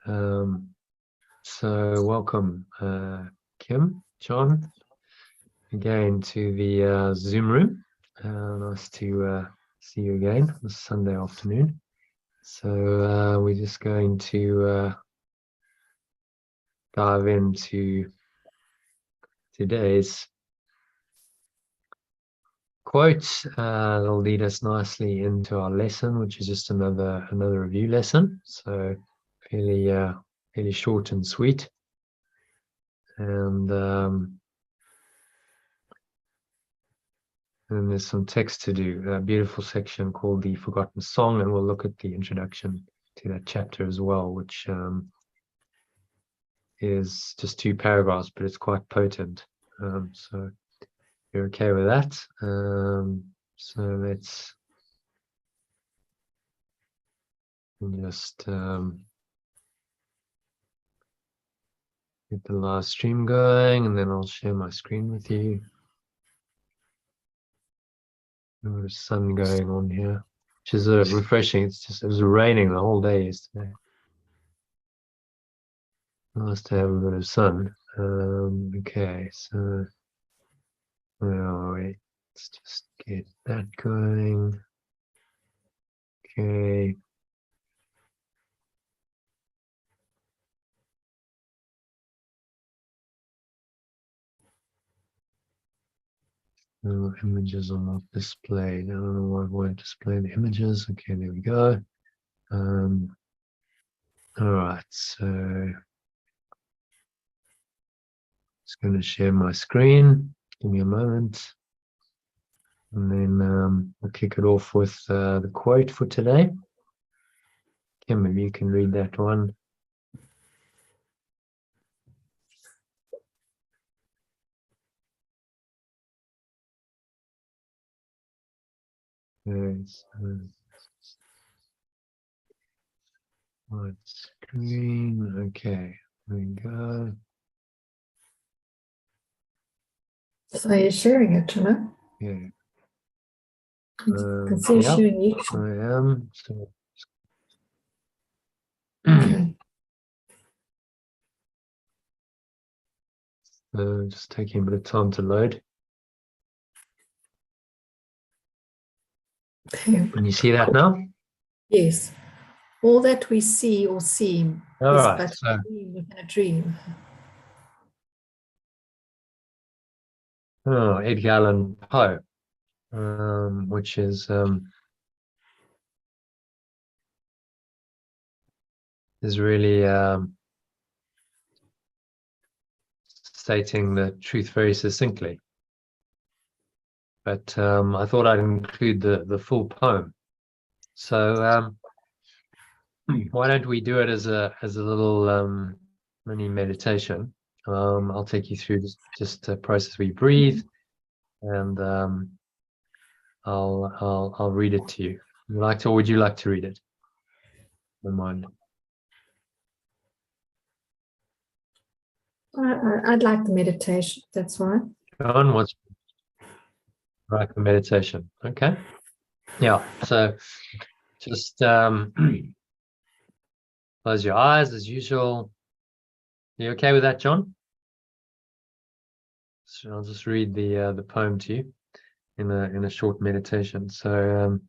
So welcome, Kim, John, again to the Zoom room. Nice to see you again this Sunday afternoon. So we're just going to dive into today's quote. That'll lead us nicely into our lesson, which is just another review lesson. So fairly short and sweet. And there's some text to do, a beautiful section called The Forgotten Song, and we'll look at the introduction to that chapter as well, which is just 2 paragraphs, but it's quite potent. So you're okay with that? So let's just get the live stream going, and then I'll share my screen with you. There's sun going on here, which is refreshing. It was raining the whole day yesterday. Nice to have a bit of sun. Okay, so where are we? Let's just get that going. Okay. No images are not displayed. I don't know why it won't display the images. Okay, there we go. All right, so just going to share my screen. Give me a moment. And then I'll kick it off with the quote for today. Kim, maybe you can read that one. Yes. Right, screen. Okay, there we go. So you're sharing it, you know? Yeah. Can see you Yep, sharing each. I am. So Okay. just taking a bit of time to load. Okay. Can you see that now? Yes. All that we see or seem All is right. but So, a dream within a dream. Edgar Allan Poe, which is really stating the truth very succinctly. But I thought I'd include the full poem. So why don't we do it as a little mini meditation? I'll take you through just a process where you breathe, and I'll read it to you. Would you like to read it? Don't mind. I'd like the meditation. That's fine. John, what's like the meditation? Okay. Yeah. So just close your eyes as usual. You okay with that, John? So I'll just read the poem to you in a short meditation. So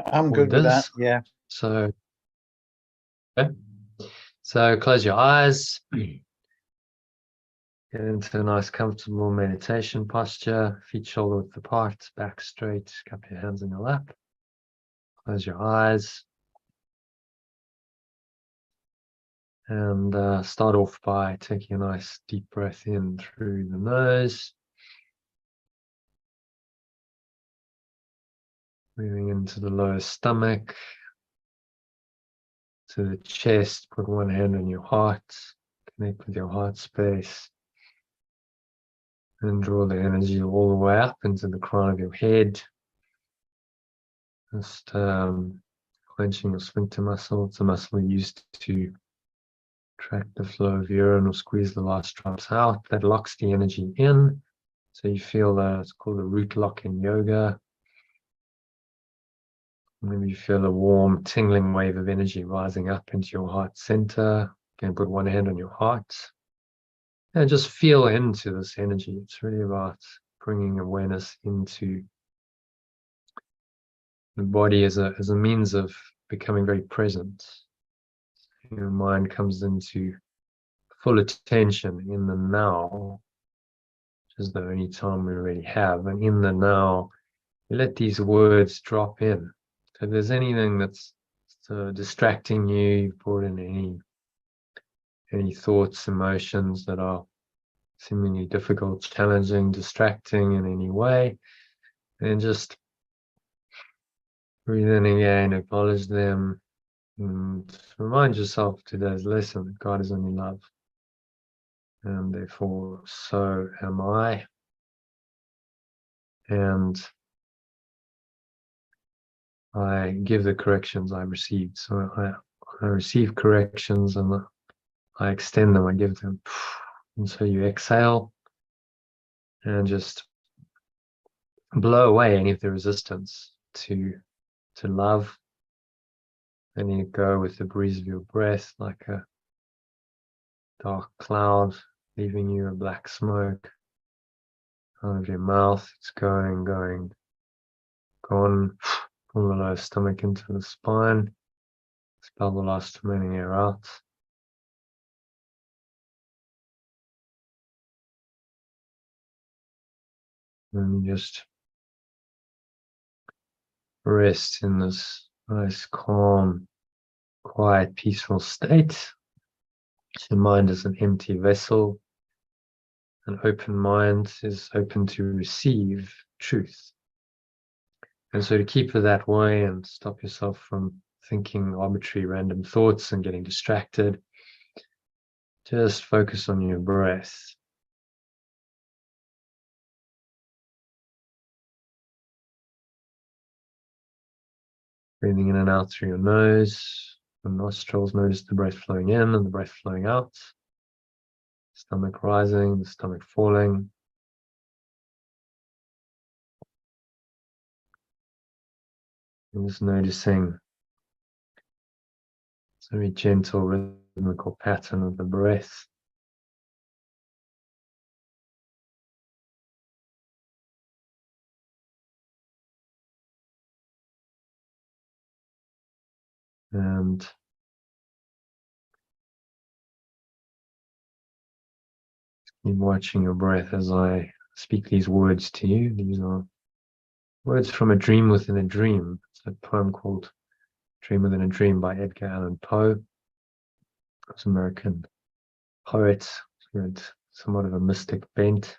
I'm good with that. Yeah. So okay. So close your eyes. Get into a nice comfortable meditation posture, feet shoulder width apart, back straight, cup your hands in your lap. Close your eyes. And start off by taking a nice deep breath in through the nose. Moving into the lower stomach, to the chest. Put one hand on your heart, connect with your heart space. And draw the energy all the way up into the crown of your head. Just clenching your sphincter muscle. It's a muscle used to track the flow of urine or squeeze the last drops out. That locks the energy in. So you feel it's called a root lock in yoga. Maybe you feel a warm, tingling wave of energy rising up into your heart center. You can put one hand on your heart and just feel into this energy. It's really about bringing awareness into the body as a means of becoming very present. Your mind comes into full attention in the now, which is the only time we really have. And in the now, you let these words drop in. So if there's anything that's distracting you, you brought in any thoughts, emotions that are seemingly difficult, challenging, distracting in any way, and just breathe in again, acknowledge them, and remind yourself today's lesson that God is only love. And therefore, so am I. And I give the corrections I received. So I receive corrections and I extend them, I give them. And so you exhale and just blow away any of the resistance to love. And you go with the breeze of your breath like a dark cloud, leaving you a black smoke out of your mouth. It's going, gone. Pull the lower stomach into the spine. Expel the last remaining air out. And just rest in this nice, calm, quiet, peaceful state. Your mind is an empty vessel. An open mind is open to receive truth. And so to keep it that way and stop yourself from thinking arbitrary random thoughts and getting distracted, just focus on your breath. Breathing in and out through your nose, the nostrils, notice the breath flowing in and the breath flowing out. Stomach rising, the stomach falling. And just noticing this very gentle rhythmical pattern of the breath. And keep watching your breath as I speak these words to you. These are words from A Dream Within a Dream. It's a poem called Dream Within a Dream by Edgar Allan Poe. It's an American poet with somewhat of a mystic bent.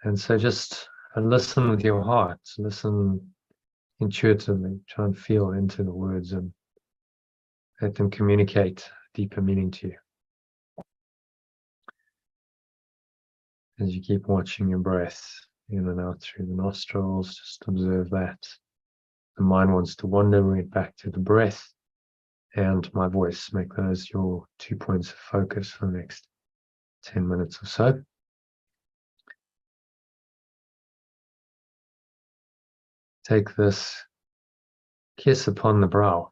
And so just listen with your heart, listen intuitively, try and feel into the words and let them communicate deeper meaning to you. As you keep watching your breath in and out through the nostrils, just observe that. The mind wants to wander, bring it back to the breath and my voice. Make those your 2 points of focus for the next 10 minutes or so. Take this kiss upon the brow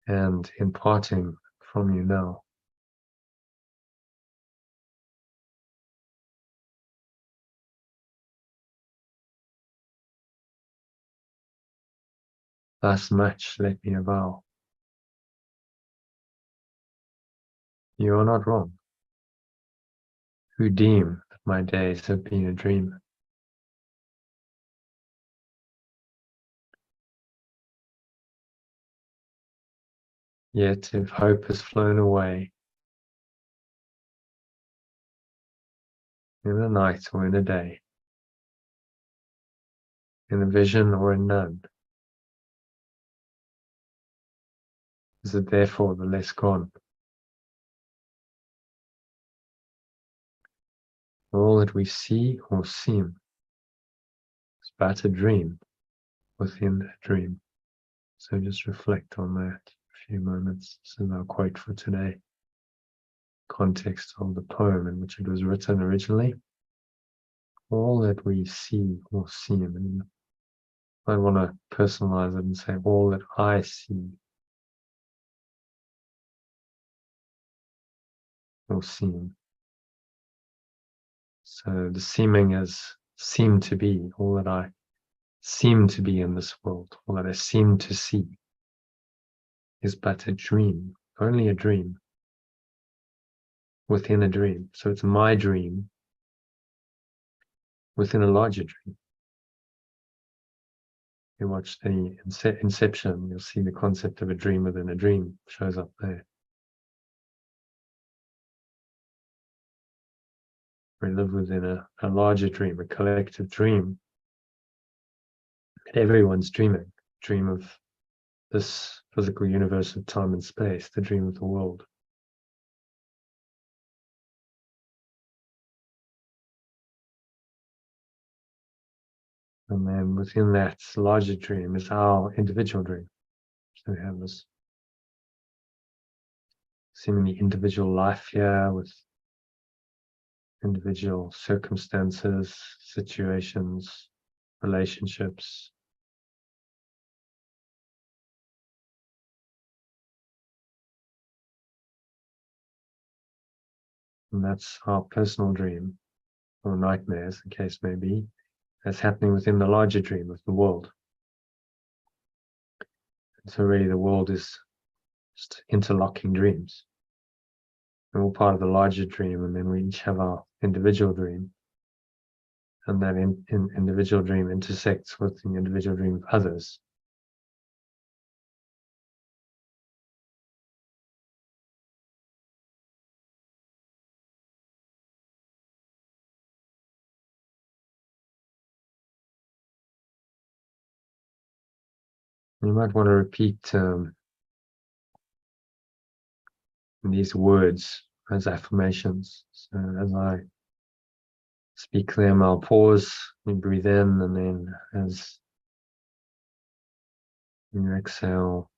and imparting from you now. Thus much let me avow. You are not wrong, who deem that my days have been a dream. Yet if hope has flown away, in a night or in a day, in a vision or in none, is it therefore the less gone? All that we see or seem is but a dream within a dream. So just reflect on that for a few moments. This is our quote for today. Context of the poem in which it was written originally. all that we see or seem. And I want to personalize it and say all that I see or seem. So the seeming is seem to be, all that I seem to be in this world, all that I seem to see is but a dream, only a dream within a dream. So it's my dream within a larger dream. You watch the Inception, you'll see the concept of a dream within a dream shows up there. We live within a larger dream, a collective dream. And everyone's dreaming, dream of this physical universe of time and space, the dream of the world. And then within that larger dream is our individual dream. So we have this seemingly individual life here with individual circumstances, situations, relationships. And that's our personal dream, or nightmare, as the case may be, that's happening within the larger dream of the world. And so really the world is just interlocking dreams. We're all part of the larger dream, and then we each have our individual dream. And that individual dream intersects with the individual dream of others. You might want to repeat these words as affirmations. So as I speak them, I'll pause and breathe in, and then as you exhale,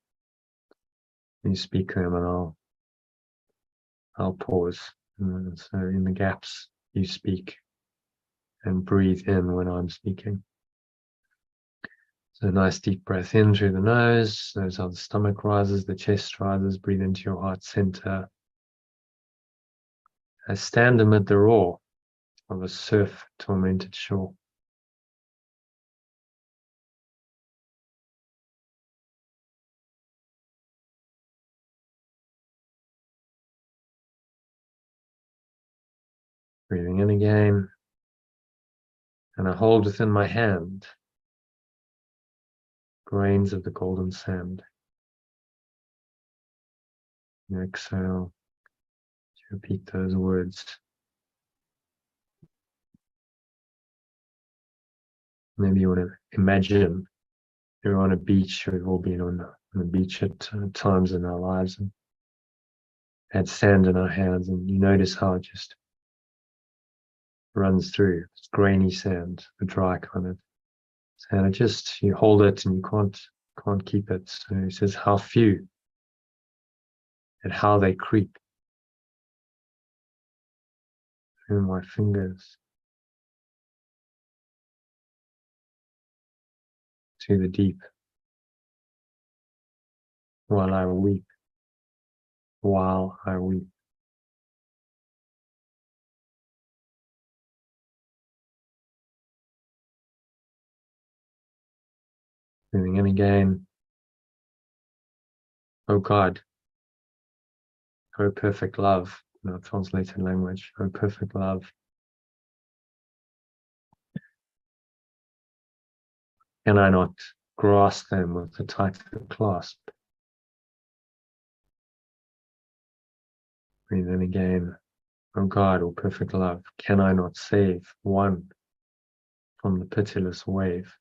you speak them, and I'll pause. And so in the gaps, you speak and breathe in when I'm speaking. So a nice deep breath in through the nose. Notice how the stomach rises, the chest rises. Breathe into your heart center. I stand amid the roar of a surf-tormented shore. Breathing in again. And I hold within my hand grains of the golden sand. You exhale to repeat those words. Maybe you want to imagine you're on a beach. We've all been on a beach at times in our lives and had sand in our hands, and you notice how it just runs through. It's grainy sand, the dry kind of. And it just, you hold it and you can't keep it. So he says how few and how they creep through my fingers to the deep while I weep. Breathing in again. Oh God, oh perfect love, in our translated language, oh perfect love. Can I not grasp them with a tighter clasp? Breathe in again. Oh God, oh perfect love, can I not save one from the pitiless wave?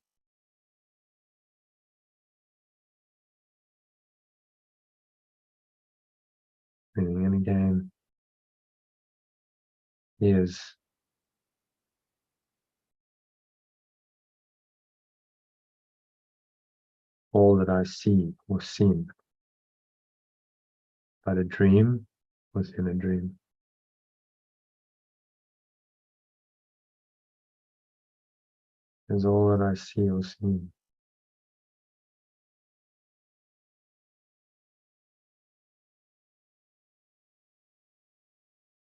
Breathing in again. Is all that I see or seem but a dream within a dream. is all that I see or seem.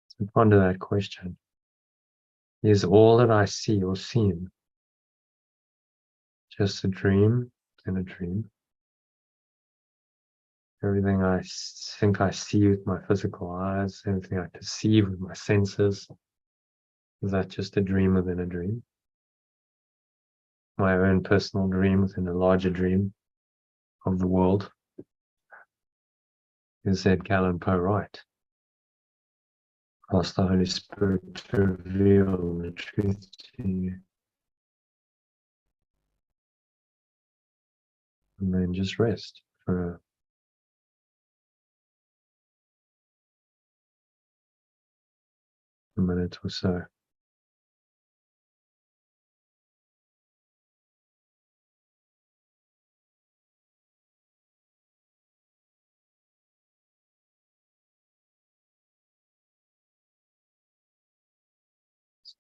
So ponder that question. Is all that I see or seem just a dream in a dream? Everything I think I see with my physical eyes, everything I perceive with my senses, is that just a dream within a dream? My own personal dream within a larger dream of the world? Is Edgar Allan Poe right? Ask the Holy Spirit to reveal the truth to you. And then just rest for a minute or so.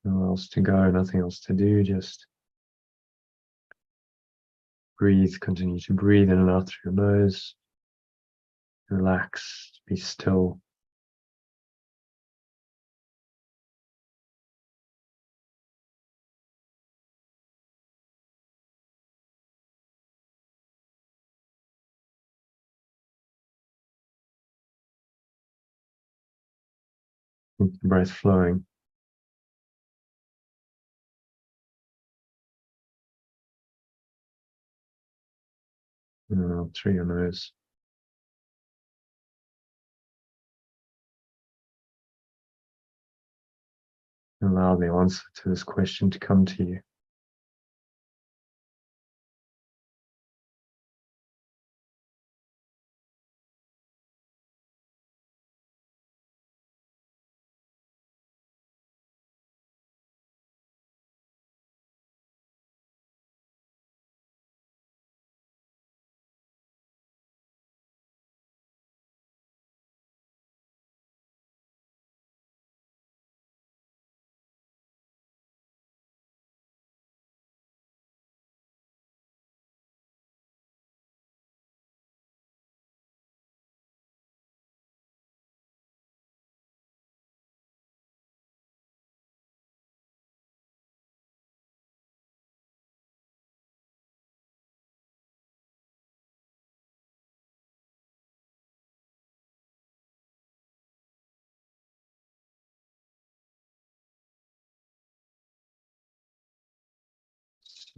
Nowhere else to go, nothing else to do, just breathe, continue to breathe in and out through your nose. Relax, be still. Keep the breath flowing. In and out through your nose. Allow the answer to this question to come to you.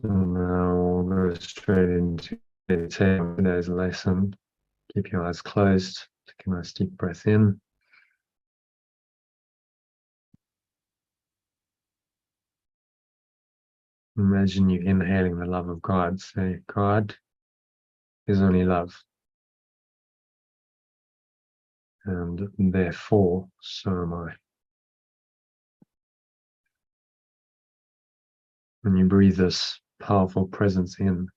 So now we'll go straight into today's lesson. Keep your eyes closed. Take a nice deep breath in. Imagine you inhaling the love of God. Say, God is only love. And therefore, so am I. When you breathe this powerful presence in,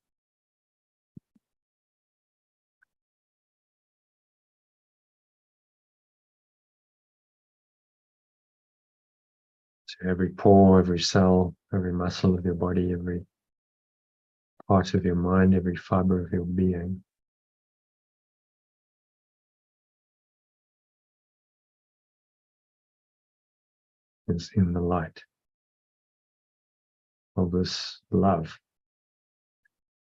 to every pore, every cell, every muscle of your body, every part of your mind, every fiber of your being, is in the light of this love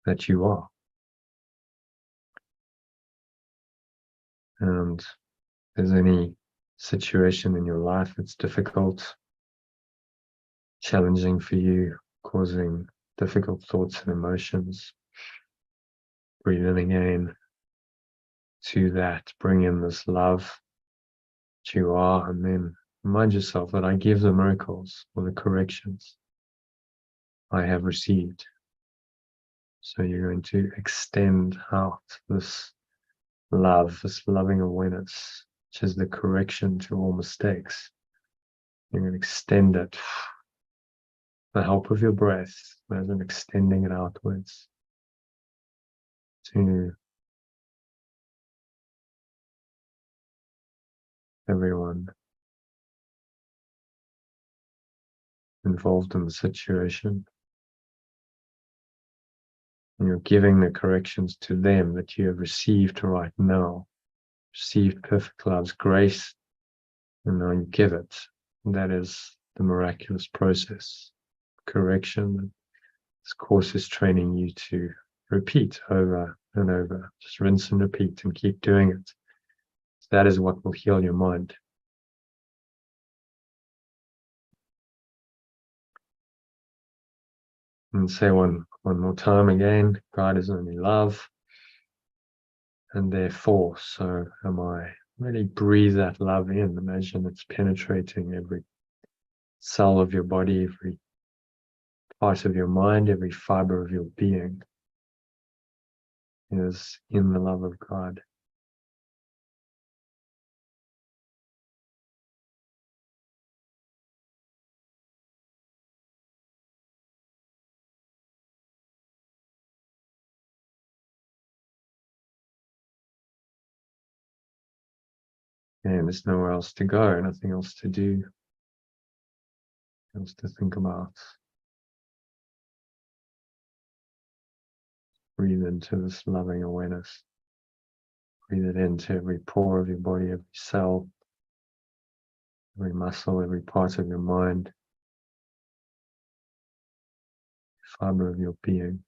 that you are. And if there's any situation in your life that's difficult, challenging for you, causing difficult thoughts and emotions, breathe in again to that, bring in this love that you are, and then remind yourself that I give the miracles or the corrections I have received. So you're going to extend out this love, this loving awareness, which is the correction to all mistakes. You're going to extend it, the help of your breath, as in extending it outwards to everyone involved in the situation, And you're giving the corrections to them that you have received right now. Received perfect love's grace, and now you give it. And that is the miraculous process. Correction. This course is training you to repeat over and over. Just rinse and repeat and keep doing it. That is what will heal your mind. And say one more time again, God is only love. And therefore, so am I. Really breathe that love in. Imagine it's penetrating every cell of your body, every part of your mind, every fiber of your being is in the love of God. And there's nowhere else to go, nothing else to do, nothing else to think about. Breathe into this loving awareness. Breathe it into every pore of your body, every cell, every muscle, every part of your mind, fiber of your being.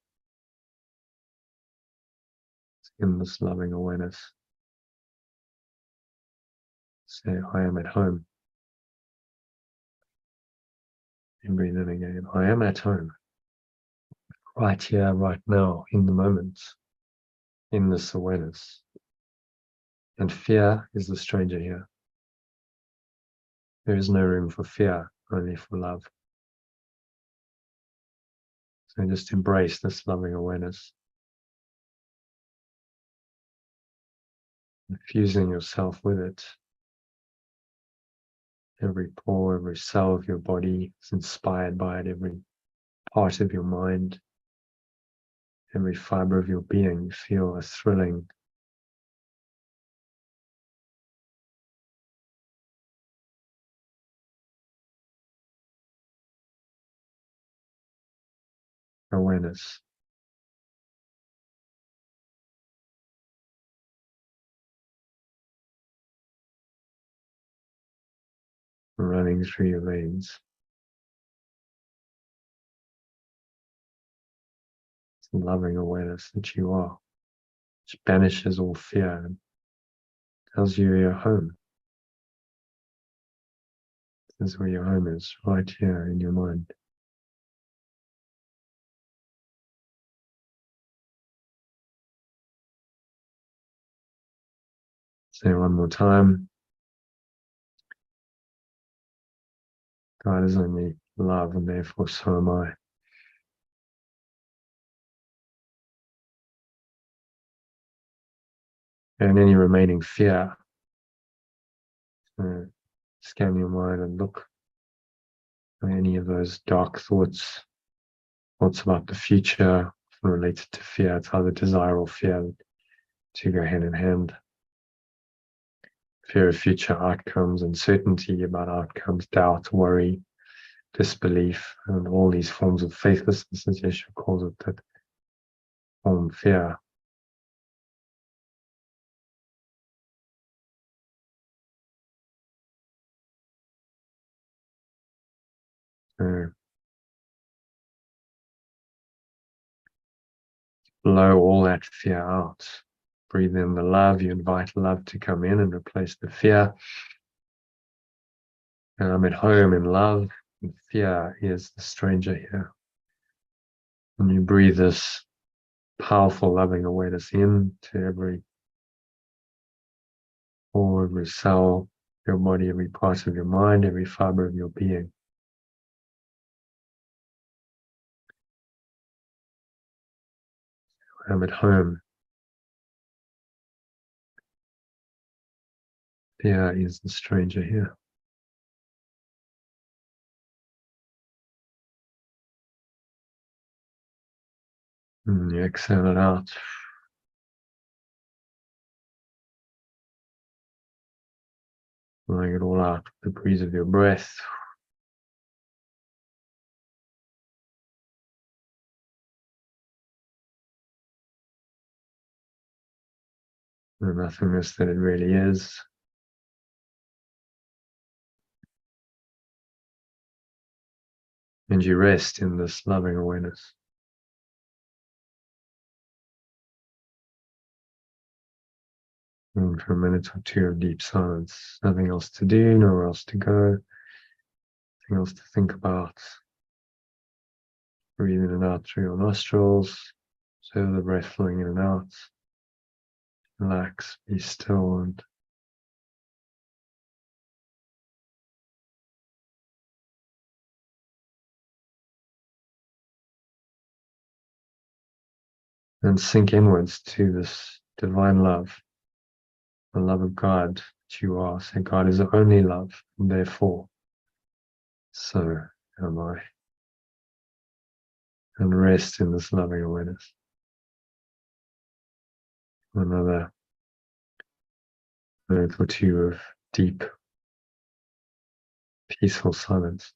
It's in this loving awareness. Say, I am at home. And breathe in again. I am at home. Right here, right now, in the moment, in this awareness. And fear is the stranger here. There is no room for fear, only for love. So just embrace this loving awareness. Infusing yourself with it. Every pore, every cell of your body is inspired by it. Every part of your mind, every fiber of your being, you feel a thrilling awareness. Running through your veins. It's a loving awareness that you are, which banishes all fear and tells you you're home. This is where your home is, right here in your mind. Say one more time. God is only love, and therefore so am I. And any remaining fear, scan your mind and look at any of those dark thoughts about the future related to fear. It's either desire or fear to go hand in hand. Fear of future outcomes, uncertainty about outcomes, doubt, worry, disbelief, and all these forms of faithlessness, as Yeshua calls it, that form fear. Blow all that fear out. Breathe in the love. You invite love to come in and replace the fear. And I'm at home in love, and fear is the stranger here. And you breathe this powerful, loving awareness into every pore, every cell, your body, every part of your mind, every fiber of your being. I'm at home. Fear is the stranger here. And you exhale it out. Blowing it all out with the breeze of your breath. the nothingness that it really is. And you rest in this loving awareness. And for a minute or two of deep silence, nothing else to do, nowhere else to go, nothing else to think about. Breathe in and out through your nostrils, observe the breath flowing in and out. Relax, be still, and sink inwards to this divine love, the love of God that you are. So God is the only love, and therefore, so am I. And rest in this loving awareness. Another minute or two of deep, peaceful silence.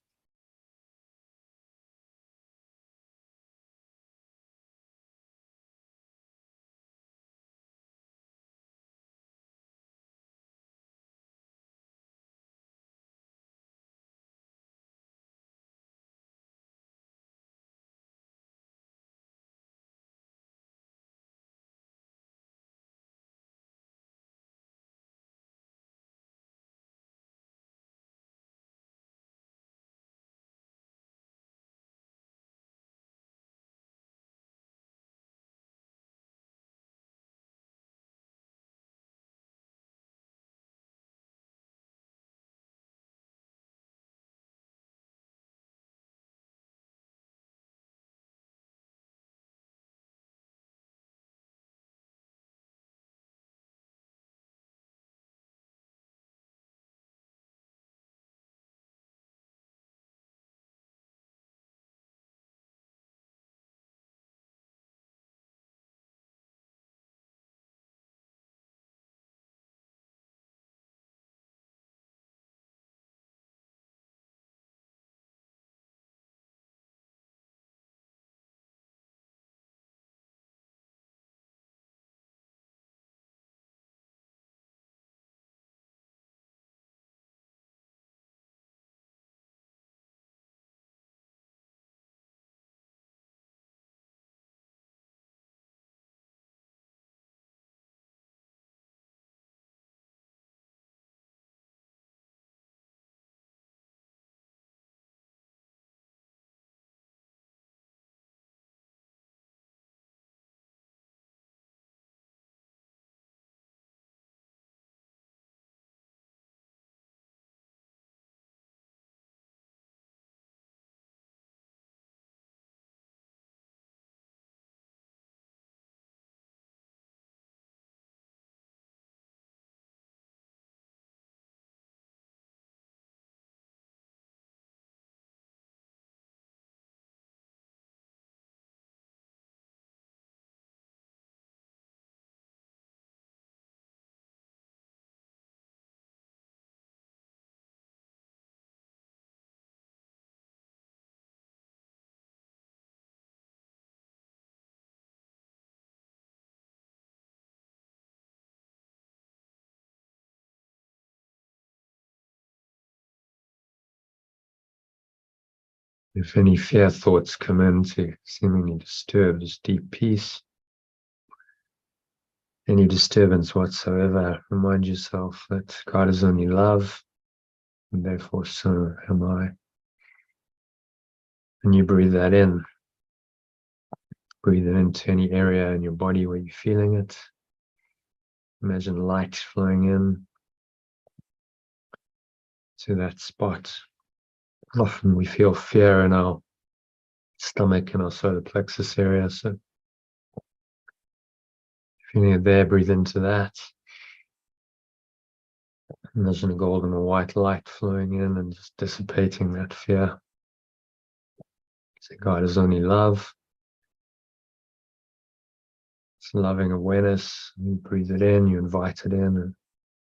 If any fear thoughts come in to seemingly disturb this deep peace, any disturbance whatsoever, remind yourself that God is only love, and therefore so am I. And you breathe that in. Breathe it into any area in your body where you're feeling it. Imagine light flowing in to that spot. Often we feel fear in our stomach and our solar plexus area. So feeling it there, breathe into that. Imagine a golden or white light flowing in and just dissipating that fear. So God is only love. It's loving awareness. You breathe it in, you invite it in, and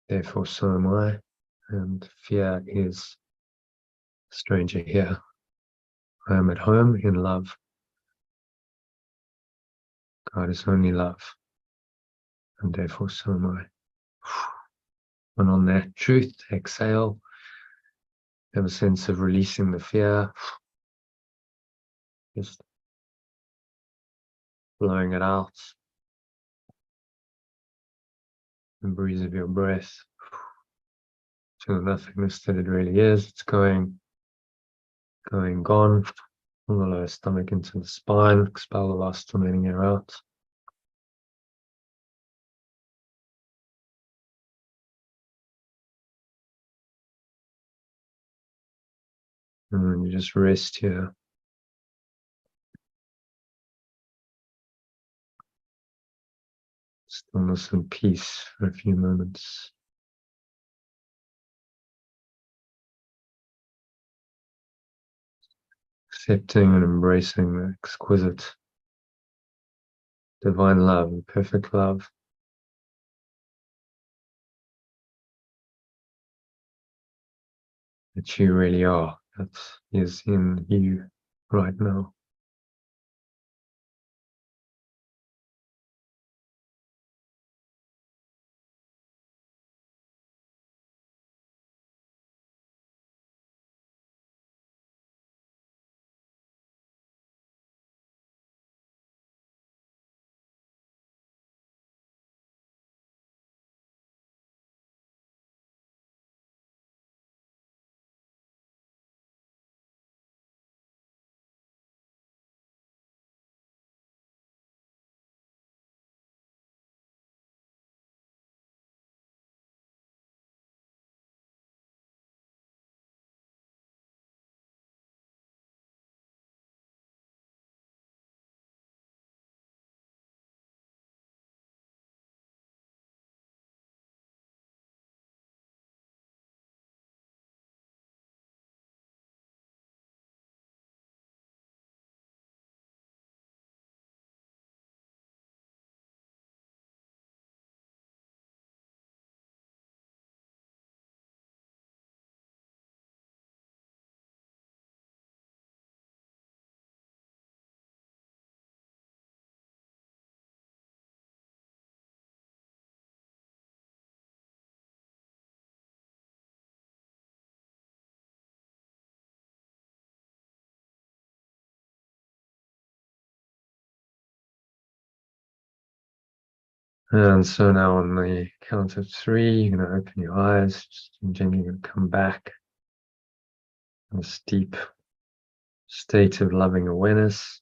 therefore so am I. And fear is a stranger here. I am at home in love. God is only love. and therefore so am I. And on that truth, exhale. Have a sense of releasing the fear. Just blowing it out. And breeze of your breath to the nothingness that it really is. It's gone from the lower stomach into the spine. Expel the last remaining air out. And then you just rest here. Stillness and peace for a few moments. Accepting and embracing the exquisite divine love, the perfect love that you really are, that is in you right now. And so now on the count of 3, you're going to open your eyes, just gently going to come back in this deep state of loving awareness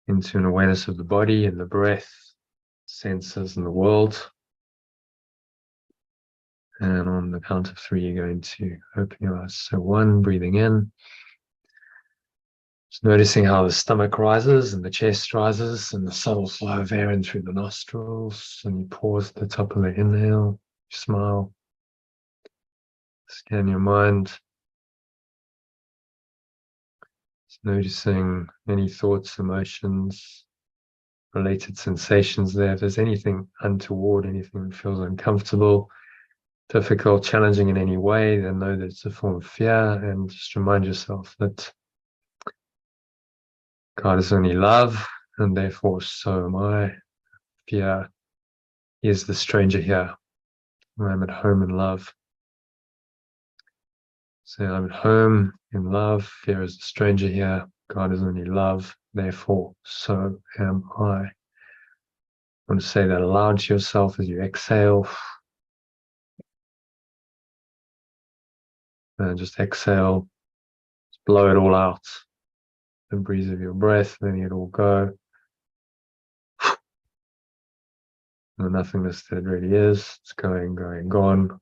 into an awareness of the body and the breath, senses and the world. And on the count of 3, you're going to open your eyes. So 1, breathing in. Just noticing how the stomach rises and the chest rises and the subtle flow of air in through the nostrils. And you pause at the top of the inhale, you smile, scan your mind. Just noticing any thoughts, emotions, related sensations there. If there's anything untoward, anything that feels uncomfortable, difficult, challenging in any way, then know that it's a form of fear, and just remind yourself that God is only love, and therefore so am I. Fear is the stranger here. I'm at home in love. So I'm at home in love. Fear is the stranger here. God is only love. Therefore, so am I. I want to say that aloud to yourself as you exhale. And just exhale. Just blow it all out. The breeze of your breath, letting it all go. And the nothingness that it really is. It's going, gone.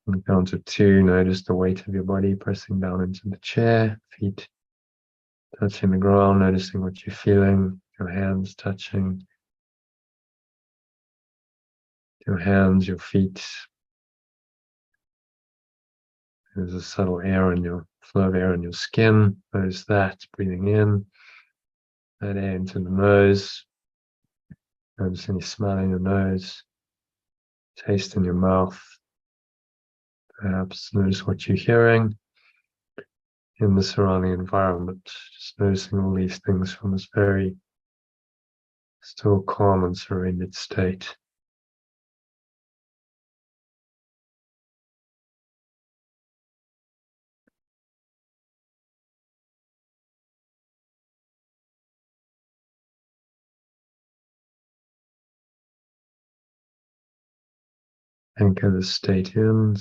On the count of 2, notice the weight of your body pressing down into the chair, feet touching the ground, noticing what you're feeling. your hands touching your hands, your feet. There's a subtle air in your flow of air in your skin. Notice that, breathing in, that air into the nose. Notice any smell in your nose, taste in your mouth. Perhaps notice what you're hearing in the surrounding environment. Just noticing all these things from this very still, calm and surrendered state. Anchor the state in.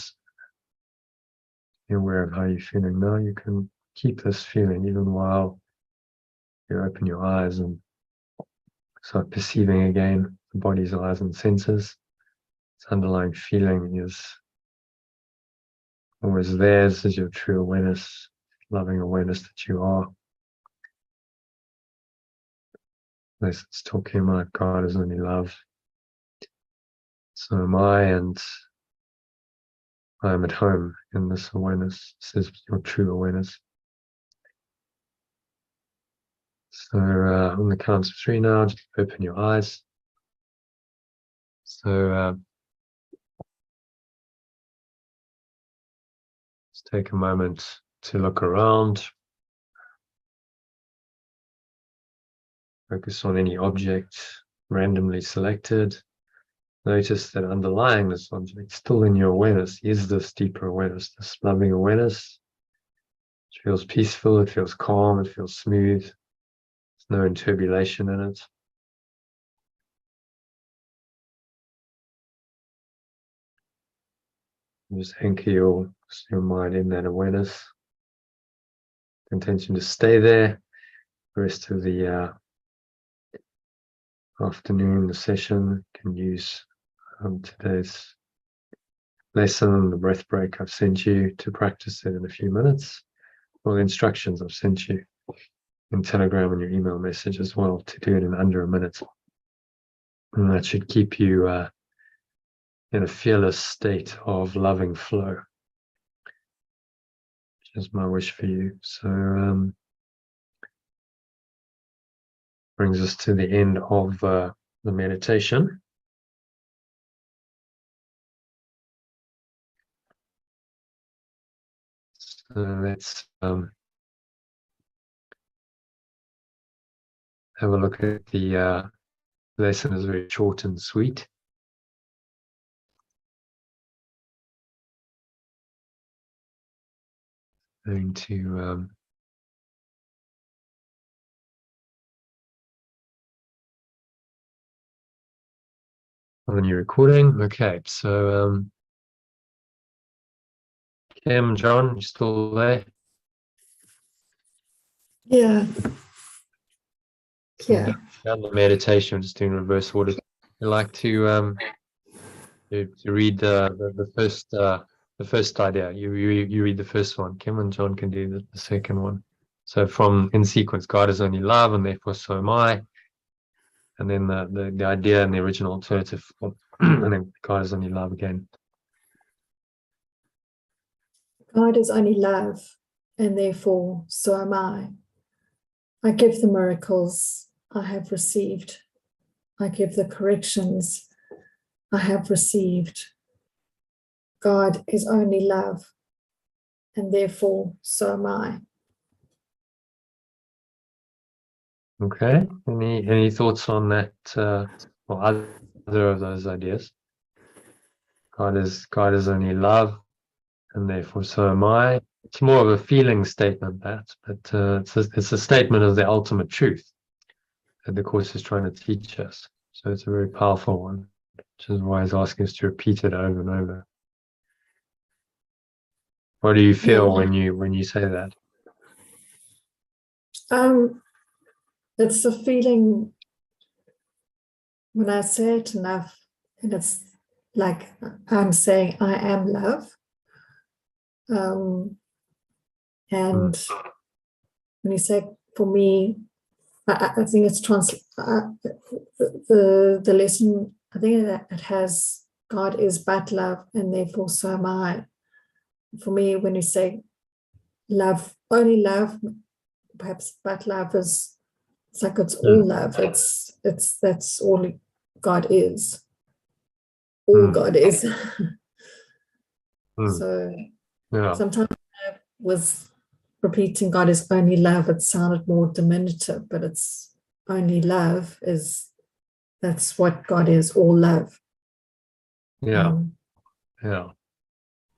You're aware of how you're feeling now. You can keep this feeling even while you open your eyes and start perceiving again the body's eyes and senses. This underlying feeling is always there. This is your true awareness, loving awareness that you are. This is talking about God is only love. So am I, and I am at home in this awareness. This is your true awareness. So on the count of 3 now, just open your eyes. So just take a moment to look around. Focus on any object randomly selected. Notice that underlying this object, still in your awareness, is this deeper awareness, this loving awareness. It feels peaceful, it feels calm, it feels smooth. There's no turbulation in it. Just anchor your mind in that awareness. Intention to stay there the rest of the afternoon, the session. You can use today's lesson, the breath break I've sent you to practice it in a few minutes, or the instructions I've sent you in Telegram and your email message as well, to do it in under a minute. And that should keep you in a fearless state of loving flow, which is my wish for you. So brings us to the end of the meditation. So let's have a look at the lesson. Is very short and sweet. Going to on your recording. Okay, so Kim, John, you still there? Yeah. Yeah. Down the meditation, just doing reverse order. I'd like to read the first idea. You read the first one. Kim and John can do the second one. So from in sequence, God is only love, and therefore so am I. And then the idea and the original alternative, and then God is only love again. God is only love, and therefore so am I. I give the miracles I have received. I give the corrections I have received. God is only love, and therefore so am I. Okay. Any thoughts on that, or either of those ideas? God is only love, and therefore so am I. It's more of a feeling statement, but it's a statement of the ultimate truth that the Course is trying to teach us. So it's a very powerful one, which is why it's asking us to repeat it over and over. What do you feel when you say that? It's a feeling when I say it enough, and it's like I'm saying I am love. And when you say, for me, I think it's the lesson. I think that it has God is but love, and therefore so am I. For me, when you say love, only love, perhaps but love is it's like it's all love. It's that's all God is. All God is. So sometimes with repeating God is only love, it sounded more diminutive, but it's only love is that's what God is, all love. Yeah.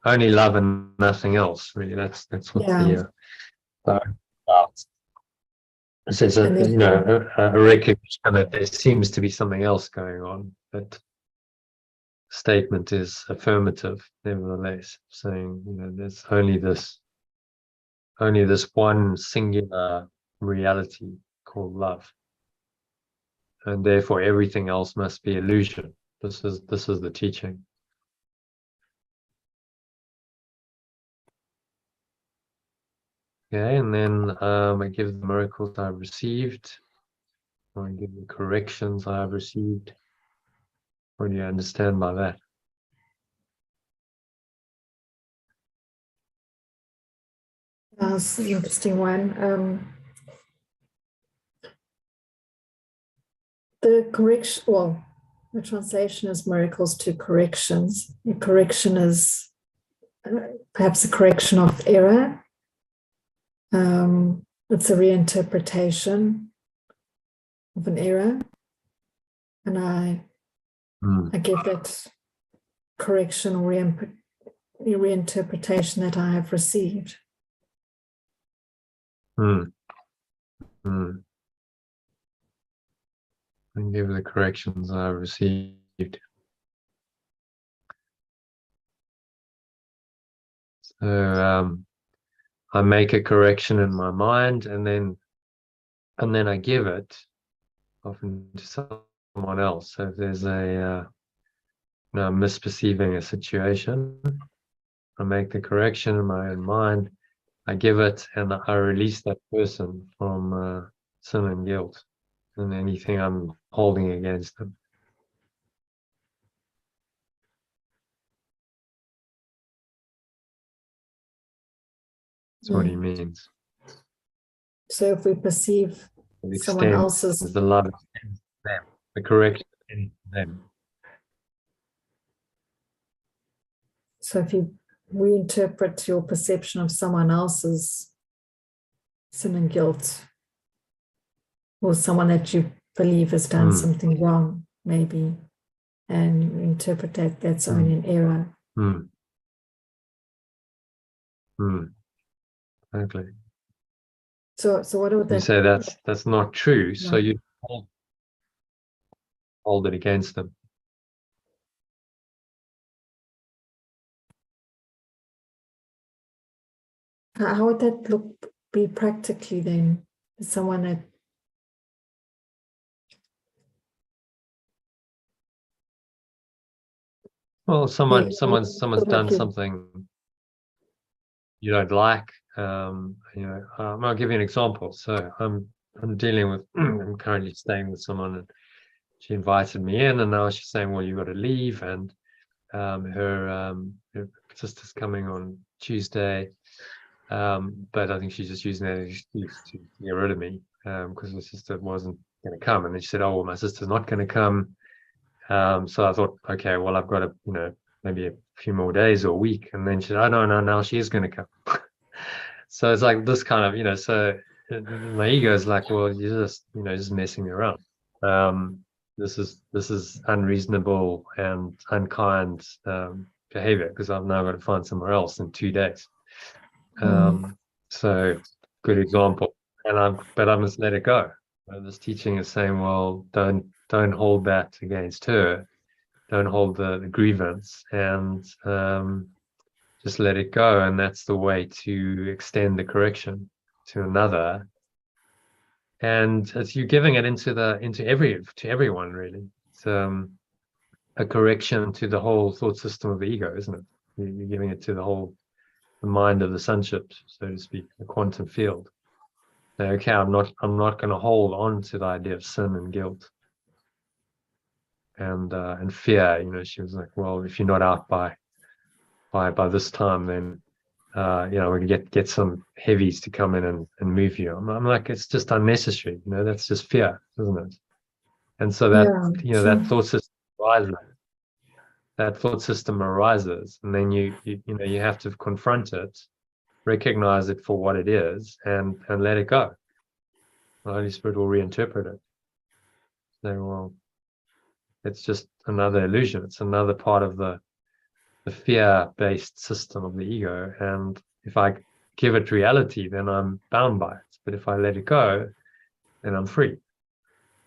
Only love and nothing else, really. That's what the it says a recognition that there seems to be something else going on, but statement is affirmative nevertheless, saying there's only this one singular reality called love, and therefore everything else must be illusion. This is the teaching. Okay, and then I give the miracles I've received. I give the corrections I have received. What do you understand by that? That's an interesting one. The correction, well, the translation is miracles to corrections. The correction is perhaps a correction of error. It's a reinterpretation of an error, and I give that correction or reinterpretation that I have received. And give the corrections I have received. So I make a correction in my mind, and then I give it often to someone else. So if there's a misperceiving a situation, I make the correction in my own mind, I give it, and I release that person from sin and guilt and anything I'm holding against them. That's what he means. So if we perceive someone else's, the love extends to them, the correction extends to them. So if you reinterpret your perception of someone else's sin and guilt, or someone that you believe has done something wrong, maybe, and you interpret that's only an error. Exactly. So what would that? You say that's not true, no. So you hold it against them. How would that be practically then? Someone that someone's done something you don't like. I'll give you an example. So I'm dealing with I'm currently staying with someone, and she invited me in, and now she's saying, well, you got to leave, and her sister's coming on Tuesday, but I think she's just using that excuse to get rid of me, because her sister wasn't going to come, and then she said, oh, well, my sister's not going to come. So I thought, okay, well, I've got maybe a few more days or a week, and then she said, oh, no, now she is going to come. So it's like this kind of, so my ego is like, well, you're just messing me around. This is unreasonable and unkind behavior, because I've now got to find somewhere else in 2 days. So good example, but I must let it go. This teaching is saying, well, don't hold that against her, don't hold the grievance, and just let it go. And that's the way to extend the correction to another. And as you're giving it to everyone, really. It's a correction to the whole thought system of the ego, isn't it? You're giving it to the mind of the sonship, so to speak, the quantum field. Okay, I'm not going to hold on to the idea of sin and guilt and fear. You know, she was like, well, if you're not out by this time, then you know, we can get some heavies to come in and move you. I'm like, it's just unnecessary. You know, that's just fear, isn't it? And so that, you know, that thought system arises. That thought system arises, and then you know, you have to confront it, recognize it for what it is, and let it go. The Holy Spirit will reinterpret it. Say, well, it's just another illusion. It's another part of the fear-based system of the ego. And if I give it reality, then I'm bound by it. But if I let it go, then I'm free.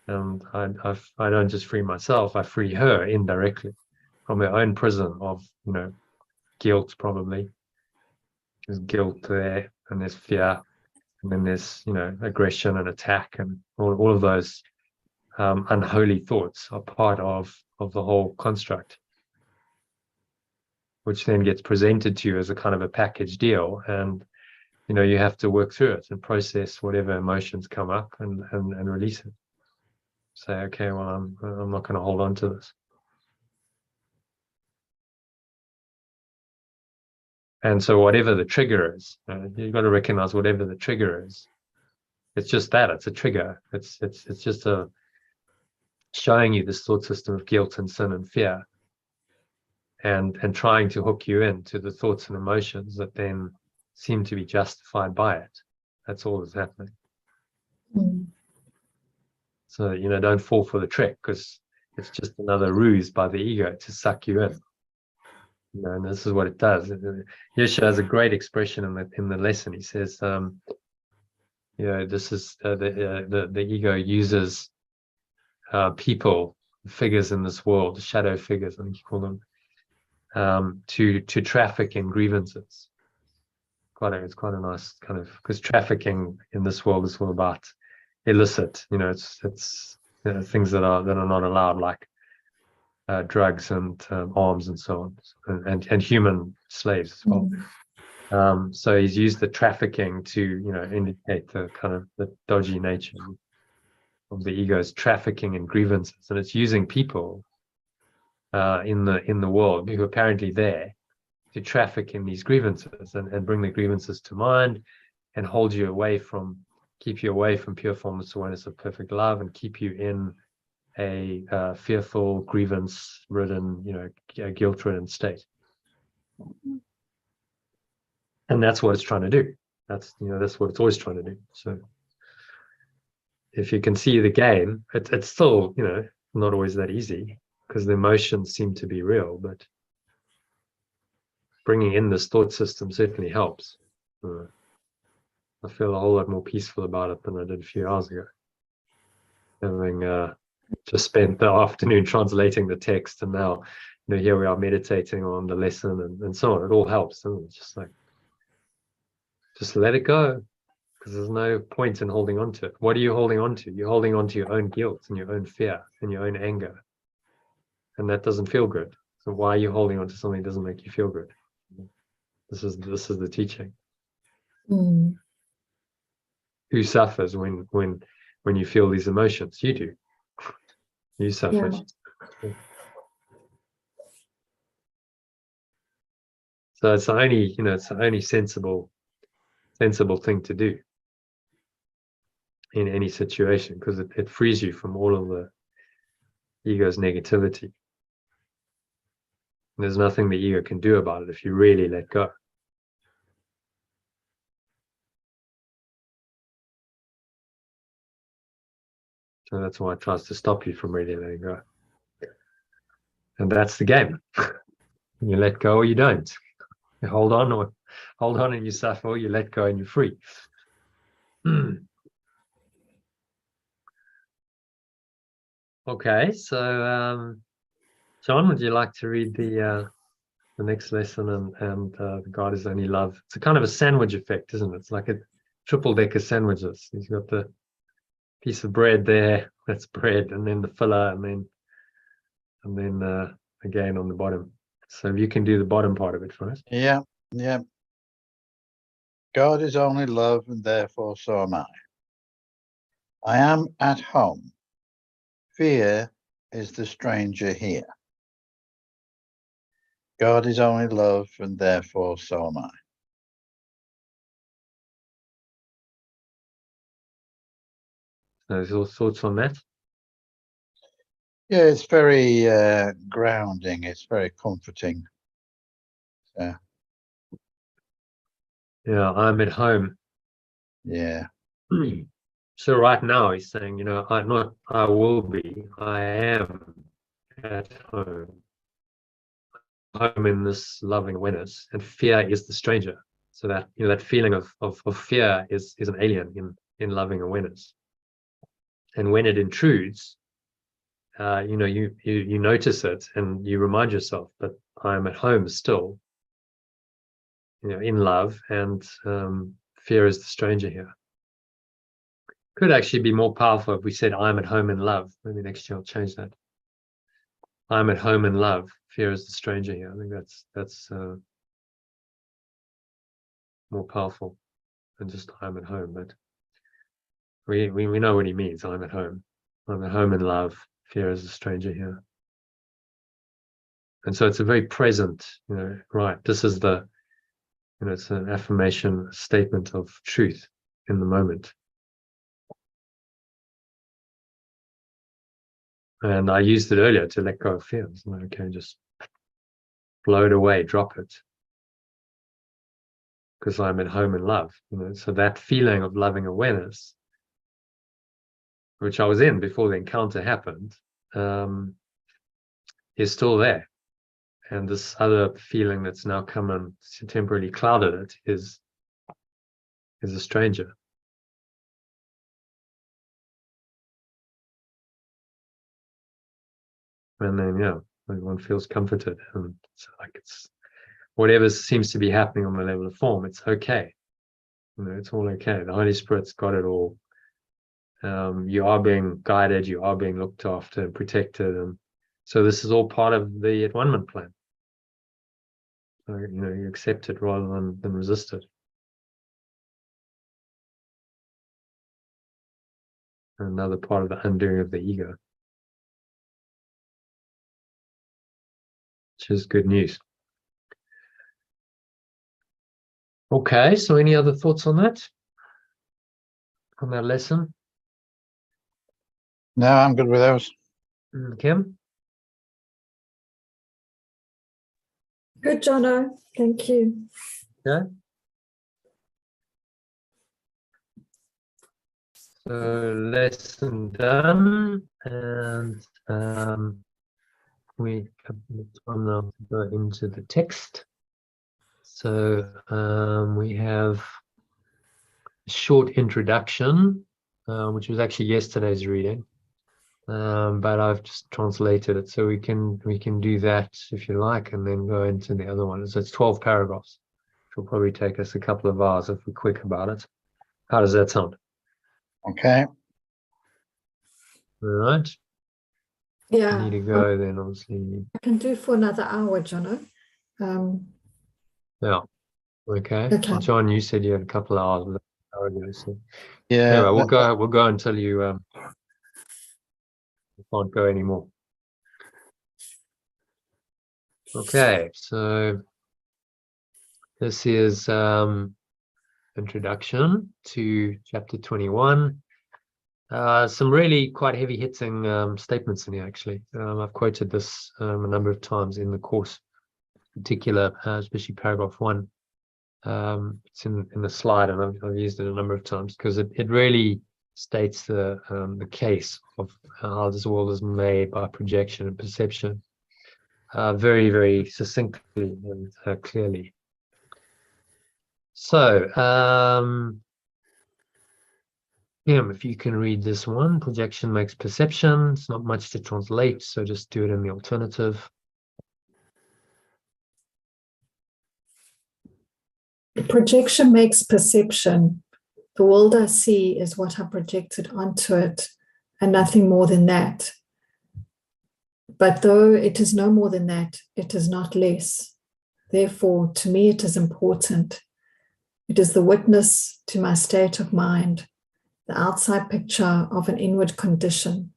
And I don't just free myself, I free her indirectly from her own prison of, you know, guilt, probably. There's guilt there, and there's fear, and then there's, you know, aggression and attack, and all of those unholy thoughts are part of the whole construct, which then gets presented to you as a kind of a package deal. And, you know, you have to work through it and process whatever emotions come up and release it. Say, okay, well, I'm not going to hold on to this. And so whatever the trigger is, you've got to recognize whatever the trigger is. It's just that, it's a trigger. It's just a showing you this thought system of guilt and sin and fear, and trying to hook you into the thoughts and emotions that then seem to be justified by it. That's all that's happening. So, you know, don't fall for the trick, because it's just another ruse by the ego to suck you in. You know, and this is what it does. Yeshua has a great expression in the lesson. He says, you know, this is the ego uses people, figures in this world, shadow figures, I think you call them, to traffic in grievances. It's quite a nice kind of, because trafficking in this world is all about illicit. You know, it's you know, things that are not allowed, like drugs and arms and so on, and human slaves as well. So he's used the trafficking to, you know, indicate the kind of the dodgy nature of the ego's trafficking in grievances, and it's using people in the world who are apparently there to traffic in these grievances and bring the grievances to mind and hold you away from, keep you away from pure formless awareness of perfect love, and keep you in a fearful, grievance-ridden, you know, guilt-ridden state. And that's what it's trying to do. That's, you know, that's what it's always trying to do. So if you can see the game, it's still, you know, not always that easy, because the emotions seem to be real, but bringing in this thought system certainly helps. I feel a whole lot more peaceful about it than I did a few hours ago, having just spent the afternoon translating the text, and now, you know, here we are meditating on the lesson and so on. It all helps, and it's just like, just let it go, because there's no point in holding on to it. What are you holding on to? You're holding on to your own guilt and your own fear and your own anger, and that doesn't feel good. So why are you holding on to something that doesn't make you feel good? This is the teaching. Who suffers when you feel these emotions? You do. You suffer. Yeah. So it's the only, you know, it's the only sensible thing to do in any situation, because it frees you from all of the ego's negativity. And there's nothing the ego can do about it if you really let go. So that's why it tries to stop you from really letting go. And that's the game. You let go or you don't. You hold on and you suffer, or you let go and you're free. Okay, so John, would you like to read the next lesson and the God is only love? It's a kind of a sandwich effect, isn't it? It's like a triple decker sandwiches. You've got the piece of bread there, that's bread, and then the filler, and then again on the bottom. So you can do the bottom part of it for us. Yeah. God is only love, and therefore so am I. I am at home. Fear is the stranger here. God is only love, and therefore so am I. Those your thoughts on that? Yeah, it's very grounding. It's very comforting. Yeah, I'm at home. Yeah. So right now he's saying, I will be, I am at home. Home in this loving awareness, and fear is the stranger. So that that feeling of fear is an alien in loving awareness. And when it intrudes, you notice it and you remind yourself that I'm at home still, in love, and fear is the stranger here. Could actually be more powerful if we said I'm at home in love. Maybe next year I'll change that. I'm at home in love. Fear is the stranger here. I think that's more powerful than just I'm at home. But we know what he means. I'm at home. I'm at home in love. Fear is the stranger here. And so it's a very present, right. This is it's an affirmation, a statement of truth in the moment. And I used it earlier to let go of fear. It's like, okay, just blow it away, drop it. Because I'm at home in love. So that feeling of loving awareness, which I was in before the encounter happened, is still there. And this other feeling that's now come and temporarily clouded it is a stranger. And then, everyone feels comforted. And it's whatever seems to be happening on the level of form, it's okay. It's all okay. The Holy Spirit's got it all. You are being guided, you are being looked after and protected. And so this is all part of the at-one-ment plan. So, you accept it rather than resist it. Another part of the undoing of the ego, which is good news. Okay, so any other thoughts on that? On that lesson? No, I'm good with those. Kim? Good, Jono. Thank you. Yeah. So lesson done, and we have time now to go into the text. So we have a short introduction, which was actually yesterday's reading, but I've just translated it, so we can do that if you like, and then go into the other one. So it's 12 paragraphs, which will probably take us a couple of hours if we're quick about it. How does that sound? Okay. All right. Yeah. You need to go then, obviously. I can do for another hour, Jono. Yeah. Okay. Well, John, you said you had a couple of hours with an hour ago, so Yeah. anyway, we'll go until you can't go anymore. Okay, so this is introduction to chapter 21. Some really quite heavy hitting statements in here, actually. I've quoted this a number of times in the course, in particular, especially paragraph 1. It's in the slide, and I've used it a number of times because it really states the case of how this world is made by projection and perception, very, very succinctly and clearly. So, Kim, if you can read this one. Projection makes perception. It's not much to translate, so just do it in the alternative. Projection makes perception. The world I see is what I projected onto it, and nothing more than that. But though it is no more than that, it is not less. Therefore, to me, it is important. It is the witness to my state of mind the outside picture of an inward condition.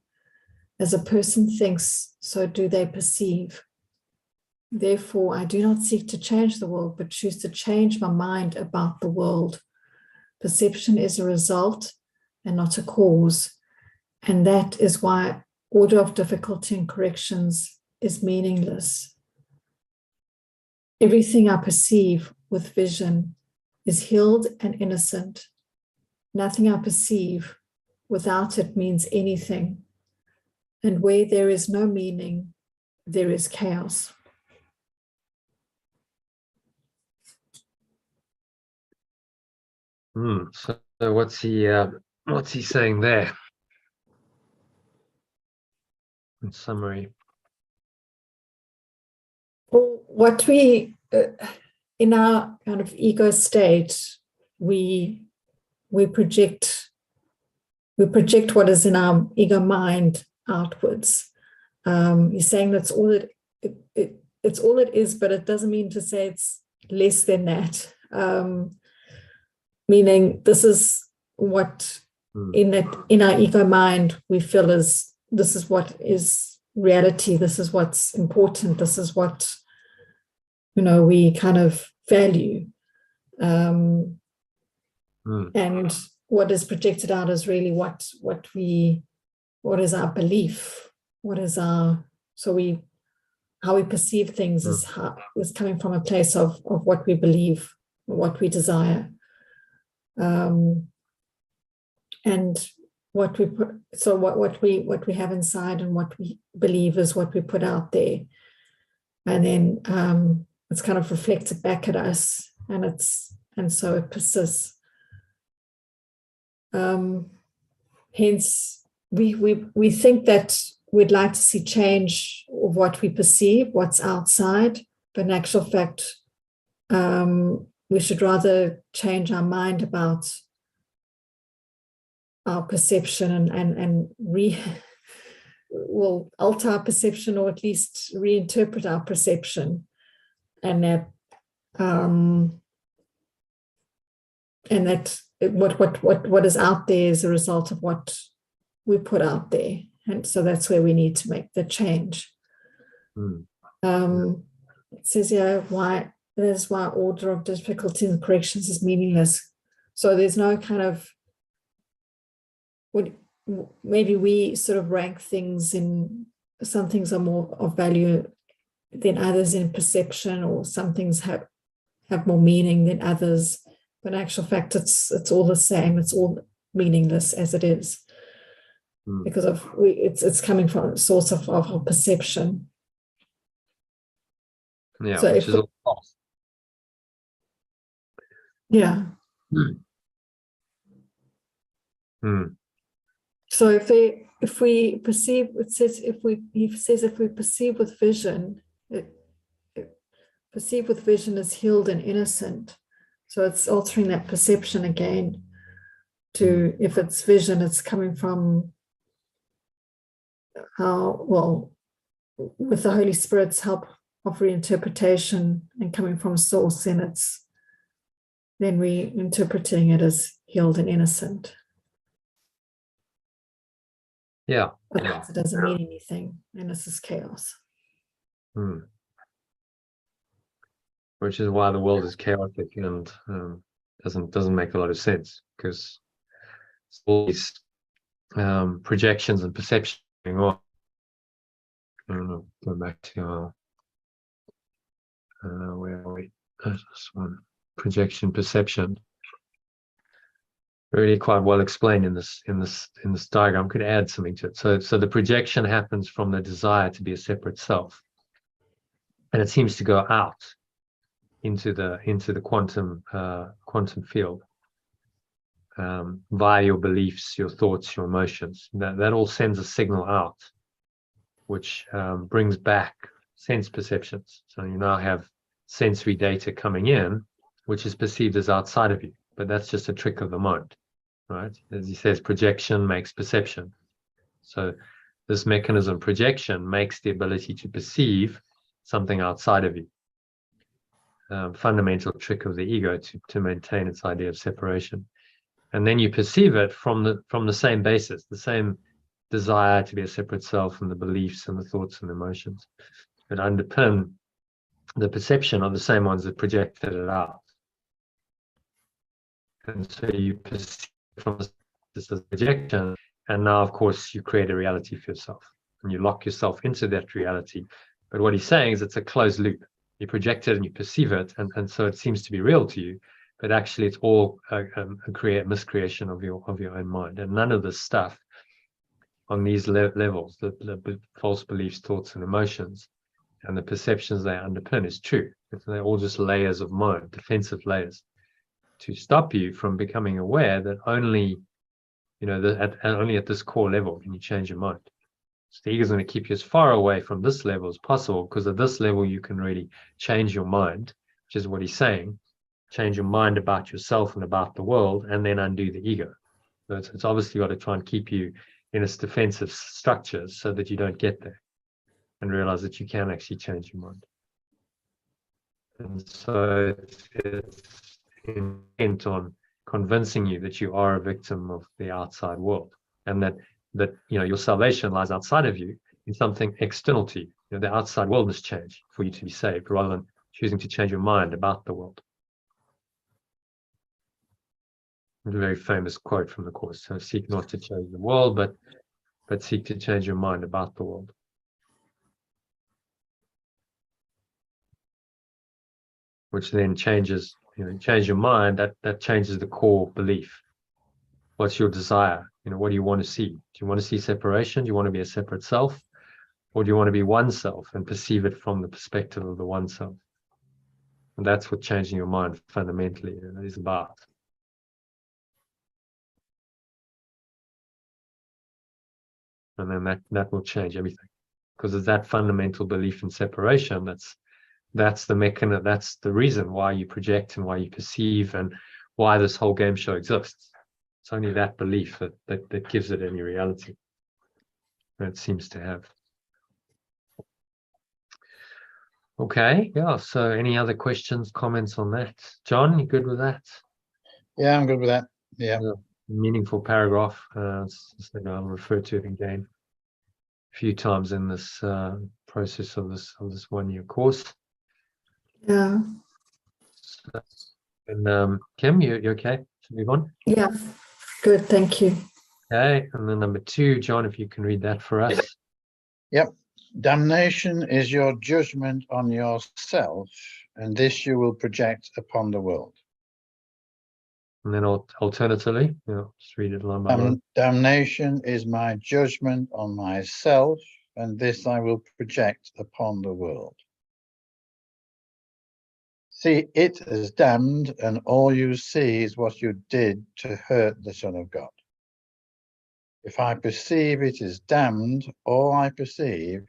As a person thinks, so do they perceive. Therefore, I do not seek to change the world, but choose to change my mind about the world. Perception is a result and not a cause. And that is why order of difficulty and corrections is meaningless. Everything I perceive with vision is healed and innocent. Nothing I perceive without it means anything. And where there is no meaning, there is chaos. So what's he saying there? In summary. Well, what we, in our kind of ego state, we project what is in our ego mind outwards. He's saying that's all it's all it is, but it doesn't mean to say it's less than that. Meaning this is what in our ego mind we feel is, this is what is reality, this is what's important, this is what, we kind of value. And what is projected out is really what is our belief, how we perceive things is coming from a place of what we believe, what we desire. And what we put, so what we have inside and what we believe is what we put out there, and then it's kind of reflected back at us, and so it persists. Hence, we think that we'd like to see change of what we perceive, what's outside, but in actual fact, we should rather change our mind about our perception and will alter our perception, or at least reinterpret our perception, and that what is out there is a result of what we put out there, and so that's where we need to make the change. It says here that is why order of difficulty and corrections is meaningless. So there's no kind of, maybe we sort of rank things in, some things are more of value than others in perception, or some things have more meaning than others, but in actual fact it's all the same, it's all meaningless as it is, because of it's coming from a source of our perception. Yeah, so which is all false. Yeah. So if we perceive, he says if we perceive with vision, perceive with vision is healed and innocent. So it's altering that perception again to, if it's vision, it's coming from with the Holy Spirit's help of reinterpretation and coming from source, then we interpreting it as healed and innocent. Yeah. Otherwise it doesn't mean anything, and this is chaos. Which is why the world is chaotic and doesn't make a lot of sense, because all these projections and perceptions going on. I don't know, go back to where are we? This one, projection, perception. Really quite well explained in this diagram. Could add something to it. So the projection happens from the desire to be a separate self, and it seems to go out into the quantum field via your beliefs, your thoughts, your emotions. That all sends a signal out, which brings back sense perceptions. So you now have sensory data coming in, which is perceived as outside of you, but that's just a trick of the mind, right? As he says, projection makes perception. So this mechanism, projection, makes the ability to perceive something outside of you. Fundamental trick of the ego to maintain its idea of separation. And then you perceive it from the same basis, the same desire to be a separate self, and the beliefs and the thoughts and emotions that underpin the perception are the same ones that projected it out. And so you perceive from this as projection, and now, of course, you create a reality for yourself, and you lock yourself into that reality. But what he's saying is it's a closed loop. You project it and you perceive it, and so it seems to be real to you, but actually it's all a miscreation of your own mind. And none of this stuff on these levels, the false beliefs, thoughts, and emotions, and the perceptions they underpin is true. They're all just layers of mind, defensive layers, to stop you from becoming aware that only, only at this core level can you change your mind. So the ego is going to keep you as far away from this level as possible, because at this level you can really change your mind, which is what he's saying. Change your mind about yourself and about the world, and then undo the ego. So it's obviously got to try and keep you in its defensive structures so that you don't get there and realize that you can actually change your mind. And so it's intent on convincing you that you are a victim of the outside world, and that your salvation lies outside of you in something external to you. The outside world must change for you to be saved, rather than choosing to change your mind about the world. A very famous quote from the Course: so seek not to change the world, but seek to change your mind about the world. Which then changes, change your mind, that changes the core belief. What's your desire? What do you want to see? Do you want to see separation? Do you want to be a separate self? Or do you want to be one self and perceive it from the perspective of the one self? And that's what changing your mind fundamentally is about. And then that will change everything. Because it's that fundamental belief in separation that's the mechanism, that's the reason why you project and why you perceive and why this whole game show exists. It's only that belief that gives it any reality that it seems to have. Okay, yeah, so any other questions, comments on that? John, you good with that? Yeah, I'm good with that. Yeah. Meaningful paragraph. I'll refer to it again a few times in this process of this 1 year course. Yeah. And Kim, you okay to move on? Yeah. Good. Thank you. Okay. And then number 2, John, if you can read that for us. Yep. Damnation is your judgment on yourself, and this you will project upon the world. And then alternatively, just read it line by line. Damnation is my judgment on myself, and this I will project upon the world. See it as damned, and all you see is what you did to hurt the Son of God. If I perceive it as damned, all I perceive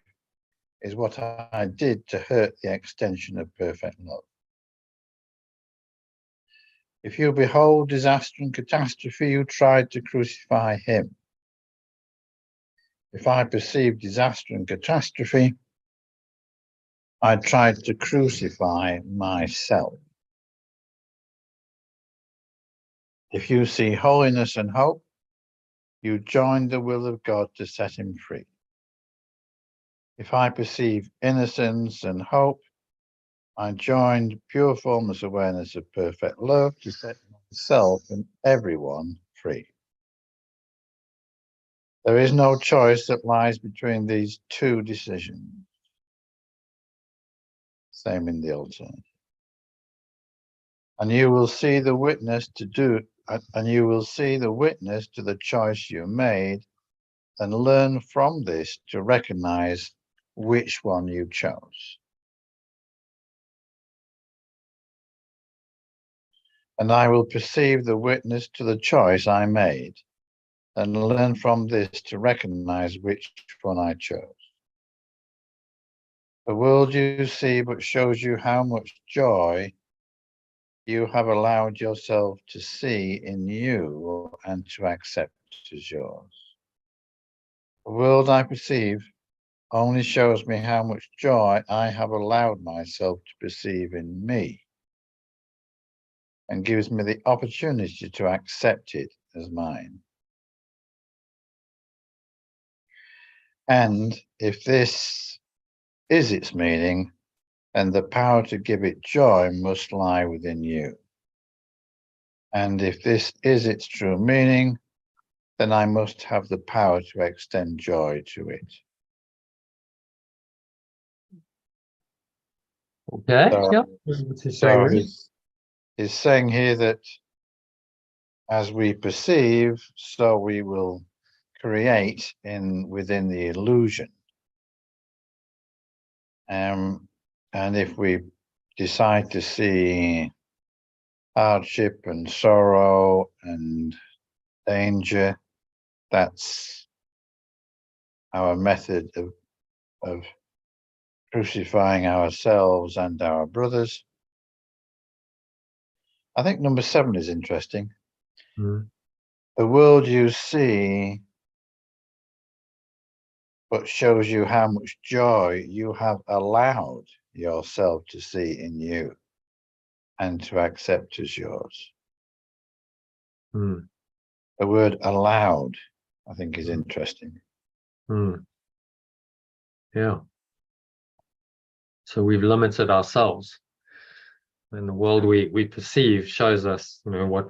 is what I did to hurt the extension of perfect love. If you behold disaster and catastrophe, you tried to crucify him. If I perceive disaster and catastrophe, I tried to crucify myself. If you see holiness and hope, you join the will of God to set him free. If I perceive innocence and hope, I joined pure formless awareness of perfect love to set myself and everyone free. There is no choice that lies between these two decisions. Same in the alternative. And you will see the witness to the choice you made, and learn from this to recognize which one you chose. And I will perceive the witness to the choice I made, and learn from this to recognize which one I chose. The world you see but shows you how much joy you have allowed yourself to see in you and to accept as yours. The world I perceive only shows me how much joy I have allowed myself to perceive in me and gives me the opportunity to accept it as mine. And if this is its meaning, then the power to give it joy must lie within you. And if this is its true meaning, then I must have the power to extend joy to it. Okay. So, Yeah. What's he saying so there? he's saying here that as we perceive, so we will create within the illusion. And if we decide to see hardship and sorrow and danger, that's our method of crucifying ourselves and our brothers. I think number 7 is interesting. Mm. The world you see but shows you how much joy you have allowed yourself to see in you and to accept as yours. Mm. The word allowed, I think, is interesting. Mm. Yeah. So we've limited ourselves, and the world we perceive shows us, what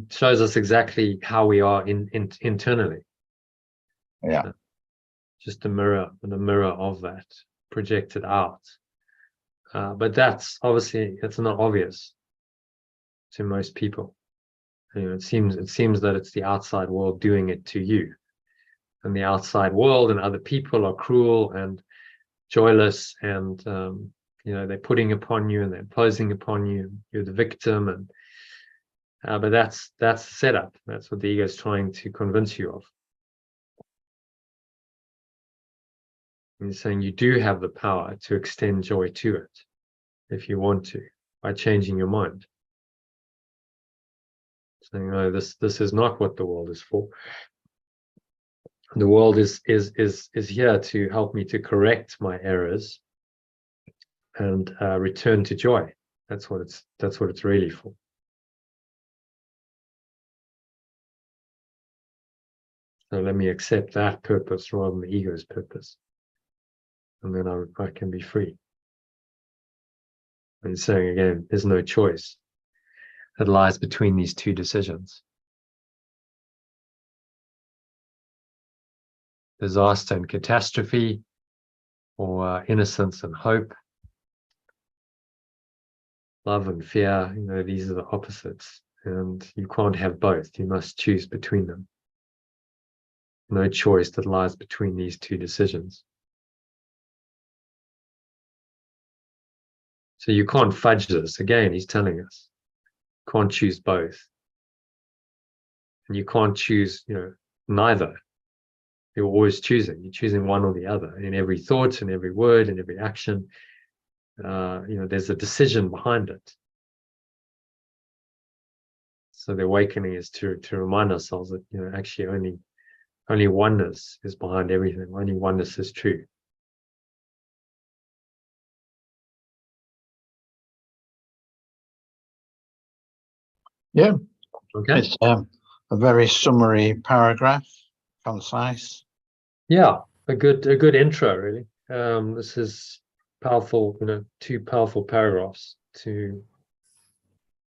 shows us exactly how we are internally. Yeah. So just a mirror of that projected out. But that's obviously, it's not obvious to most people. It seems that it's the outside world doing it to you, and the outside world and other people are cruel and joyless, and they're putting upon you and they're imposing upon you. You're the victim, and but that's the setup. That's what the ego is trying to convince you of. And he's saying you do have the power to extend joy to it if you want to, by changing your mind. Saying, no, this is not what the world is for. The world is here to help me to correct my errors and return to joy. That's what it's really for. So let me accept that purpose rather than the ego's purpose, and then I can be free. And saying again, there's no choice that lies between these two decisions: disaster and catastrophe, or innocence and hope, love and fear. These are the opposites, and you can't have both. You must choose between them. No choice that lies between these two decisions. So you can't fudge this. Again, he's telling us, you can't choose both. And you can't choose, neither. You're always choosing. You're choosing one or the other in every thought, in every word, in every action. There's a decision behind it. So the awakening is to remind ourselves that, actually only oneness is behind everything. Only oneness is true. Yeah. Okay. It's a very summary paragraph, concise. Yeah, a good intro, really. This is powerful, 2 powerful paragraphs to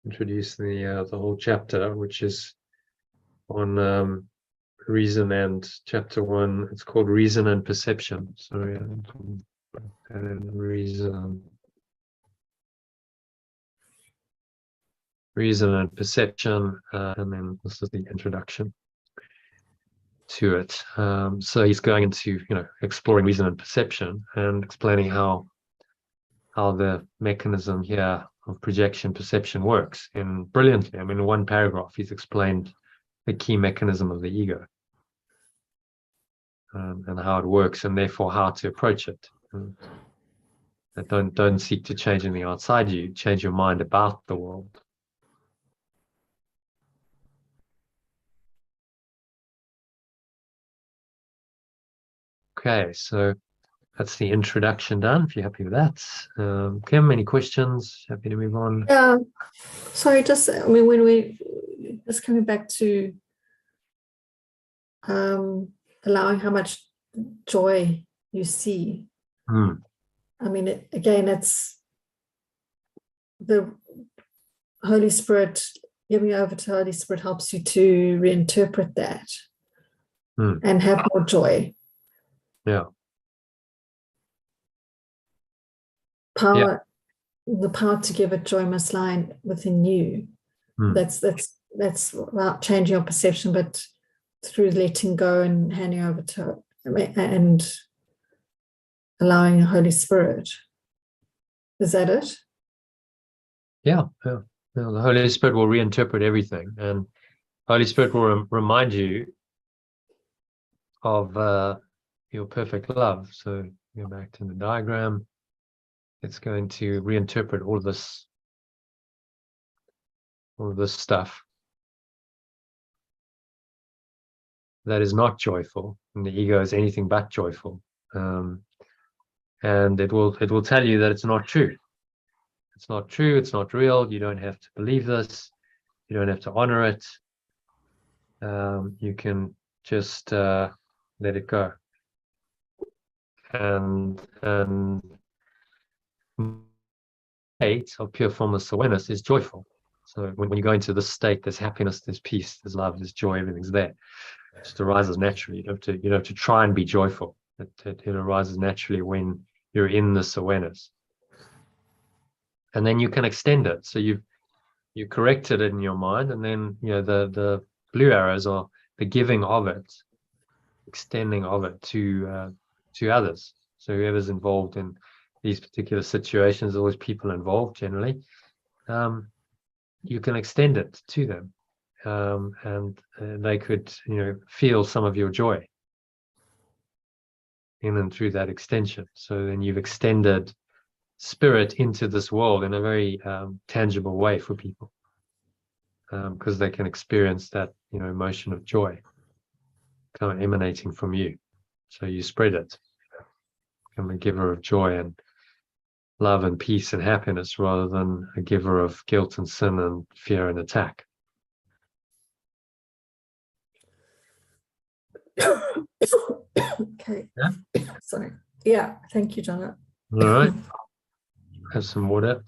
introduce the whole chapter, which is on reason, and chapter 1. It's called Reason and Perception. Sorry, and reason and perception, and then this is the introduction to it. So he's going into exploring reason and perception and explaining how the mechanism here of projection perception works, and brilliantly. In 1 paragraph he's explained the key mechanism of the ego, and how it works, and therefore how to approach it. That don't seek to change anything outside you. Change your mind about the world. Okay, so that's the introduction done. If you're happy with that, Kim, any questions? Happy to move on. Yeah. Sorry, when we just coming back to allowing how much joy you see. Again, it's the Holy Spirit, giving over to Holy Spirit helps you to reinterpret that and have more joy. Yeah. Power, the power to give it joy must lie within you. That's about changing your perception, but through letting go and handing over to and allowing the Holy Spirit. Is that it? Yeah. The Holy Spirit will reinterpret everything, and Holy Spirit will remind you of your perfect love. So go back to the diagram. It's going to reinterpret all of this stuff that is not joyful, and the ego is anything but joyful. And it will tell you that it's not true. It's not true. It's not real. You don't have to believe this. You don't have to honor it. You can just let it go. And state of pure formless awareness is joyful. So when you go into this state, there's happiness, there's peace, there's love, there's joy, everything's there. It just arises naturally. You don't have to try and be joyful. It arises naturally when you're in this awareness. And then you can extend it. So you corrected it in your mind, and then the blue arrows are the giving of it, extending of it to others. So whoever's involved in these particular situations, always people involved generally, you can extend it to them, and they could feel some of your joy in and through that extension. So then you've extended spirit into this world in a very tangible way for people, because they can experience that emotion of joy kind of emanating from you. So you spread it, become a giver of joy and love and peace and happiness, rather than a giver of guilt and sin and fear and attack. Okay. Yeah? Sorry. Yeah. Thank you, John. All right. Have some water.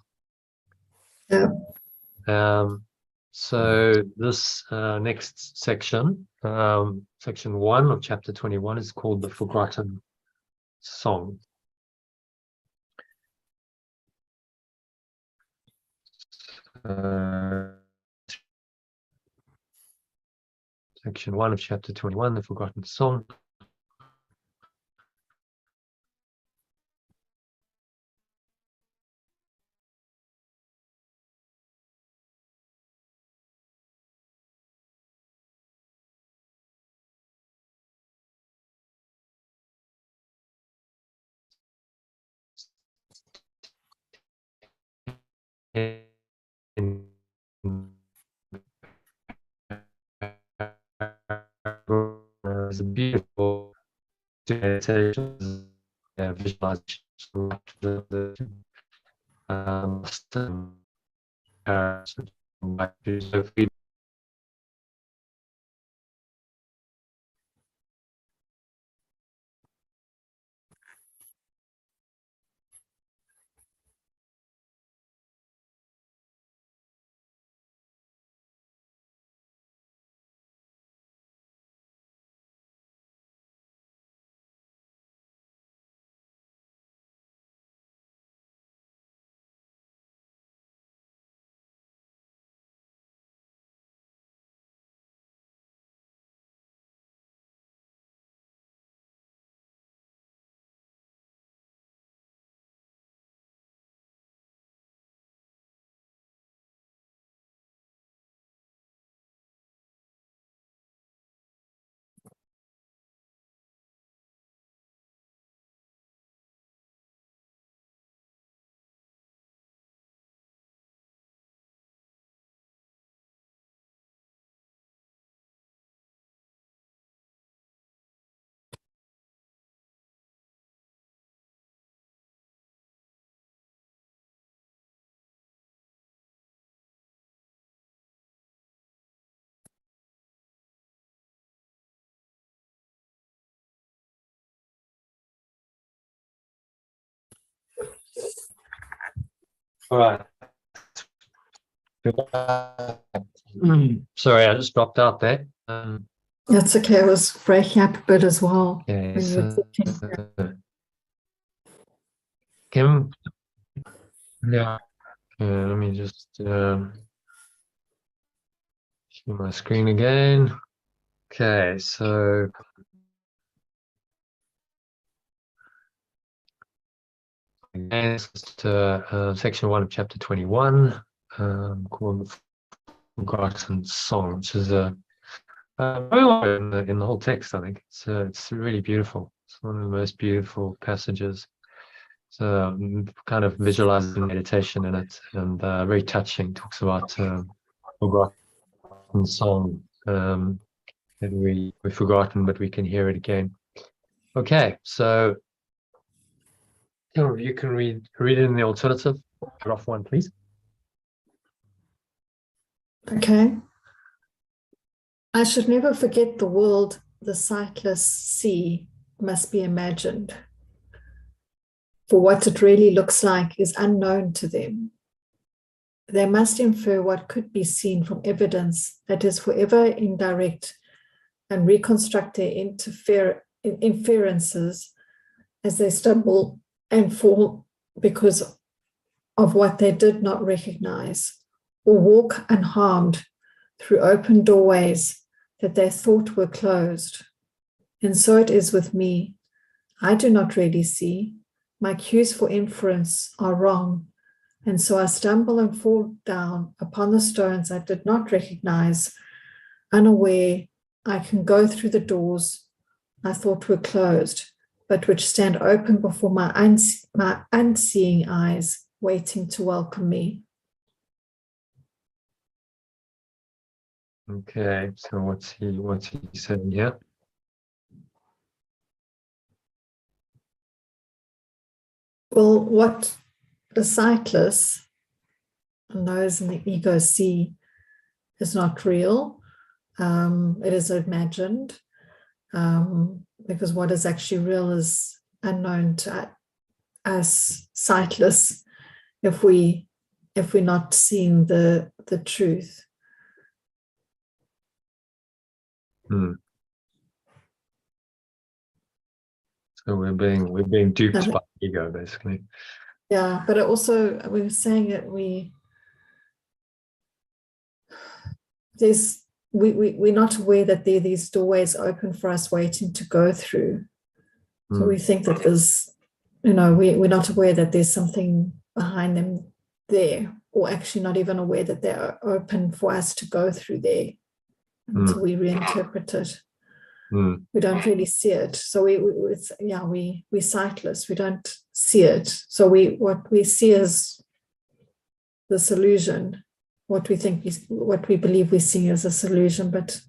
Yeah. So this next section, section 1 of chapter 21, is called the Forgotten Song. Section 1 of chapter 21, the Forgotten Song. It's a beautiful meditation, visualization, All right. Sorry, I just dropped out there. That's okay. I was breaking up a bit as well Okay, when you were so thinking. Kim, yeah, let me just share my screen again. Okay, so again, this is to section 1 of chapter 21, called Forgotten Song, which is a very well in the whole text. I think it's really beautiful. It's one of the most beautiful passages. So kind of visualizing meditation in it, and very touching. Talks about forgotten song that we've forgotten, but we can hear it again. Okay, so you can read it in the alternative. Paragraph 1, please. Okay. I should never forget the world the sightless see must be imagined. For what it really looks like is unknown to them. They must infer what could be seen from evidence that is forever indirect and reconstruct their inferences as they stumble and fall because of what they did not recognize, or walk unharmed through open doorways that they thought were closed. And so it is with me. I do not really see. My cues for inference are wrong, and so I stumble and fall down upon the stones I did not recognize, unaware I can go through the doors I thought were closed, but which stand open before my unseeing eyes, waiting to welcome me. Okay, so what's he saying here? Well, what the sightless knows and the ego see is not real. It is imagined, because what is actually real is unknown to us sightless if we're not seeing the truth. So we're being duped by ego, basically. Yeah, but also we were saying that we're not aware that there are these doorways open for us waiting to go through. So we think that there's, we're not aware that there's something behind them there, or actually not even aware that they're open for us to go through there until we reinterpret it. We don't really see it. So we're sightless. We don't see it. So what we see is this illusion. What we believe we see is this illusion, but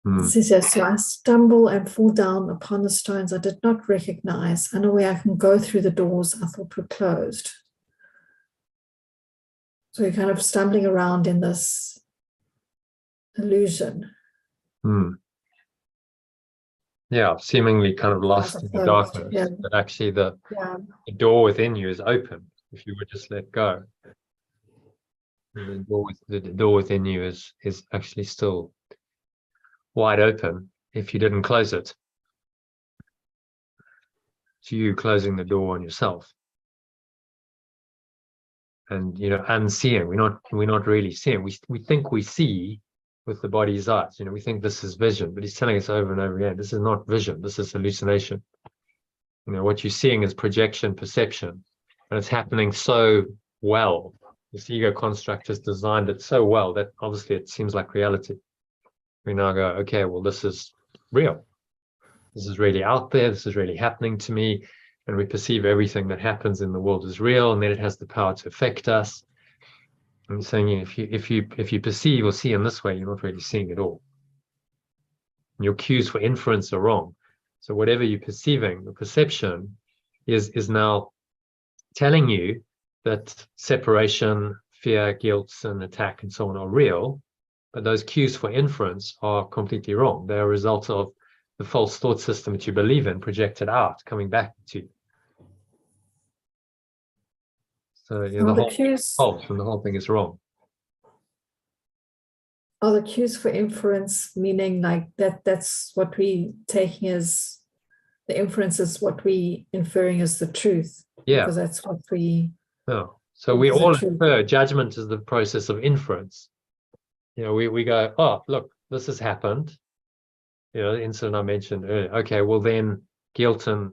it says here, so I stumble and fall down upon the stones I did not recognize, unaware I can go through the doors I thought were closed. So you're kind of stumbling around in this illusion. Yeah, seemingly kind of lost in the darkness, yeah. but actually the door within you is open if you would just let go. The door within you is actually still wide open if you didn't close it. It's you closing the door on yourself. And unseeing. We're not really seeing. We think we see with the body's eyes. We think this is vision, but he's telling us over and over again, this is not vision, this is hallucination. What you're seeing is projection, perception, and it's happening so well. This ego construct has designed it so well that obviously it seems like reality. We now go, okay, well, this is real. This is really out there. This is really happening to me. And we perceive everything that happens in the world as real, and then it has the power to affect us. I'm saying if you perceive or see in this way, you're not really seeing at all. And your cues for inference are wrong. So whatever you're perceiving, the perception is now telling you that separation, fear, guilt, and attack, and so on are real, but those cues for inference are completely wrong. They're a result of the false thought system that you believe in projected out, coming back to you. So Are the the whole thing is cues false and the whole thing is wrong. are the cues for inference, meaning like that's what we taking as the inference is what we inferring as the truth, Yeah. because that's what we No. So we It's the all truth. infer. Judgment is the process of inference. We go, oh, look, this has happened. The incident I mentioned earlier. Okay, well then guilt and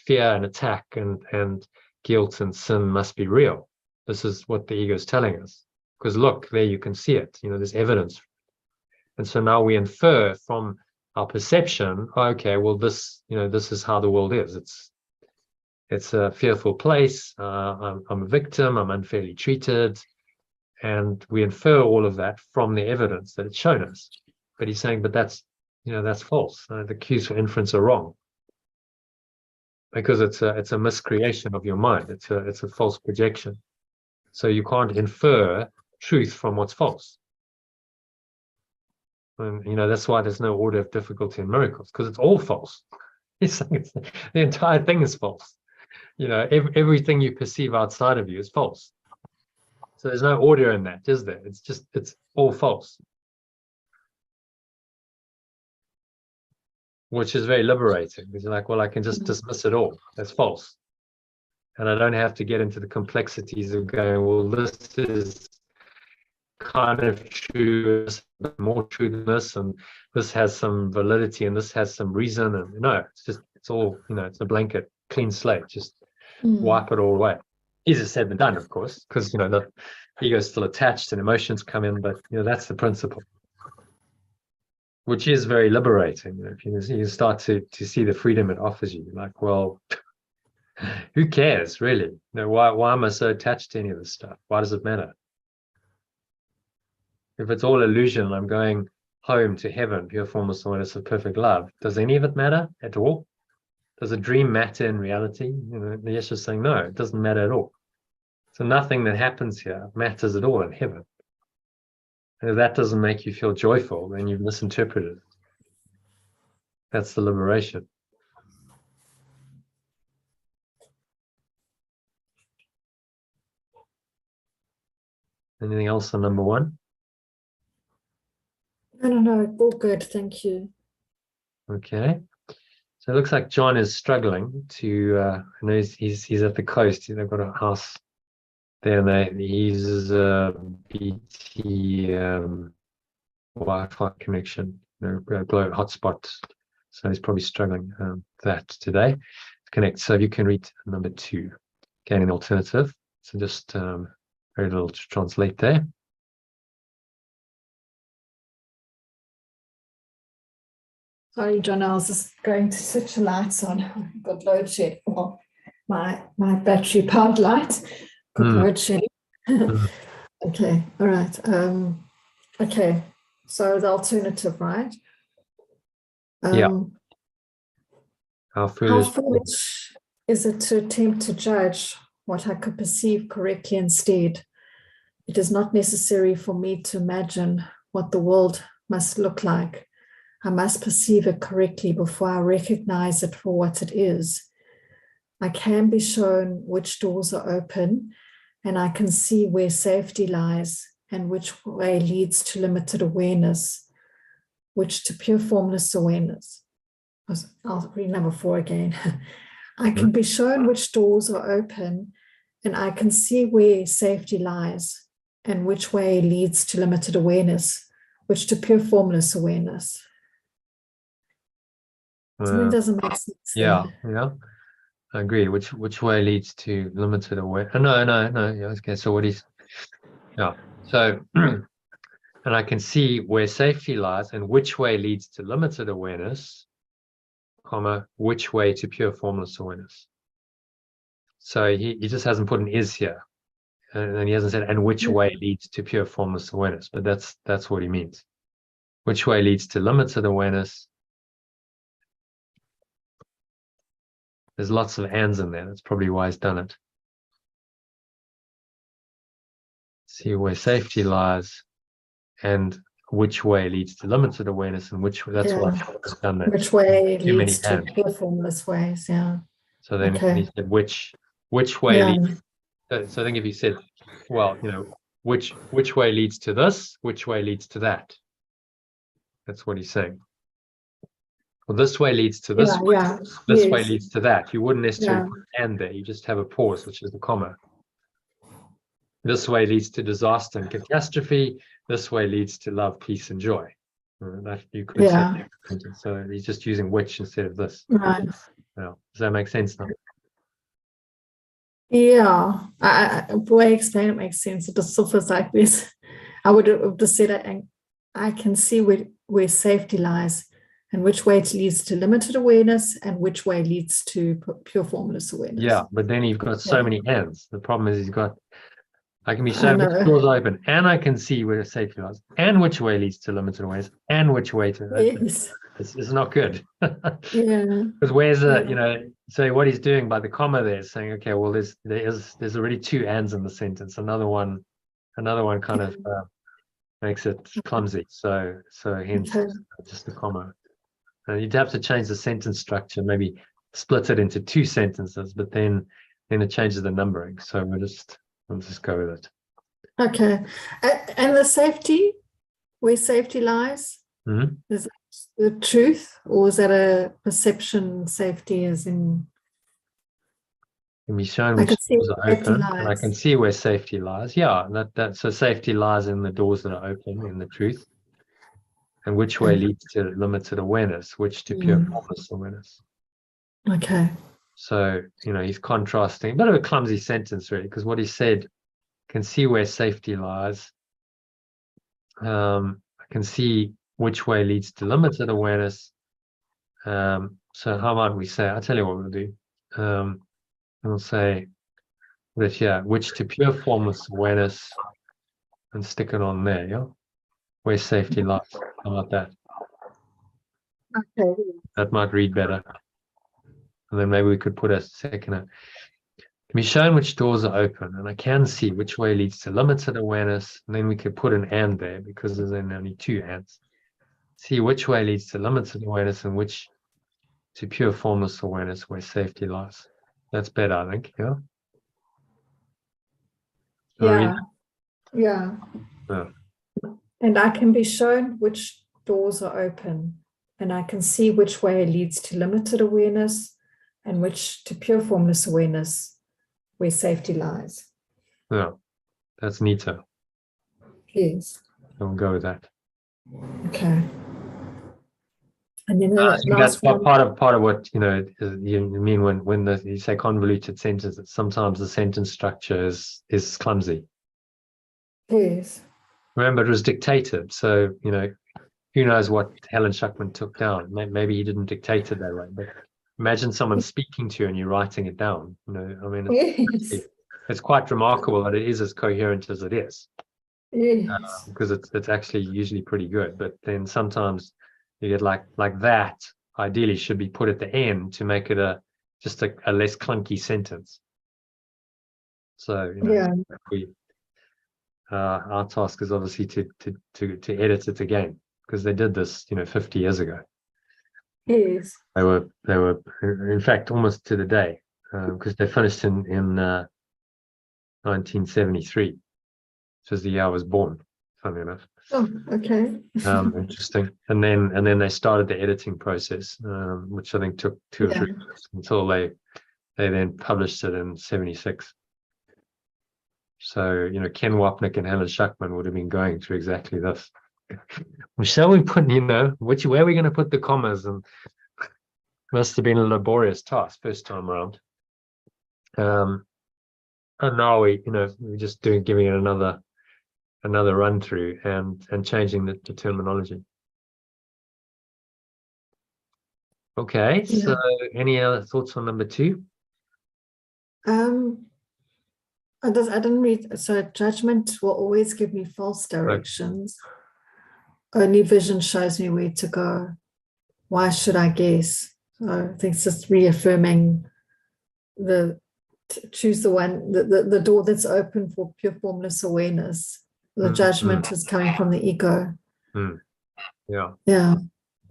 fear and attack and guilt and sin must be real. This is what the ego is telling us. Because look, there you can see it. There's evidence. And so now we infer from our perception, okay, well this is how the world is. It's a fearful place. I'm a victim. I'm unfairly treated. And we infer all of that from the evidence that it's shown us. But he's saying, but that's false. The cues for inference are wrong, because it's a miscreation of your mind. It's a false projection. So you can't infer truth from what's false. And that's why there's no order of difficulty in miracles, because it's all false. He's saying the entire thing is false. Everything you perceive outside of you is false. So there's no order in that, is there? It's all false. Which is very liberating, because you're like, well, I can just dismiss it all. That's false. And I don't have to get into the complexities of going, well, this is kind of true, more true than this, and this has some validity, and this has some reason. And no, it's all, it's a blanket, clean slate. Just wipe it all away. Easier said than done, of course, because the ego is still attached and emotions come in, but that's the principle, which is very liberating. If you start to see the freedom it offers you, like, well, who cares really? Why am I so attached to any of this stuff? Why does it matter? If it's all illusion, I'm going home to heaven, pure formless awareness of perfect love. Does any of it matter at all? Does a dream matter in reality? The Yeshua's saying, no, it doesn't matter at all. So nothing that happens here matters at all in heaven. And if that doesn't make you feel joyful, then you've misinterpreted it. That's the liberation. Anything else on number one? No, all good, thank you. Okay. So it looks like John is struggling to, I know he's at the coast. They've got a house there, and he uses a BT Wi-Fi connection, glow hotspot. So he's probably struggling with that today to connect. So you can read number 2, gaining alternative. So just very little to translate there. Sorry, John, I was just going to switch the lights on. I've got load shed. Well, my battery powered light got load shedding. Okay, all right. Okay, so the alternative, right? Yeah. How foolish is it to attempt to judge what I could perceive correctly instead? It is not necessary for me to imagine what the world must look like. I must perceive it correctly before I recognize it for what it is. I can be shown which doors are open, and I can see where safety lies and which way leads to limited awareness, which to pure formless awareness. I'll read number 4 again. I can be shown which doors are open, and I can see where safety lies and which way leads to limited awareness, which to pure formless awareness. Something doesn't make sense. Yeah. I agree. Which way leads to limited awareness? No. Yeah, okay. So So, and I can see where safety lies and which way leads to limited awareness, which way to pure formless awareness. So he just hasn't put an is here, and he hasn't said and which way leads to pure formless awareness. But that's what he means. Which way leads to limited awareness? There's lots of ands in there. That's probably why he's done it. See where safety lies and which way leads to limited awareness, and that's why he's done that. Which way leads to pure formless ways, yeah. So then he said which way leads So I think if you said, well, which way leads to this, which way leads to that. That's what he's saying. Well, this way leads to this way. Yeah. This way Yes. leads to that. You wouldn't necessarily Yeah. put an and there. You just have a pause, which is the comma. This way leads to disaster and catastrophe. This way leads to love, peace, and joy. That you could say. Yeah. So he's just using which instead of this. Right. Does that make sense now? Yeah. The way I explain it makes sense. It just sort of feels like this. I would have just said it, I can see where safety lies and which way it leads to limited awareness and which way leads to pure formless awareness. Yeah, but then you've got so many ands. The problem is I can be I shown which know. doors open, and I can see where safety lies, and which way leads to limited awareness, and which way to. Yes. It's not good. Yeah. Because where's Yeah. so what he's doing by the comma there is saying, okay, well, there's already two ands in the sentence. Another one kind of makes it clumsy. So hence Okay. just the comma. And you'd have to change the sentence structure, maybe split it into two sentences, but then it changes the numbering. So we'll just go with it. Okay. And the safety, where safety lies, Mhm. is that the truth, or is that a perception safety as in Can be shown I which can see doors where are safety open, and I lies. can see where safety lies. Yeah, so safety lies in the doors that are open, in the truth. And which way leads to limited awareness, which to pure formless awareness. Okay. So, he's contrasting, a bit of a clumsy sentence, really, because what he said, can see where safety lies. I can see which way leads to limited awareness. So how might we say, I'll tell you what we'll do. We'll say that, yeah, which to pure formless awareness, and stick it on there, yeah? Where safety lies. How about that? Okay. That might read better. And then maybe we could put a second. Can be shown which doors are open, and I can see which way leads to limited awareness. And then we could put an and there because there's then only two ands. See which way leads to limited awareness and which to pure formless awareness where safety lies. That's better, I think. Yeah. Yeah. Yeah. Yeah. And I can be shown which doors are open, and I can see which way leads to limited awareness and which to pure formless awareness where safety lies. Yeah. That's neater. Yes. I'll go with that. Okay. And then I the think that's last one. part of what you mean when you say convoluted sentences. Sometimes the sentence structure is clumsy. Yes. Remember, it was dictated, so who knows what Helen Schuckman took down. Maybe he didn't dictate it that way, but imagine someone speaking to you and you're writing it down. I mean, Yes. it's quite remarkable that it is as coherent as it is, Yes. because it's actually usually pretty good. But then sometimes you get like that. Ideally, should be put at the end to make it just a less clunky sentence. So Yeah. our task is obviously to edit it again, because they did this 50 years ago. Yes. They were in fact almost to the day, because they finished in 1973, which was the year I was born, funny enough. Oh, okay. Interesting. And then they started the editing process, which I think took 2 or 3 years until they then published it in 76. So Ken Wapnick and Helen Schuckman would have been going through exactly this. Shall we put where are we going to put the commas? And must have been a laborious task first time around. And now we're just giving it another run through and changing the terminology. Okay, so any other thoughts on number 2? I didn't read. So judgment will always give me false directions. Only vision shows me where to go. Why should I guess? So I think it's just reaffirming choose the one, the door that's open for pure formless awareness. The judgment is coming from the ego. Yeah. Yeah.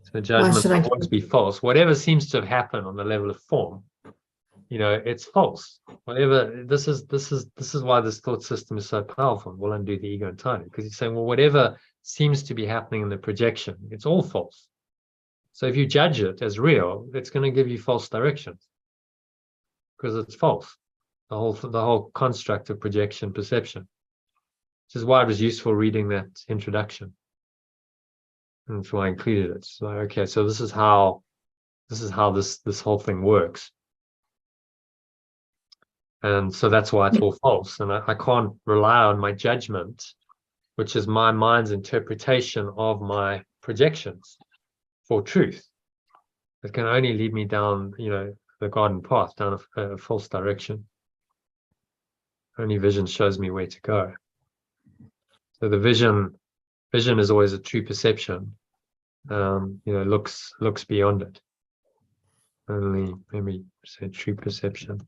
So judgment will always be false. Whatever seems to have happened on the level of form it's false. Whatever, this is why this thought system is so powerful. We'll undo the ego entirely, because he's saying, well, whatever seems to be happening in the projection, it's all false. So if you judge it as real, it's going to give you false directions, because it's false. The whole construct of projection perception, which is why it was useful reading that introduction. And that's why I included it. So okay, so this is how this whole thing works. And so that's why it's all false. And I can't rely on my judgment, which is my mind's interpretation of my projections, for truth. It can only lead me down, the garden path, down a false direction. Only vision shows me where to go. So the vision is always a true perception. Looks beyond it. Only, maybe say, true perception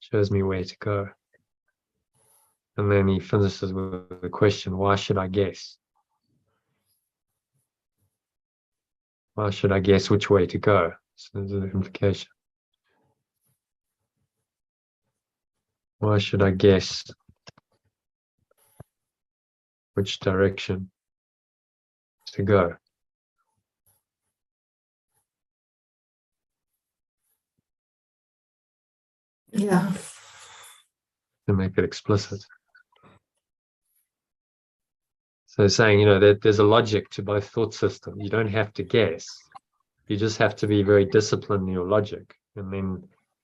shows me where to go. And then he finishes with the question, why should I guess? Why should I guess which way to go? So there's an implication. Why should I guess which direction to go? Yeah. To make it explicit. So saying, that there's a logic to both thought systems. You don't have to guess. You just have to be very disciplined in your logic. And then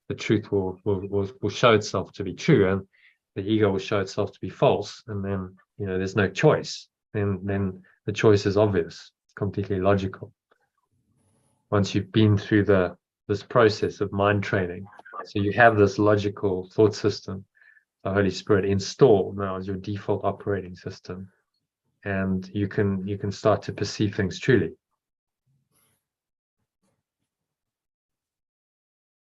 the truth will show itself to be true, and the ego will show itself to be false. And then, there's no choice. Then the choice is obvious. It's completely logical. Once you've been through this process of mind training, so you have this logical thought system, the Holy Spirit installed now as your default operating system, and you can start to perceive things truly.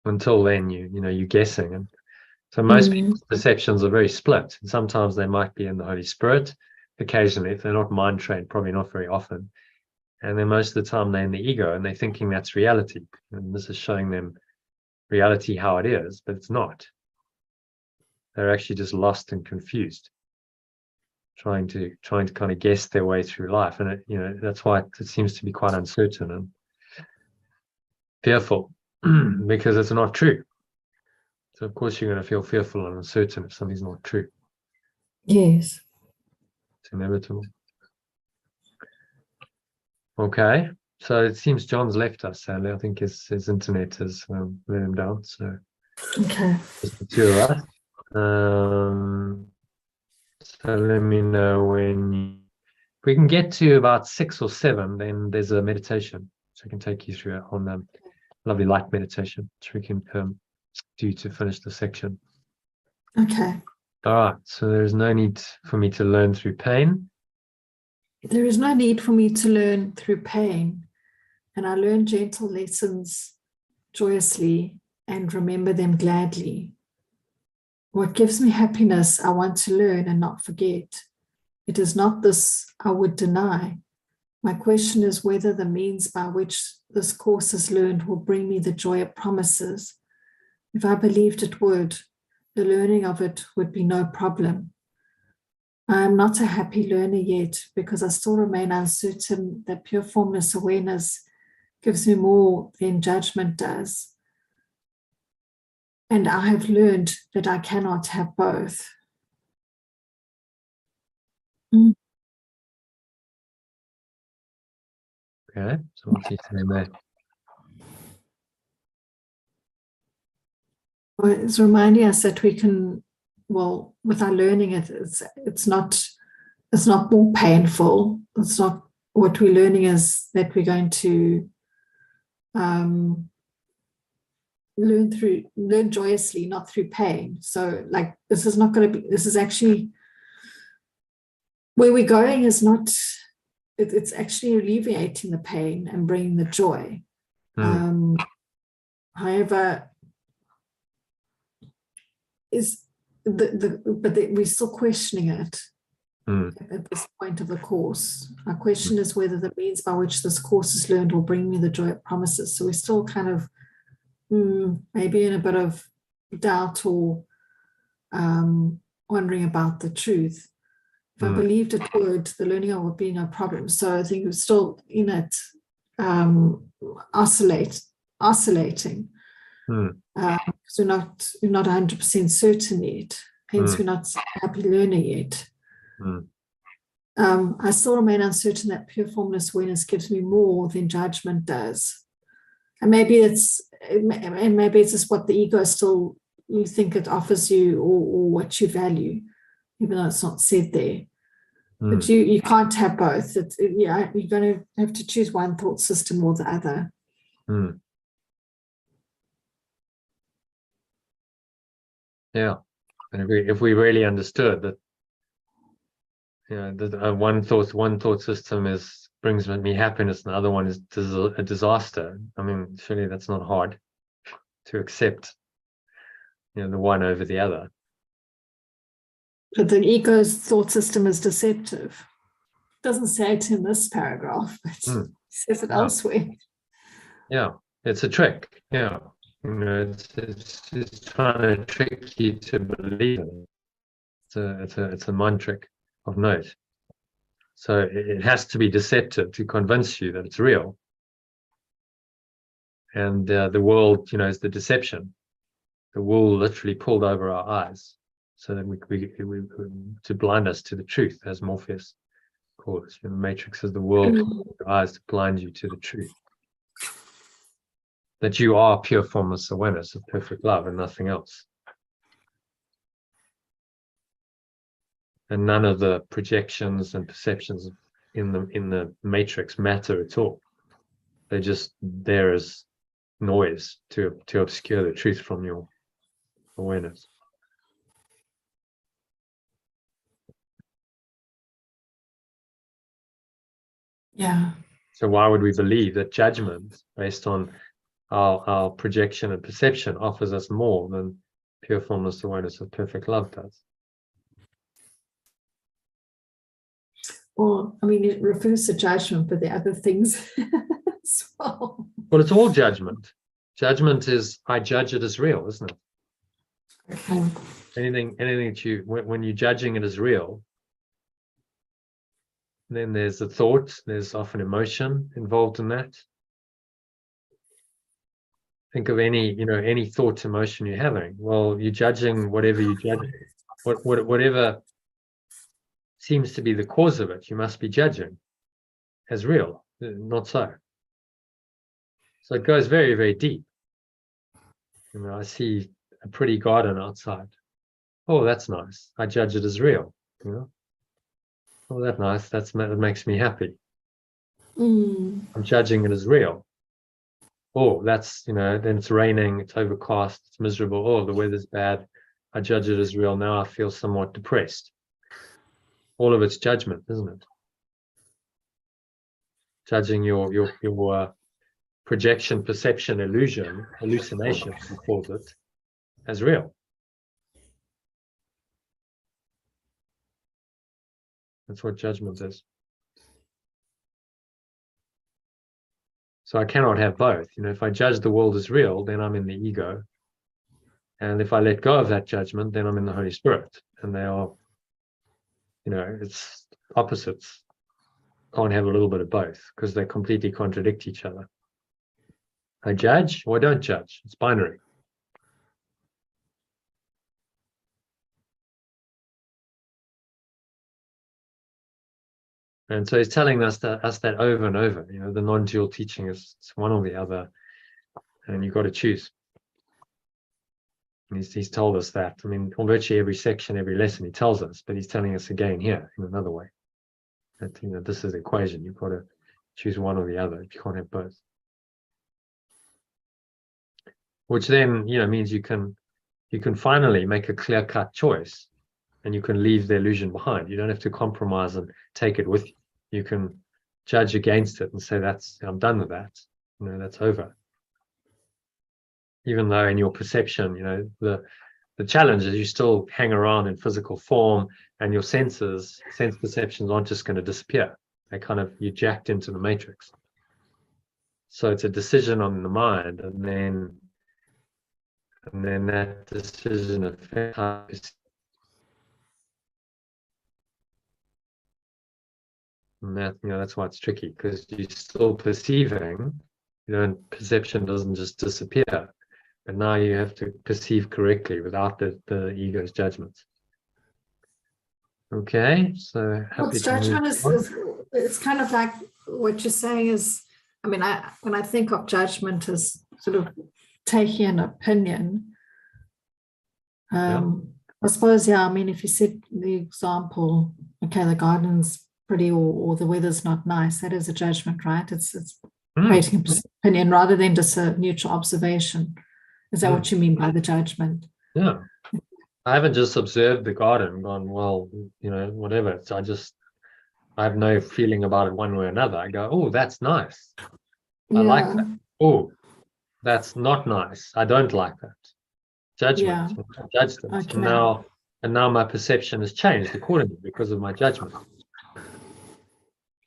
Until then, you're guessing, and so most people's perceptions are very split. And sometimes they might be in the Holy Spirit. Occasionally, if they're not mind trained, probably not very often. And then most of the time they're in the ego, and they're thinking that's reality. And this is showing them reality how it is, but it's not. They're actually just lost and confused, trying to kind of guess their way through life. And that's why it seems to be quite uncertain and fearful, because it's not true. So of course you're going to feel fearful and uncertain if something's not true. Yes. It's inevitable. Okay, so it seems John's left us, sadly. I think his internet has let him down. So Okay. just the two of us. So let me know when if we can get to about 6 or 7, then there's a meditation. So I can take you through it on lovely light meditation, which we can do to finish the section. Okay. All right, so there's no need for me to learn through pain. There is no need for me to learn through pain, and I learn gentle lessons joyously and remember them gladly. What gives me happiness, I want to learn and not forget. It is not this I would deny. My question is whether the means by which this course is learned will bring me the joy it promises. If I believed it would, the learning of it would be no problem. I am not a happy learner yet because I still remain uncertain that pure formless awareness gives me more than judgment does. And I have learned that I cannot have both. Okay, so what's he saying there? Well, it's reminding us that we can, well, with our learning, it's not more painful. It's not what we're learning is that we're going to learn joyously, not through pain. So like this is actually where we're going is not, it's actually alleviating the pain and bringing the joy. However, we're still questioning it. at this point of the course. Our question is whether the means by which this course is learned will bring me the joy it promises. So we're still kind of maybe in a bit of doubt or wondering about the truth. If I believed it would, the learning of it would be no problem. So I think we're still in it, oscillating. Because we're not 100% certain yet. Hence, we're not a happy learner yet. I still remain uncertain that pure formless awareness gives me more than judgment does. And maybe it's just what the ego still, you think it offers you, or what you value, even though it's not said there. But you can't have both. You're going to have to choose one thought system or the other. Yeah, and if we really understood that, that one thought system brings me happiness, and the other one is a disaster. I mean, surely that's not hard to accept. The one over the other. But the ego's thought system is deceptive. It doesn't say it in this paragraph, but it says it elsewhere. Yeah, it's a trick. Yeah, it's trying to trick you to believe it. It's a mind trick of note. So it has to be deceptive to convince you that it's real. And the world, is the deception. The wool literally pulled over our eyes, so that we to blind us to the truth, as Morpheus calls it. The Matrix is the world pulled your eyes to blind you to the truth. That you are pure formless awareness of perfect love and nothing else. And none of the projections and perceptions in the Matrix matter at all. They're just there as noise to obscure the truth from your awareness. Yeah. So why would we believe that judgment based on our projection and perception offers us more than pure formless awareness of perfect love does? Well, I mean, it refers to judgment, but the other things as well. Well, it's all judgment. Judgment is, I judge it as real, isn't it? Okay. Anything that when you're judging it as real, then there's a thought, there's often emotion involved in that. Think of any thought, emotion you're having. Well, you're judging whatever you judge, whatever seems to be the cause of it, you must be judging as real. Not so. So it goes very, very deep. I see a pretty garden outside. Oh, that's nice. I judge it as real. Oh, that's nice. That makes me happy. I'm judging it as real. Oh, that's, then it's raining, it's overcast, it's miserable. Oh, the weather's bad. I judge it as real. Now I feel somewhat depressed. All of it's judgment, isn't it? Judging your projection, perception, illusion, hallucination, he calls it, as real. That's what judgment is. So I cannot have both. If I judge the world as real, then I'm in the ego. And if I let go of that judgment, then I'm in the Holy Spirit. And they are, it's opposites. Can't have a little bit of both because they completely contradict each other. I judge or I don't judge. It's binary. And so he's telling us that over and over. The non-dual teaching is it's one or the other, and you've got to choose. And he's told us that. I mean, on virtually every section, every lesson, he tells us, but he's telling us again here in another way. That this is the equation. You've got to choose one or the other. You can't have both. Which then, means you can finally make a clear-cut choice, and you can leave the illusion behind. You don't have to compromise and take it with you. You can judge against it and say, I'm done with that. That's over. Even though in your perception, the The challenge is you still hang around in physical form, and your sense perceptions aren't just going to disappear. They kind of, you jacked into the matrix. So it's a decision on the mind, and then that decision affects how you see. And that, that's why it's tricky, because you're still perceiving, perception doesn't just disappear, but now you have to perceive correctly without the ego's judgments. Okay, so happy What's to move judgment on. is it's kind of like what you're saying is, I mean, when I think of judgment as sort of taking an opinion, I suppose, yeah, I mean, if you set the example, okay, the garden's pretty or the weather's not nice, that is a judgment, right? It's creating an opinion rather than just a neutral observation. Is that what you mean by the judgment? Yeah. I haven't just observed the garden and gone, well, whatever. So I have no feeling about it one way or another. I go, oh, that's nice. I like that. Oh, that's not nice. I don't like that. Judgment. I judged it. Okay. And now my perception has changed accordingly because of my judgment.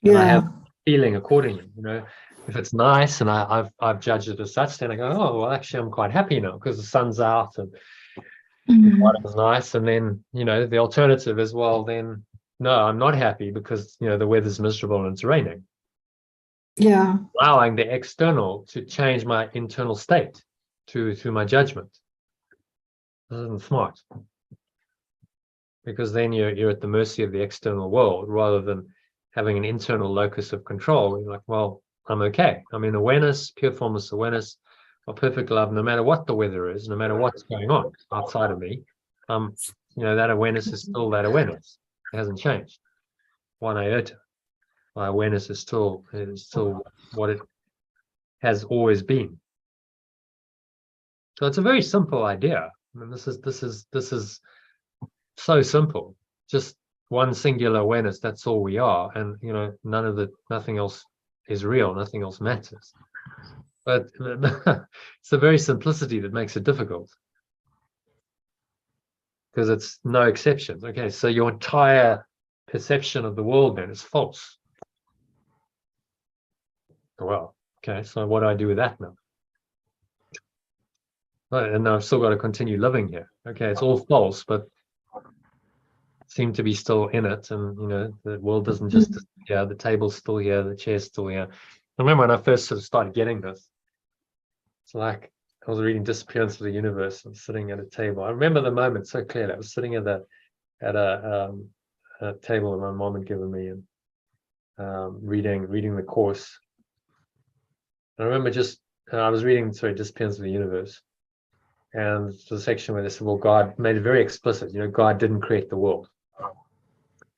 And I have feeling accordingly. If it's nice and I've judged it as such, then I go, oh, well, actually, I'm quite happy now because the sun's out and the water's nice. And then, the alternative is, well, then, no, I'm not happy because, the weather's miserable and it's raining. Yeah. Allowing the external to change my internal state to my judgment. This isn't smart. Because then you're at the mercy of the external world rather than having an internal locus of control. You're like, well, I'm okay. I'm in awareness, pure formless awareness of perfect love, no matter what the weather is, no matter what's going on outside of me. That awareness is still that awareness. It hasn't changed. One iota. My awareness is still what it has always been. So it's a very simple idea. I mean, this is so simple. Just one singular awareness. That's all we are, and nothing else is real. Nothing else matters. But it's the very simplicity that makes it difficult, because it's no exceptions. Okay, so your entire perception of the world then is false. Well, okay, so what do I do with that now? And I've still got to continue living here. Okay, it's all false, but seem to be still in it, and the world doesn't just disappear. The table's still here, the chair's still here. I remember when I first sort of started getting this, it's like I was reading Disappearance of the Universe and sitting at a table. I remember the moment so clearly. I was sitting at a table that my mom had given me, and reading the course. I remember I was reading Disappearance of the Universe, and the section where they said, well, God made it very explicit, God didn't create the world,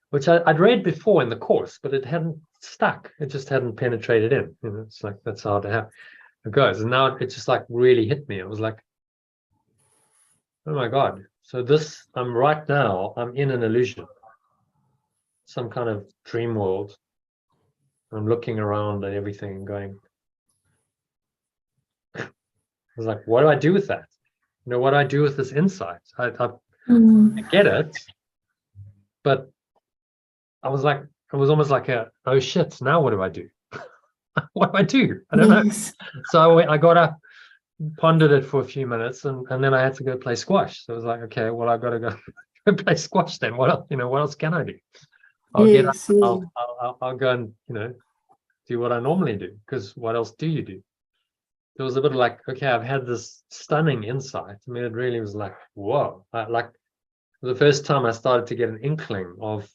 which I'd read before in the course, but it hadn't stuck. It just hadn't penetrated in. It's like, that's how it goes. And now it just like really hit me. It was like, oh my God. So I'm in an illusion, some kind of dream world. I'm looking around at everything and going, I was like, what do I do with that? What do I do with this insight? I get it, but I was like, it was almost like oh shit, now what do I do? What do I do? I don't know. So I got up, pondered it for a few minutes, and then I had to go play squash. So I was like, okay, well, I've got to go play squash then. What else, what else can I do? I'll get up, I'll go and, do what I normally do, because what else do you do? It was a bit like, okay, I've had this stunning insight. I mean, it really was like, whoa. Like the first time I started to get an inkling of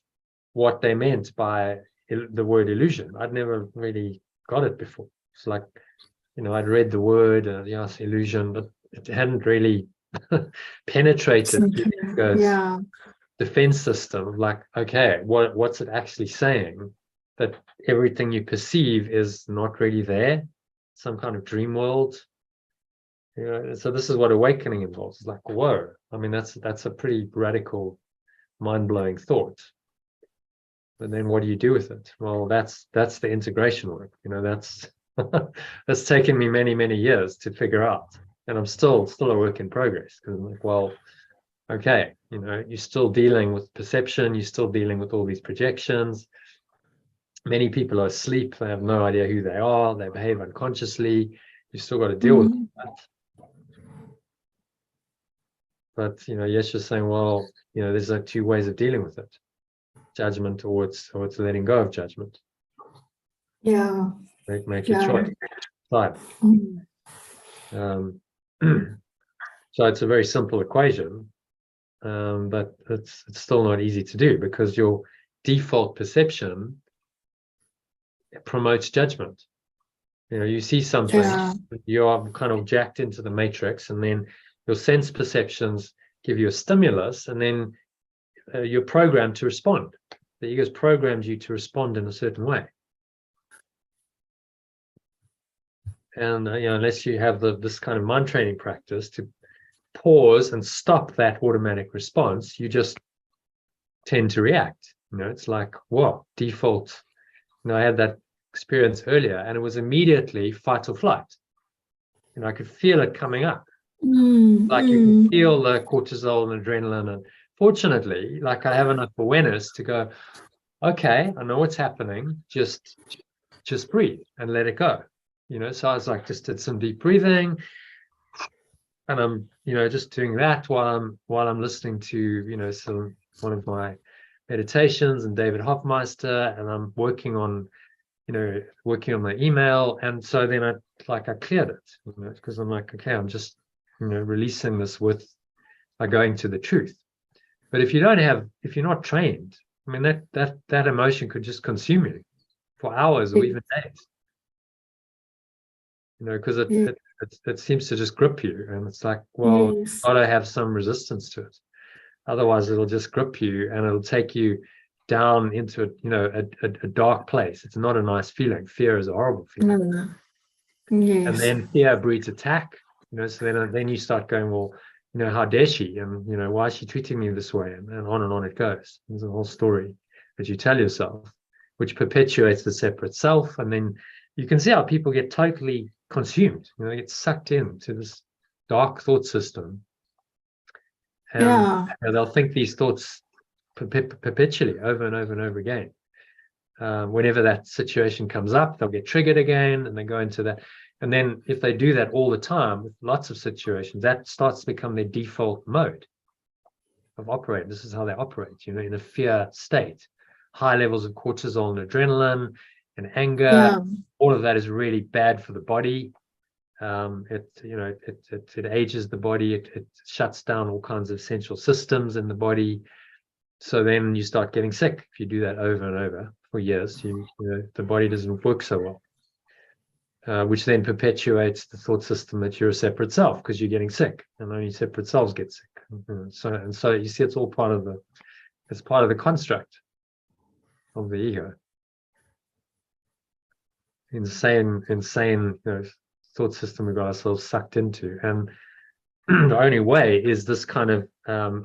what they meant by the word illusion. I'd never really got it before. It's like, I'd read the word, yes, illusion, but it hadn't really penetrated the defense system of like, okay, what's it actually saying? That everything you perceive is not really there. Some kind of dream world. So this is what awakening involves. It's like, whoa. I mean, that's a pretty radical, mind-blowing thought. But then what do you do with it? Well, that's the integration work. That's taken me many, many years to figure out. And I'm still a work in progress, because I'm like, well, okay, you're still dealing with perception, you're still dealing with all these projections. Many people are asleep, they have no idea who they are, they behave unconsciously. You still got to deal with that. But Yeshua's saying, well, there's like two ways of dealing with it: judgment, or it's letting go of judgment. Yeah. Make your choice. Right. So it's a very simple equation, but it's still not easy to do, because your default perception promotes judgment. You see something, you are kind of jacked into the matrix, and then your sense perceptions give you a stimulus, and then you're programmed to respond. The ego's programmed you to respond in a certain way. And unless you have this kind of mind training practice to pause and stop that automatic response, you just tend to react. It's like, whoa, default. I had that experience earlier, and it was immediately fight or flight. I could feel it coming up. Like you can feel the cortisol and adrenaline. And fortunately, like, I have enough awareness to go, okay, I know what's happening. Just breathe and let it go. So I was like, just did some deep breathing, and I'm, just doing that while I'm listening to, one of my meditations and David Hoffmeister, and I'm working on my email. And so then I cleared it, because I'm like, okay, I'm just, releasing this by going to the truth. But if you're not trained, I mean, that emotion could just consume you for hours or even days, because it seems to just grip you. And it's like, well, you've got to have some resistance to it. Otherwise, it'll just grip you, and it'll take you down into a dark place. It's not a nice feeling. Fear is a horrible feeling. Yes. And then fear breeds attack. So then you start going, well, how dare she? And why is she treating me this way? And on it goes. There's a whole story that you tell yourself, which perpetuates the separate self. And then you can see how people get totally consumed. They get sucked into this dark thought system, and they'll think these thoughts perpetually over and over and over again. Whenever that situation comes up, they'll get triggered again, and they go into that. And then if they do that all the time with lots of situations, that starts to become their default mode of operating. This is how they operate, in a fear state. High levels of cortisol and adrenaline and anger. All of that is really bad for the body. It ages the body. It shuts down all kinds of essential systems in the body. So then you start getting sick if you do that over and over for years. The body doesn't work so well. Which then perpetuates the thought system that you're a separate self, because you're getting sick, and only separate selves get sick. So you see, it's all part of the construct of the ego. Insane thought system we got ourselves sucked into, and the only way is this kind of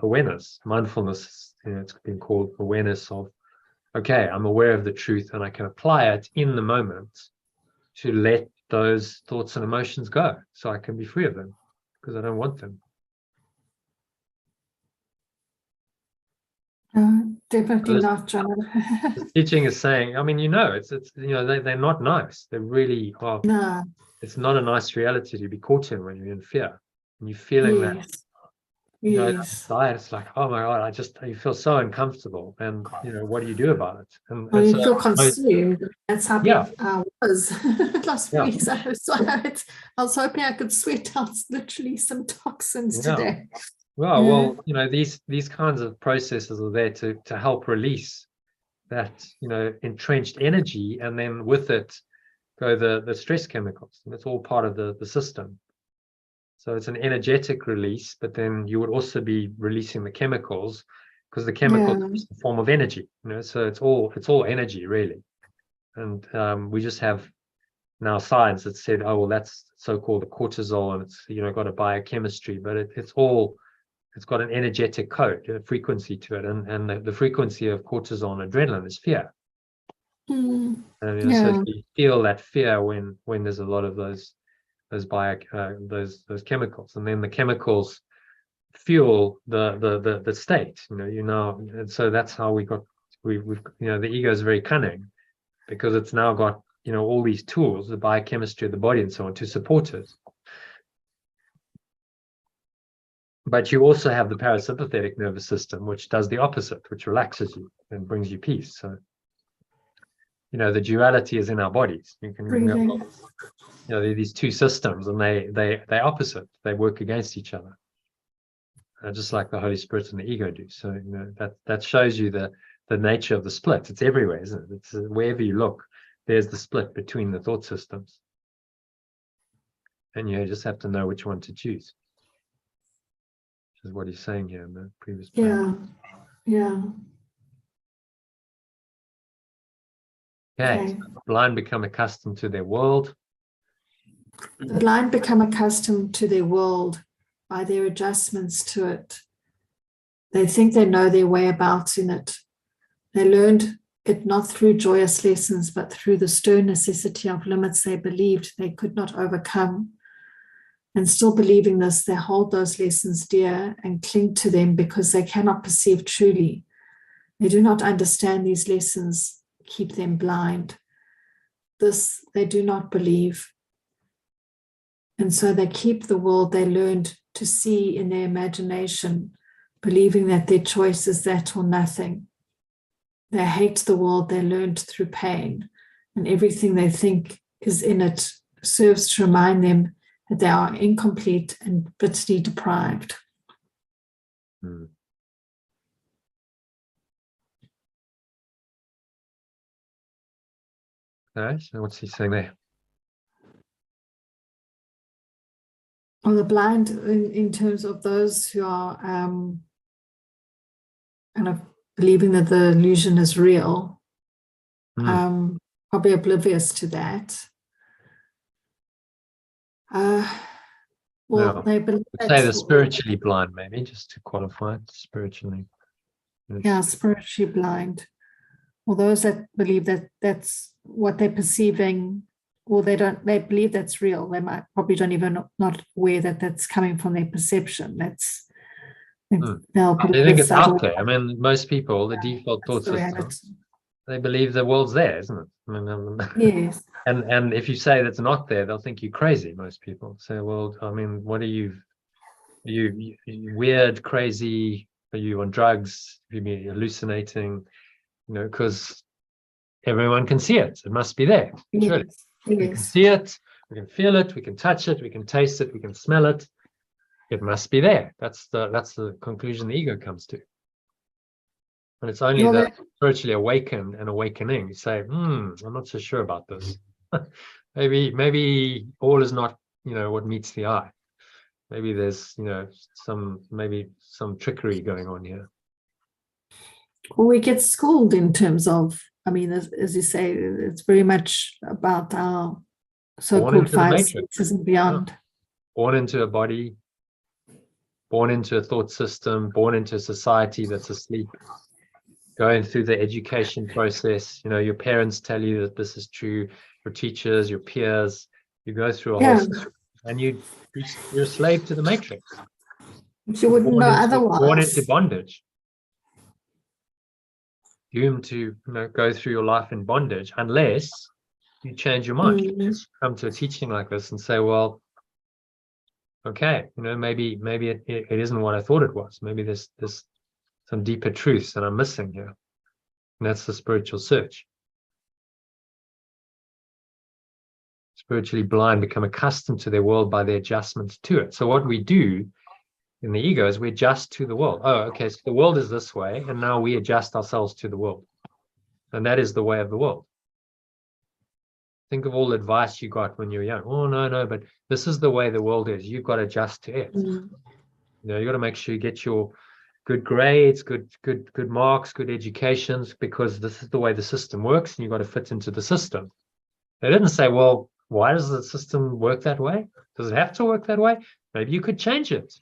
awareness, mindfulness. It's been called awareness of, okay, I'm aware of the truth, and I can apply it in the moment to let those thoughts and emotions go, so I can be free of them, because I don't want them. Definitely not, John. The teaching is saying, I mean, it's they're not nice. They really are. No. It's not a nice reality to be caught in when you're in fear, and you're feeling that. It's like, oh my God, you feel so uncomfortable, and what do you do about it? And you so, feel consumed. That's how it was last week. So I was hoping I could sweat out literally some toxins today. Well, these kinds of processes are there to help release that entrenched energy, and then with it go the stress chemicals, and it's all part of the system. So it's an energetic release, but then you would also be releasing the chemicals, because the chemicals is a form of energy. So it's all energy, really. And we just have now science that said, oh well, that's so-called the cortisol, and it's got a biochemistry, but it's got an energetic code, a frequency to it, and the frequency of cortisol and adrenaline is fear. And so you feel that fear when there's a lot of those chemicals, and then the chemicals fuel the state. And so that's how we've the ego is very cunning, because it's now got all these tools, the biochemistry of the body and so on, to support it. But you also have the parasympathetic nervous system, which does the opposite, which relaxes you and brings you peace. So the duality is in our bodies. You can there are these two systems, and they opposite. They work against each other, just like the Holy Spirit and the ego do. So that shows you the nature of the split. It's everywhere, isn't it? It's wherever you look, there's the split between the thought systems, and you just have to know which one to choose. Which is what he's saying here in the previous paragraph. Yeah. Okay. So the blind become accustomed to their world. The blind become accustomed to their world by their adjustments to it. They think they know their way about in it. They learned it not through joyous lessons, but through the stern necessity of limits they believed they could not overcome. And still believing this, they hold those lessons dear and cling to them because they cannot perceive truly. They do not understand these lessons, keep them blind. This they do not believe. And so they keep the world they learned to see in their imagination, believing that their choice is that or nothing. They hate the world they learned through pain, and everything they think is in it serves to remind them that they are incomplete and bitterly deprived. Okay, so what's he saying there? Or the blind, in terms of those who are kind of believing that the illusion is real, probably oblivious to that. They believe say the spiritually blind, maybe, just to qualify it, spiritually. Yeah, spiritually blind. Or those that believe that that's what they're perceiving, or they believe that's real. They might probably don't even not aware that that's coming from their perception. They think it's out there. I mean, most people, the default thought system, they believe the world's there, isn't it? I mean, yes. And if you say that's not there, they'll think you're crazy. Most people say, well, I mean, what are you weird, crazy? Are you on drugs? Are you hallucinating? Because everyone can see it. It must be there. Surely. Yes. We can see it, we can feel it, we can touch it, we can taste it, we can smell it. It must be there. That's the conclusion the ego comes to. And it's only the spiritually awakened and awakening. You say, I'm not so sure about this. maybe all is not, what meets the eye. Maybe there's, some trickery going on here. Well, we get schooled in terms of, I mean, as you say, it's very much about our so-called five senses and beyond. Yeah. Born into a body, born into a thought system, born into a society that's asleep, going through the education process. Your parents tell you that this is true, your teachers, your peers, you go through a whole system, and you're a slave to the matrix. You wouldn't know otherwise. Born into bondage. Doomed to go through your life in bondage unless you change your mind. Come to a teaching like this and say, well, okay, maybe it isn't what I thought it was. Maybe there's some deeper truths that I'm missing here. And that's the spiritual search. Spiritually blind become accustomed to their world by their adjustments to it. So what we do in the ego is we adjust to the world. Oh, okay, so the world is this way, and now we adjust ourselves to the world. And that is the way of the world. Think of all the advice you got when you were young. Oh, no, but this is the way the world is. You've got to adjust to it. You got to make sure you get your good grades, good marks, good educations, because this is the way the system works, and you've got to fit into the system. They didn't say, well, why does the system work that way? Does it have to work that way? Maybe you could change it.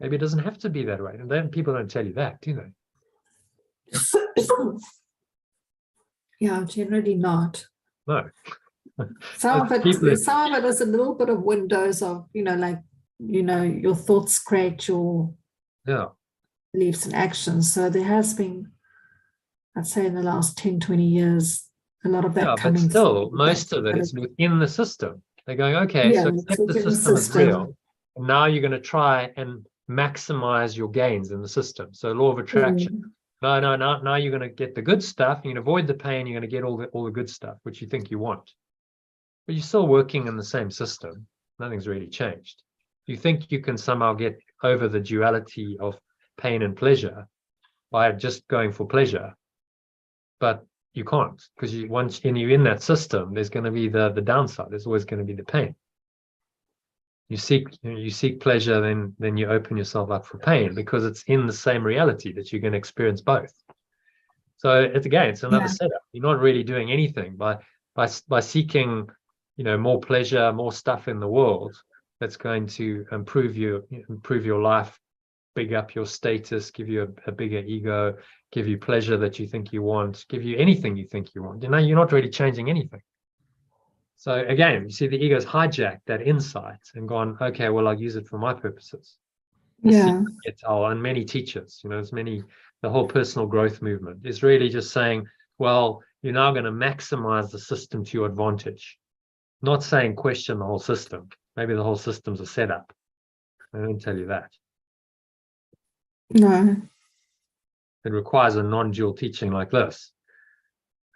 Maybe it doesn't have to be that way. And then people don't tell you that, do they? Yeah, generally not. No. Some of it is a little bit of windows of, your thoughts create your Yeah. beliefs and actions. So there has been, I'd say, in the last 10, 20 years, a lot of that Yeah, but coming still, through. most of it is within the system. They're going, okay, Yeah, so it's accept the within the system as system. real. And now you're going to try and maximize your gains in the system. So law of attraction. Now you're going to get the good stuff. You're going to avoid the pain. You're going to get all the good stuff, which you think you want. But you're still working in the same system. Nothing's really changed. You think you can somehow get over the duality of pain and pleasure by just going for pleasure, but you can't, because once you're in that system, there's going to be the downside. There's always going to be the pain. You seek pleasure, then you open yourself up for pain, because it's in the same reality that you're going to experience both. So it's another setup. You're not really doing anything by seeking, more pleasure, more stuff in the world that's going to improve your life, big up your status, give you a bigger ego, give you pleasure that you think you want, give you anything you think you want. You're not really changing anything. So again, you see the ego's hijacked that insight and gone, okay, well, I'll use it for my purposes. And many teachers, the whole personal growth movement is really just saying, well, you're now going to maximize the system to your advantage. Not saying question the whole system. Maybe the whole system's a setup. I don't tell you that. No. It requires a non-dual teaching like this.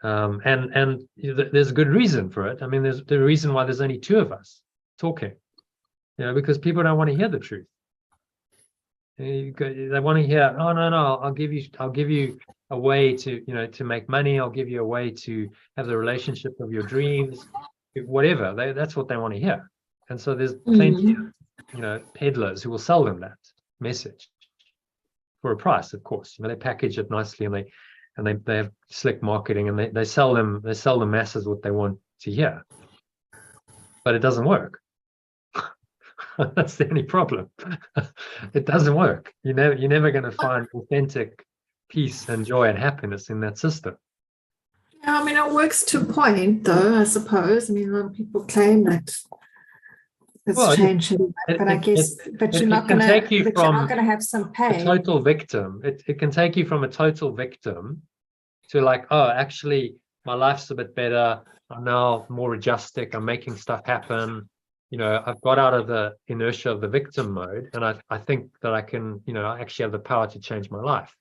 And there's a good reason for it. I mean, there's the reason why there's only two of us talking, because people don't want to hear the truth. They want to hear, oh, no, I'll give you a way to make money. I'll give you a way to have the relationship of your dreams, whatever. That's what they want to hear. And so there's plenty of, peddlers who will sell them that message for a price, of course. They package it nicely and they have slick marketing, and they sell the masses what they want to hear. But it doesn't work. That's the only problem. It doesn't work. You're never going to find authentic peace and joy and happiness in that system. Yeah, I mean, it works to a point, though, I suppose. I mean, a lot of people claim that it's changing, but I guess, you're not going to have some pain. A total victim. It can take you from a total victim to like, oh, actually, my life's a bit better. I'm now more majestic. I'm making stuff happen. I've got out of the inertia of the victim mode, and I think that I can, I actually have the power to change my life.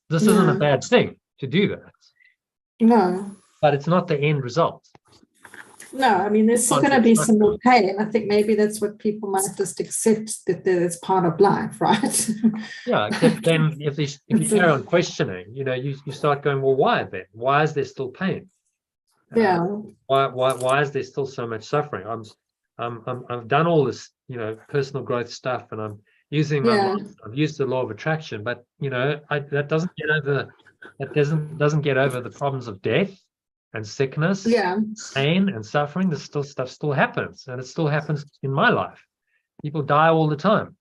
This isn't a bad thing to do that. No. But it's not the end result. No, I mean, there's still going to be some more pain. I think maybe that's what people might just accept, that it's part of life, right? Yeah, except then if you carry on questioning, you start going, well, why then? Why is there still pain? Yeah. Why is there still so much suffering? I've done all this, personal growth stuff, and I'm using my mind. I've used the law of attraction, but that doesn't get over the problems of death and sickness, pain and suffering. This stuff still happens, and it still happens in my life. People die all the time.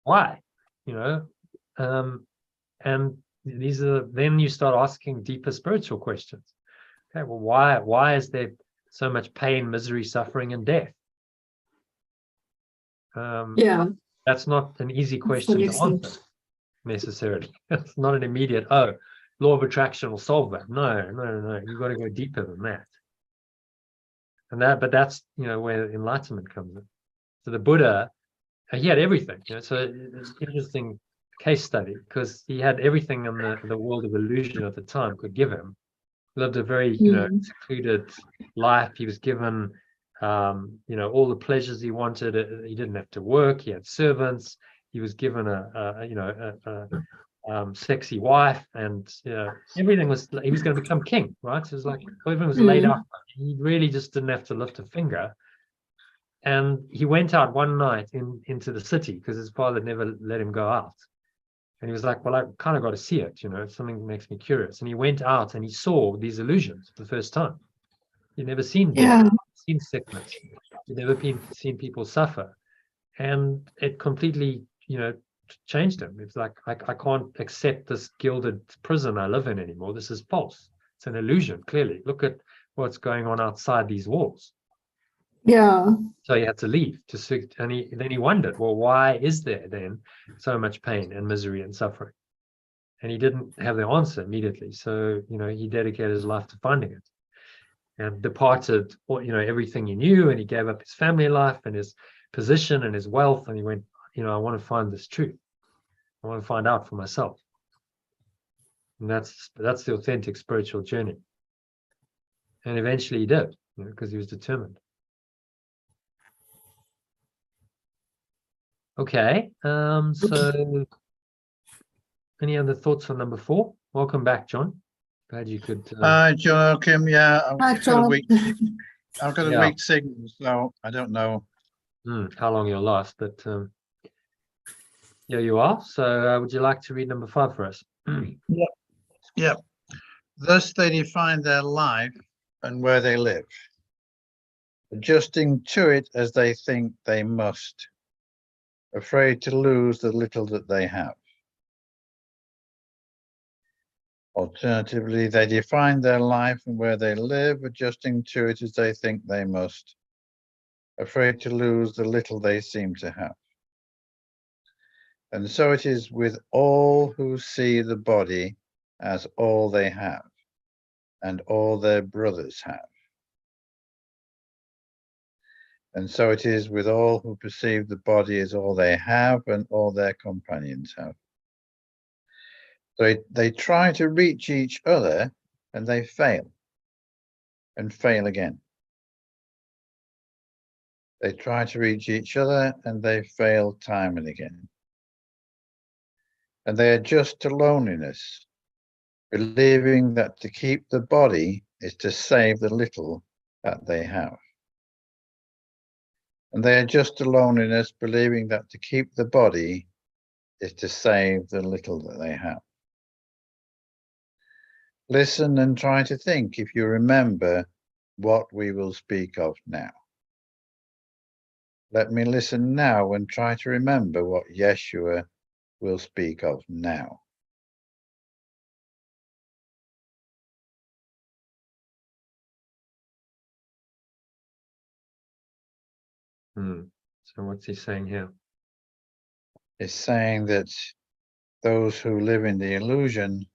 Why? And then you start asking deeper spiritual questions. Okay, well, why is there so much pain, misery, suffering, and death? That's not an easy question to answer necessarily. It's not an immediate, law of attraction will solve that. No, you've got to go deeper than that. But that's where enlightenment comes in. So the Buddha, he had everything. So it's an interesting case study, because he had everything in the world of illusion at the time could give him. He lived a very secluded life. He was given all the pleasures he wanted. He didn't have to work. He had servants. He was given a sexy wife, and everything was. He was going to become king, right? So it was like everything was laid out. He really just didn't have to lift a finger. And he went out one night into the city, because his father never let him go out. And he was like, well, I kind of got to see it. Something makes me curious. And he went out and he saw these illusions for the first time. He'd never seen death, seen sickness. He'd never seen people suffer. And it completely, changed him. It's like, I can't accept this gilded prison I live in anymore. This is false. It's an illusion, clearly. Look at what's going on outside these walls. Yeah. So he had to leave and then he wondered, well, why is there then so much pain and misery and suffering? And he didn't have the answer immediately. So, he dedicated his life to finding it and departed, everything he knew, and he gave up his family life and his position and his wealth. And he went, I want to find this truth. I want to find out for myself. And that's the authentic spiritual journey. And eventually he did, because he was determined. Okay. So any other thoughts on number 4? Welcome back, John. Glad you could. Hi, John Kim. Yeah, Hi, John. I've got a weak signal, so I don't know how long you'll last, but yeah, you are. So would you like to read number 5 for us? Yeah. Thus they define their life and where they live, adjusting to it as they think they must, afraid to lose the little that they have. Alternatively, they define their life and where they live, adjusting to it as they think they must, afraid to lose the little they seem to have. And so it is with all who see the body as all they have, and all their brothers have. And so it is with all who perceive the body as all they have, and all their companions have. So they try to reach each other, and they fail, and fail again. They try to reach each other, and they fail time and again. And they adjust to loneliness, believing that to keep the body is to save the little that they have. And they adjust to loneliness, believing that to keep the body is to save the little that they have. Listen and try to think if you remember what we will speak of now. Let me listen now and try to remember what Yeshua will speak of now. So what's he saying here? It's saying that those who live in the illusion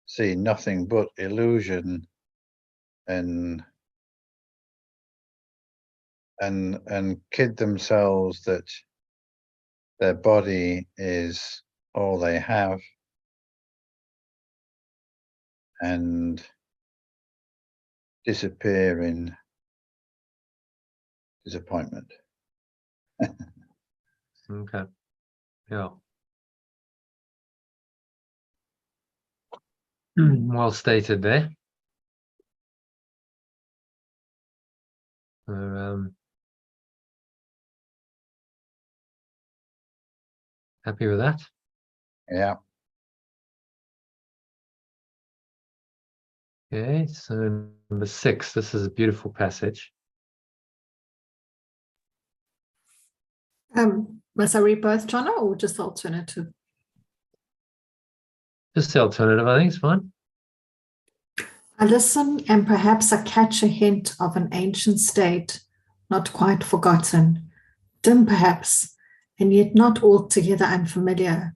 see nothing but illusion and kid themselves that their body is all they have, and disappear in disappointment. Okay. Yeah. Well stated there. Happy with that? Yeah. Okay, so number 6, this is a beautiful passage. Must I read both, John, or just the alternative? Just the alternative, I think is fine. I listen, and perhaps I catch a hint of an ancient state, not quite forgotten, dim perhaps, and yet not altogether unfamiliar,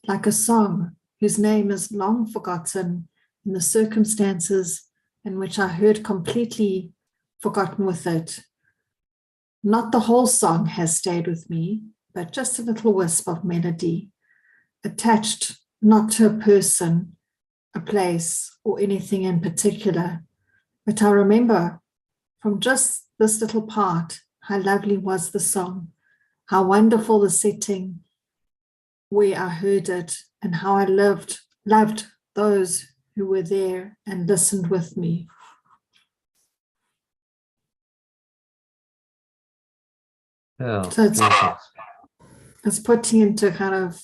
like a song whose name is long forgotten in the circumstances in which I heard completely forgotten with it. Not the whole song has stayed with me, but just a little wisp of melody, attached not to a person, a place, or anything in particular. But I remember from just this little part how lovely was the song, how wonderful the setting where I heard it, and how I loved those who were there and listened with me. Yeah, So it's putting into kind of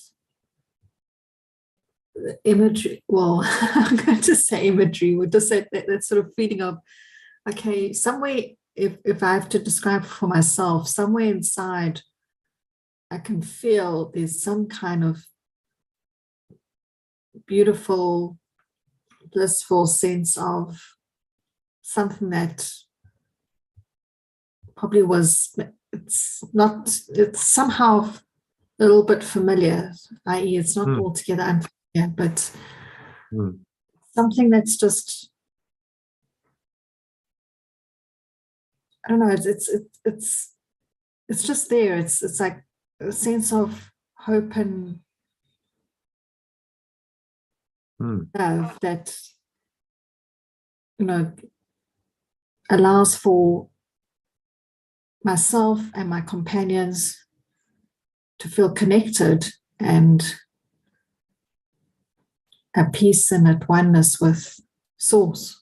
imagery. Well, I'm going to say imagery, or just that sort of feeling of, okay, somewhere, if I have to describe for myself, somewhere inside, I can feel there's some kind of beautiful, blissful sense of something that probably was, it's somehow a little bit familiar, i.e. it's not altogether unfamiliar, but something that's just, I don't know, it's just there. It's like a sense of hope and love that, you know, allows for myself and my companions to feel connected and at peace and at oneness with Source.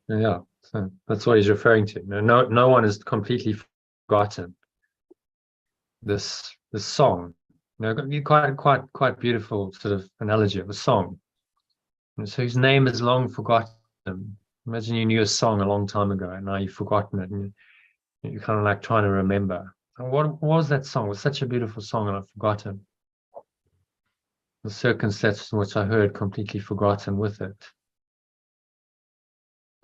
Yeah, so that's what he's referring to. No one has completely forgotten this song. Quite beautiful sort of analogy of a song. And so his name is long forgotten. Imagine you knew a song a long time ago and now you've forgotten it, and you're kind of like trying to remember. And what was that song? It was such a beautiful song and I've forgotten. The circumstances in which I heard completely forgotten with it.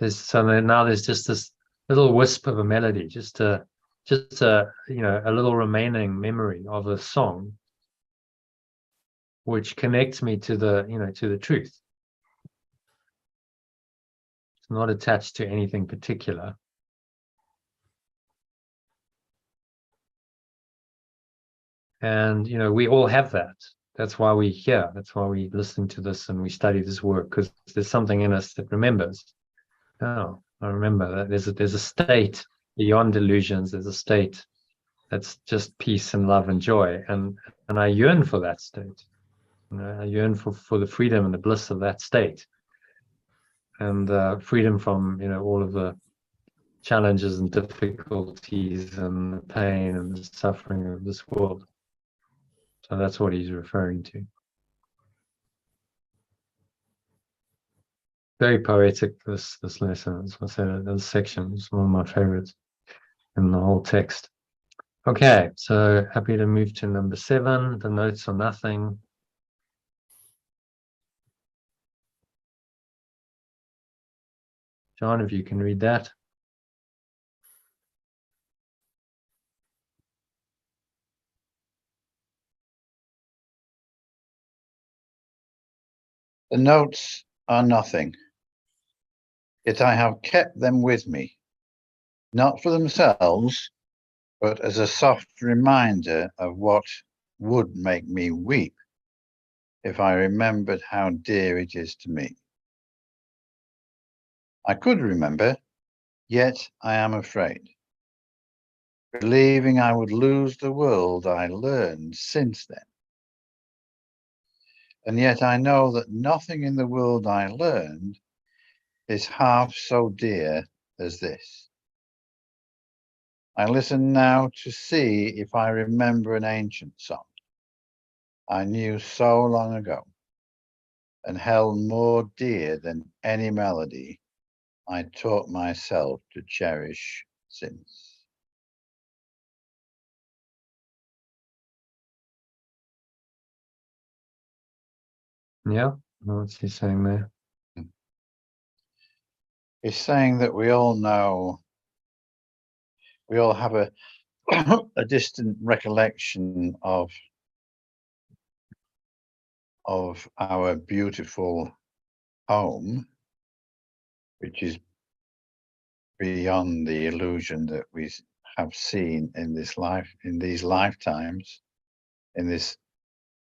Now there's just this little wisp of a melody, just a a little remaining memory of a song, which connects me to the truth. It's not attached to anything particular. And we all have that. That's why we're here. That's why we listen to this and we study this work, because there's something in us that remembers. Oh, I remember that there's a state beyond illusions. There's a state that's just peace and love and joy, and I yearn for that state. I yearn for the freedom and the bliss of that state, and freedom from all of the challenges and difficulties and the pain and the suffering of this world. So that's what he's referring to. Very poetic, this lesson. As I said, this section is one of my favorites in the whole text. Okay, so happy to move to number 7. The notes are nothing. John, if you can read that. The notes are nothing, yet I have kept them with me, not for themselves, but as a soft reminder of what would make me weep if I remembered how dear it is to me. I could remember, yet I am afraid, believing I would lose the world I learned since then. And yet I know that nothing in the world I learned is half so dear as this. I listen now to see if I remember an ancient song I knew so long ago and held more dear than any melody I taught myself to cherish since. Yeah, what's he saying there? He's saying that we all know, we all have a a distant recollection of our beautiful home, which is beyond the illusion that we have seen in this life, in these lifetimes, in this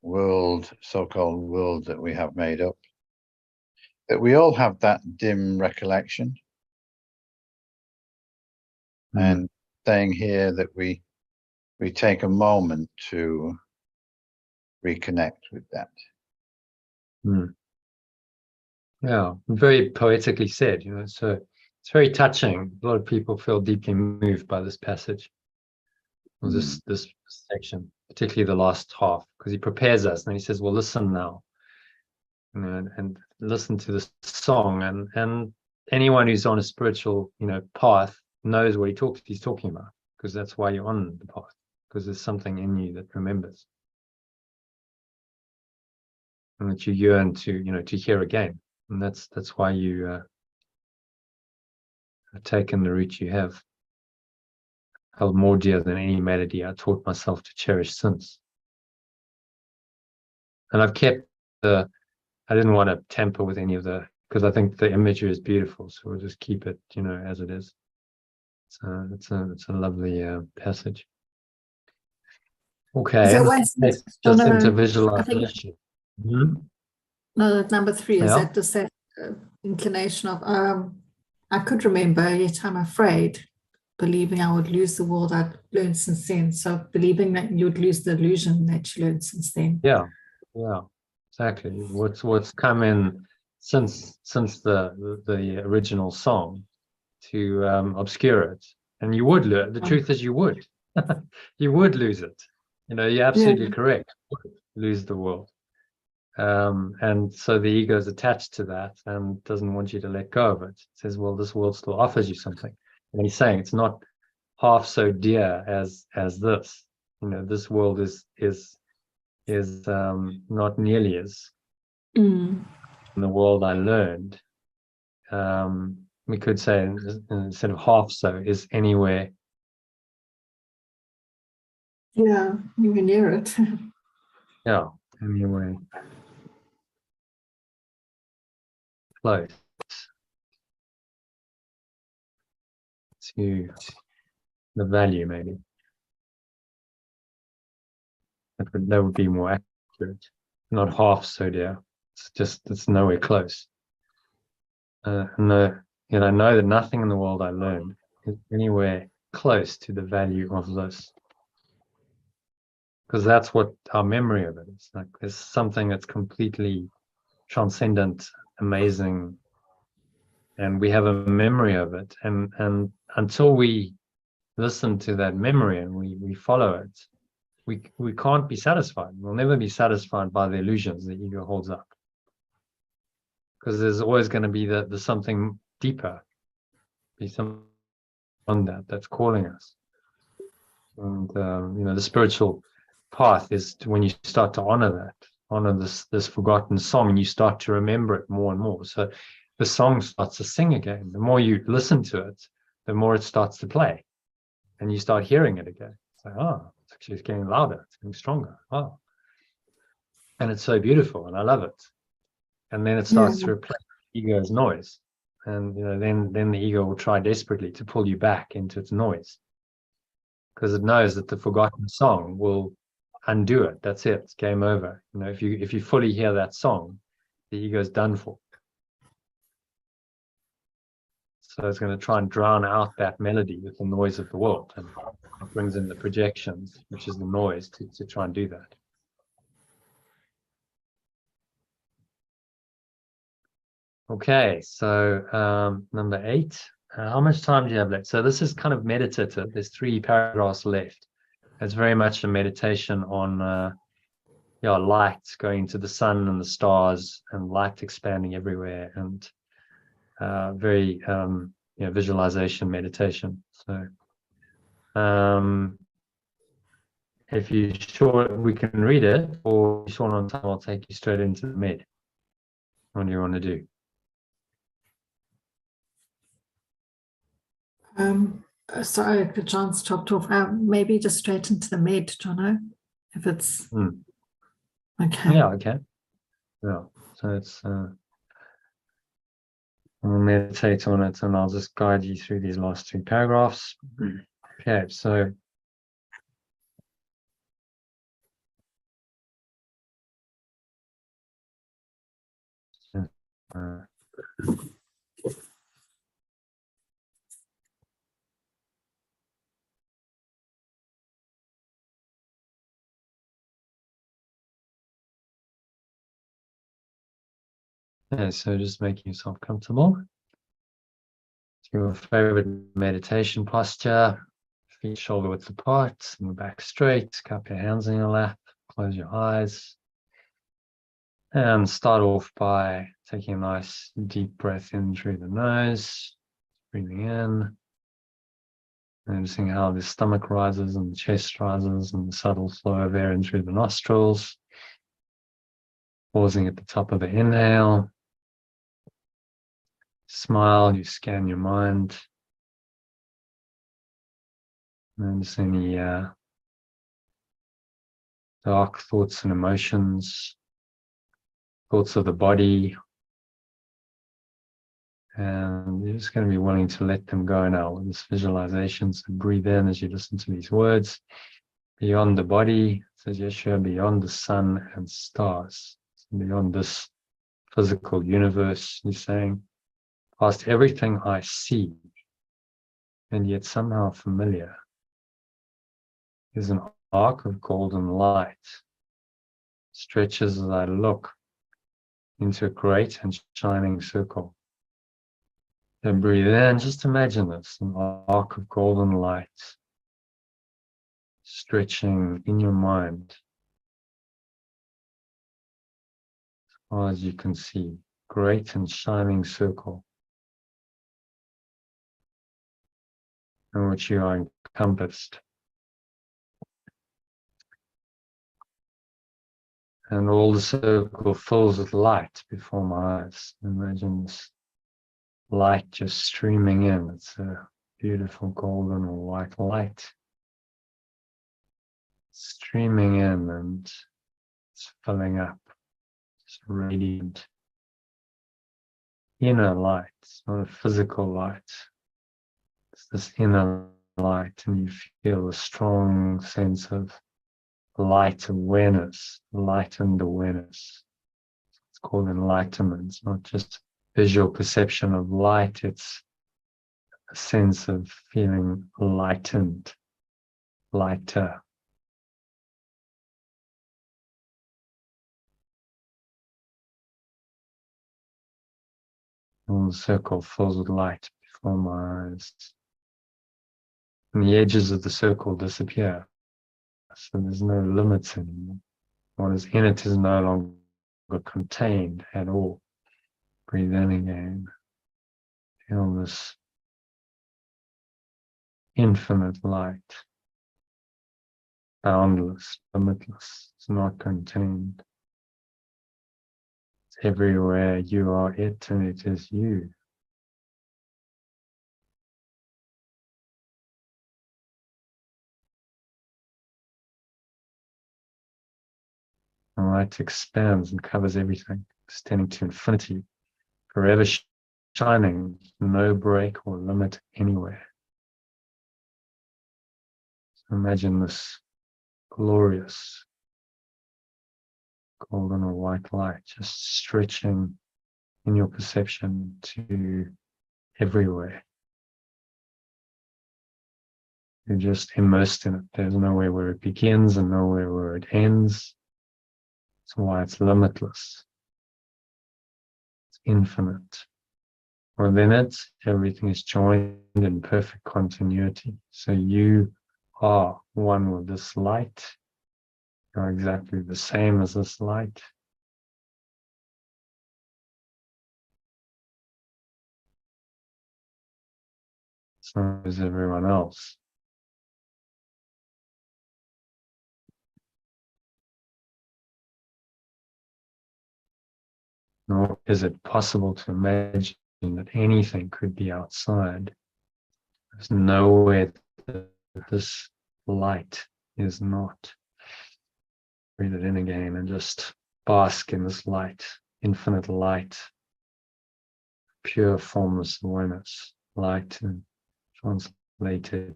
world, so-called world that we have made up. That we all have that dim recollection, and saying here that we take a moment to reconnect with that. Yeah, very poetically said. So it's very touching. A lot of people feel deeply moved by this passage, or this section, particularly the last half, because he prepares us and he says, "Well, listen now, and listen to this song." And anyone who's on a spiritual, path knows what he's talking about, because that's why you're on the path, because there's something in you that remembers, and that you yearn to hear again. And that's why you I've taken the route you have, held more dear than any melody I taught myself to cherish since. And I've kept I didn't want to tamper with any of because I think the imagery is beautiful, so we'll just keep it, as it is. So it's a lovely passage. Okay, So what's just into I think, visualization. no, number 3 is Yeah. that the inclination of I could remember, yet I'm afraid, believing I would lose the world I'd learned since then. So believing that you would lose the illusion that you learned since then. Yeah, exactly. What's come in since the original song to obscure it, and you would learn. The truth is, you would, you would lose it. You're absolutely correct. You would lose the world, and so the ego is attached to that and doesn't want you to let go of it. It says, "Well, this world still offers you something," and he's saying it's not half so dear as this. This world is not nearly as in the world I learned. We could say instead of half so is anywhere. Yeah, you were near it. Yeah, anywhere close to the value, maybe. That would be more accurate. Not half so dear. It's nowhere close. No, I know that nothing in the world I learned is anywhere close to the value of this. Because that's what our memory of it is. Like there's something that's completely transcendent, amazing, and we have a memory of it. And until we listen to that memory and we follow it, we can't be satisfied. We'll never be satisfied by the illusions the ego holds up. Because there's always going to be the something deeper, be something on that's calling us. And the spiritual path is when you start to honor this forgotten song, and you start to remember it more and more. So the song starts to sing again. The more you listen to it, the more it starts to play, and you start hearing it again. It's like, it's getting louder, it's getting stronger. And it's so beautiful, and I love it. And then it starts to replace the ego's noise, and then the ego will try desperately to pull you back into its noise, because it knows that the forgotten song will undo it. That's it. It's game over. If you fully hear that song, the ego's done for. So it's going to try and drown out that melody with the noise of the world, and it brings in the projections, which is the noise, to try and do that. Okay, so number 8. How much time do you have left? So this is kind of meditative. There's 3 paragraphs left. It's very much a meditation on light going to the sun and the stars, and light expanding everywhere, and very visualization meditation. So if you're sure we can read it, or if you're short on time, I'll take you straight into the med. What do you want to do? Sorry, the John's chopped off. Maybe just straight into the med, Jono, if it's okay. Yeah, okay. Yeah, so it's I'll meditate on it, and I'll just guide you through these last 3 paragraphs. Okay, so so just making yourself comfortable. Your favorite meditation posture, feet shoulder width apart, and your back straight, cup your hands in your lap, close your eyes, and start off by taking a nice deep breath in through the nose, breathing in, noticing how the stomach rises and the chest rises, and the subtle flow of air in through the nostrils, pausing at the top of the inhale. Smile, you scan your mind, Notice any dark thoughts and emotions, thoughts of the body, and you're just going to be willing to let them go now with this visualization. So breathe in as you listen to these words. Beyond the body, says Yeshua, beyond the sun and stars, so beyond this physical universe, he's saying, past everything I see, and yet somehow familiar, is an arc of golden light, stretches as I look into a great and shining circle. Then breathe in, just imagine this, an arc of golden light stretching in your mind as far as you can see, great and shining circle in which you are encompassed. And all the circle fills with light before my eyes. Imagine this light just streaming in. It's a beautiful golden or white light streaming in, and it's filling up. It's radiant inner light. It's not a physical light. It's this inner light, and you feel a strong sense of light awareness, lightened awareness. It's called enlightenment. It's not just visual perception of light, it's a sense of feeling lightened, lighter. All the circle fills with light before my eyes. And the edges of the circle disappear. So there's no limits anymore. What is in it is no longer contained at all. Breathe in again. Feel this infinite light. Boundless, limitless. It's not contained. It's everywhere. You are it, and it is you. The light expands and covers everything, extending to infinity, forever shining, no break or limit anywhere. So imagine this glorious golden or white light just stretching in your perception to everywhere. You're just immersed in it. There's nowhere where it begins and nowhere where it ends. That's why it's limitless. It's infinite. Within it, everything is joined in perfect continuity. So you are one with this light. You're exactly the same as this light. So is everyone else. Nor is it possible to imagine that anything could be outside. There's nowhere that this light is not. Breathe it in again and just bask in this light, infinite light, pure formless awareness. Light in translated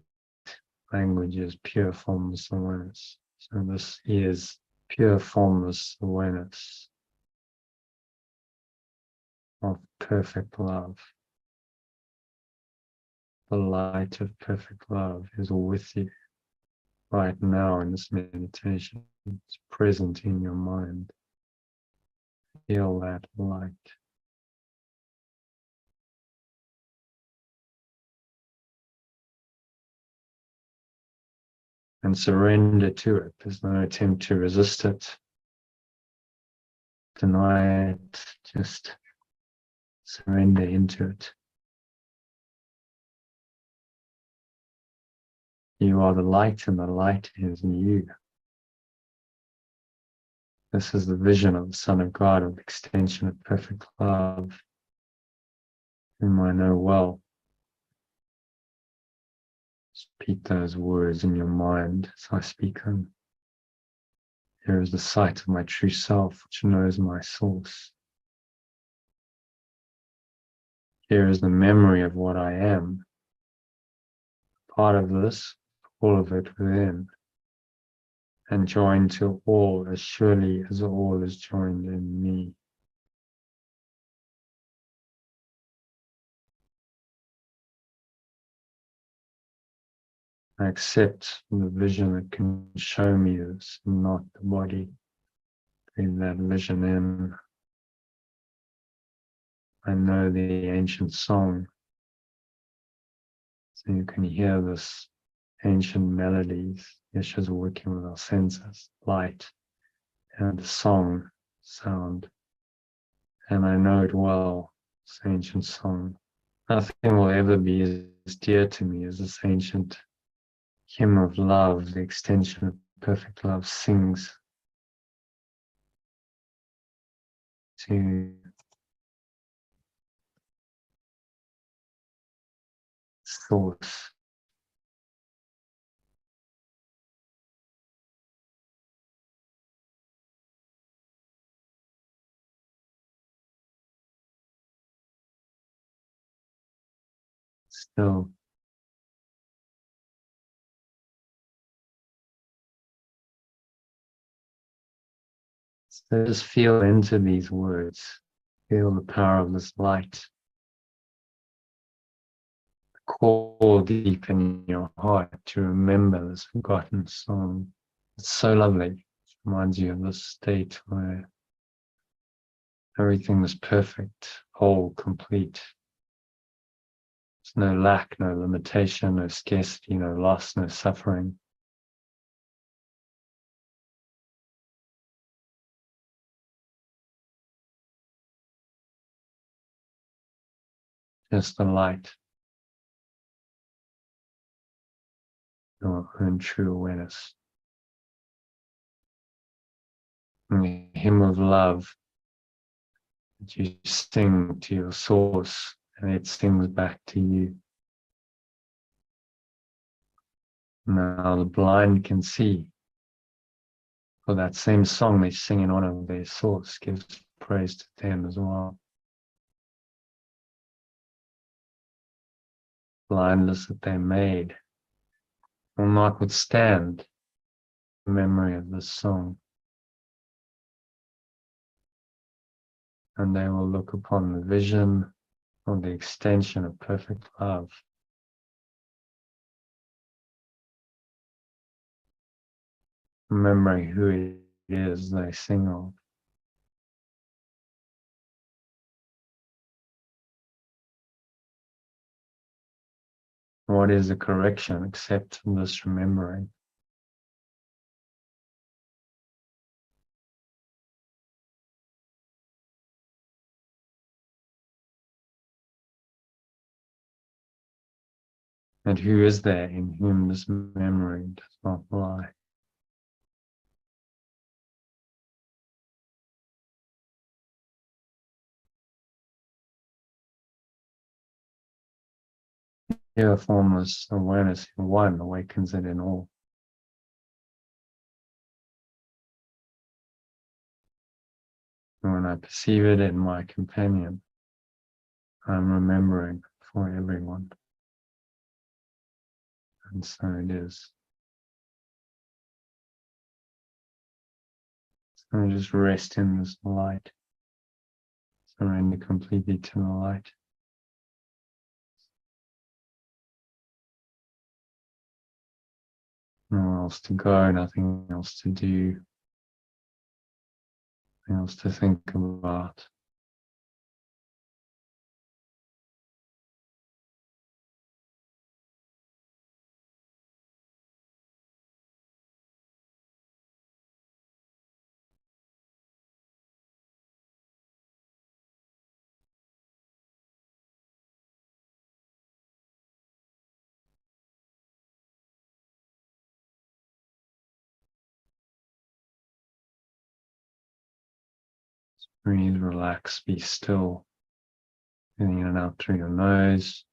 languages, pure formless awareness. So this is pure formless awareness of perfect love. The light of perfect love is with you right now in this meditation. It's present in your mind. Feel that light. And surrender to it. There's no attempt to resist it, deny it, just surrender into it. You are the light, and the light is you. This is the vision of the Son of God, of extension of perfect love, whom I know well. Repeat those words in your mind as I speak them. Here is the sight of my true self, which knows my source. Here is the memory of what I am. Part of this, all of it within, and joined to all as surely as all is joined in me. I accept the vision that can show me this, not the body. Bring that vision in. I know the ancient song, so you can hear this ancient melodies. Yeshua's working with our senses, light, and the song, sound. And I know it well, this ancient song. Nothing will ever be as dear to me as this ancient hymn of love, the extension of perfect love sings to source. Still, so just feel into these words, feel the power of this light. Call deep in your heart to remember this forgotten song. It's so lovely. It reminds you of this state where everything was perfect, whole, complete. There's no lack, no limitation, no scarcity, no loss, no suffering. Just the light, your own true awareness. And the hymn of love that you sing to your source, and it sings back to you. Now the blind can see, for that same song they sing in honor of their source gives praise to them as well. Blindness that they made will not withstand the memory of this song. And they will look upon the vision of the extension of perfect love. Remembering who it is they sing of. What is a correction except this remembering? And who is there in whom this memory does not lie? Here, formless awareness in one awakens it in all. And when I perceive it in my companion, I'm remembering for everyone. And so it is. So just rest in this light. Surrender completely to the light. Nowhere else to go, nothing else to do, nothing else to think about. Breathe, relax, be still. Breathing in and out through your nose.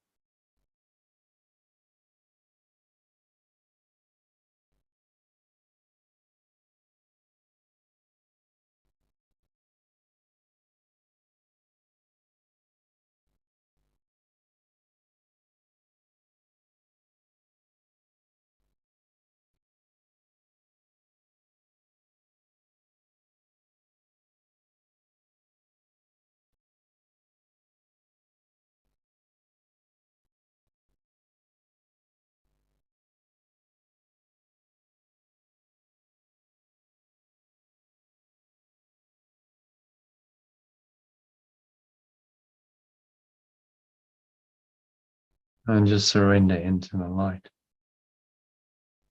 And just surrender into the light.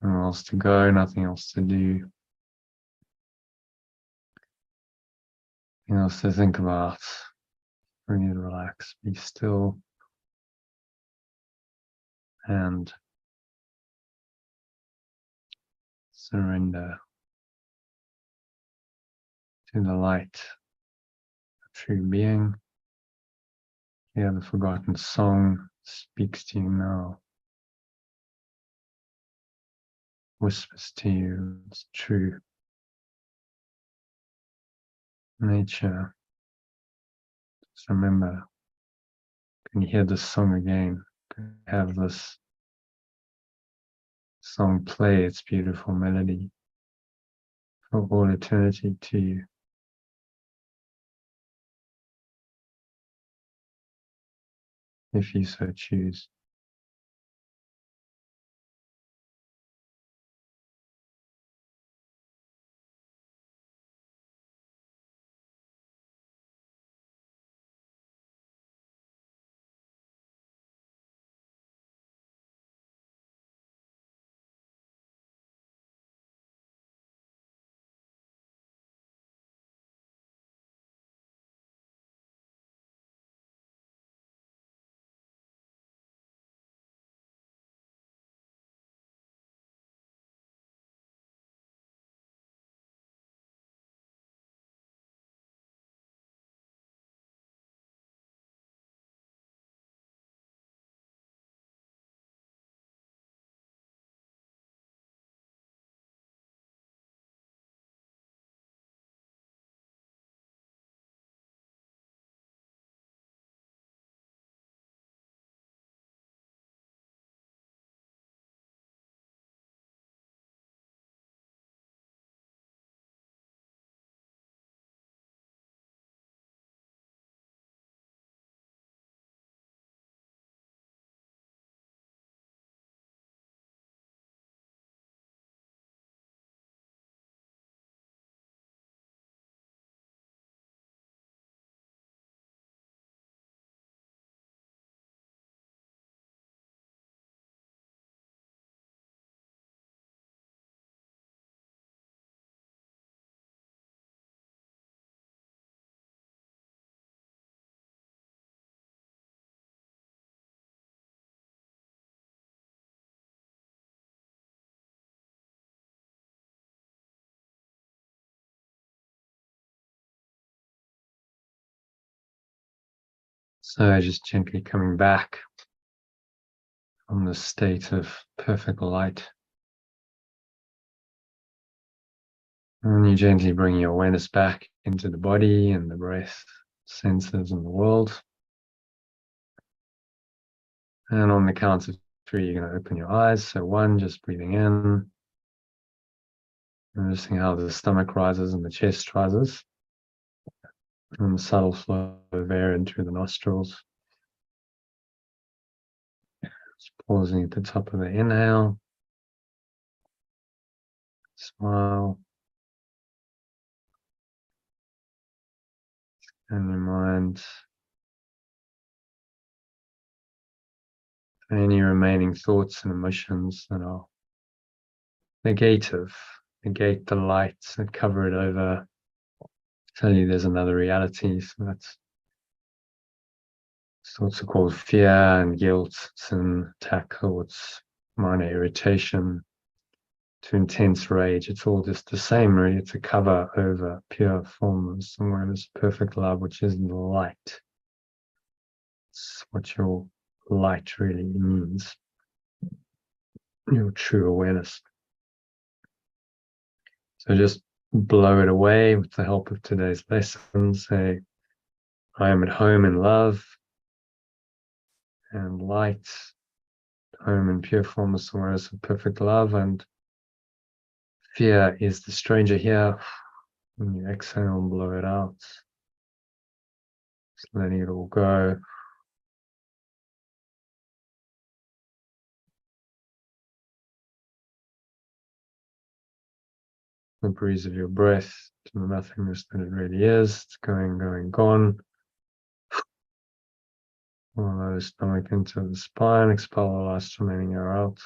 Nothing else to go, nothing else to do. Nothing else to think about. Breathe, relax, be still. And surrender to the light of true being. Hear the forgotten song speaks to you now. Whispers to you its true nature. Just remember, can you hear this song again? Can you have this song play its beautiful melody for all eternity to you? If you so choose. So just gently coming back from the state of perfect light. And you gently bring your awareness back into the body and the breath, senses and the world. And on the count of 3, you're going to open your eyes. So 1, just breathing in. Noticing how the stomach rises and the chest rises. And the subtle flow of air in through the nostrils. Just pausing at the top of the inhale. Smile. And your mind. Any remaining thoughts and emotions that are negative, negate the lights that cover it over, tell you there's another reality. So that's thoughts are called fear and guilt, sin, attack thoughts, minor irritation, to intense rage. It's all just the same, really. It's a cover over pure formless, awareness, perfect love, which is the light. It's what your light really means, your true awareness. So just blow it away with the help of today's lesson. Say, I am at home in love and light, home in pure formless awareness of perfect love, and fear is the stranger here. When you exhale and blow it out, just letting it all go. The breeze of your breath to the nothingness that it really is. It's going, gone. Follow the stomach into the spine, expel the last remaining air out.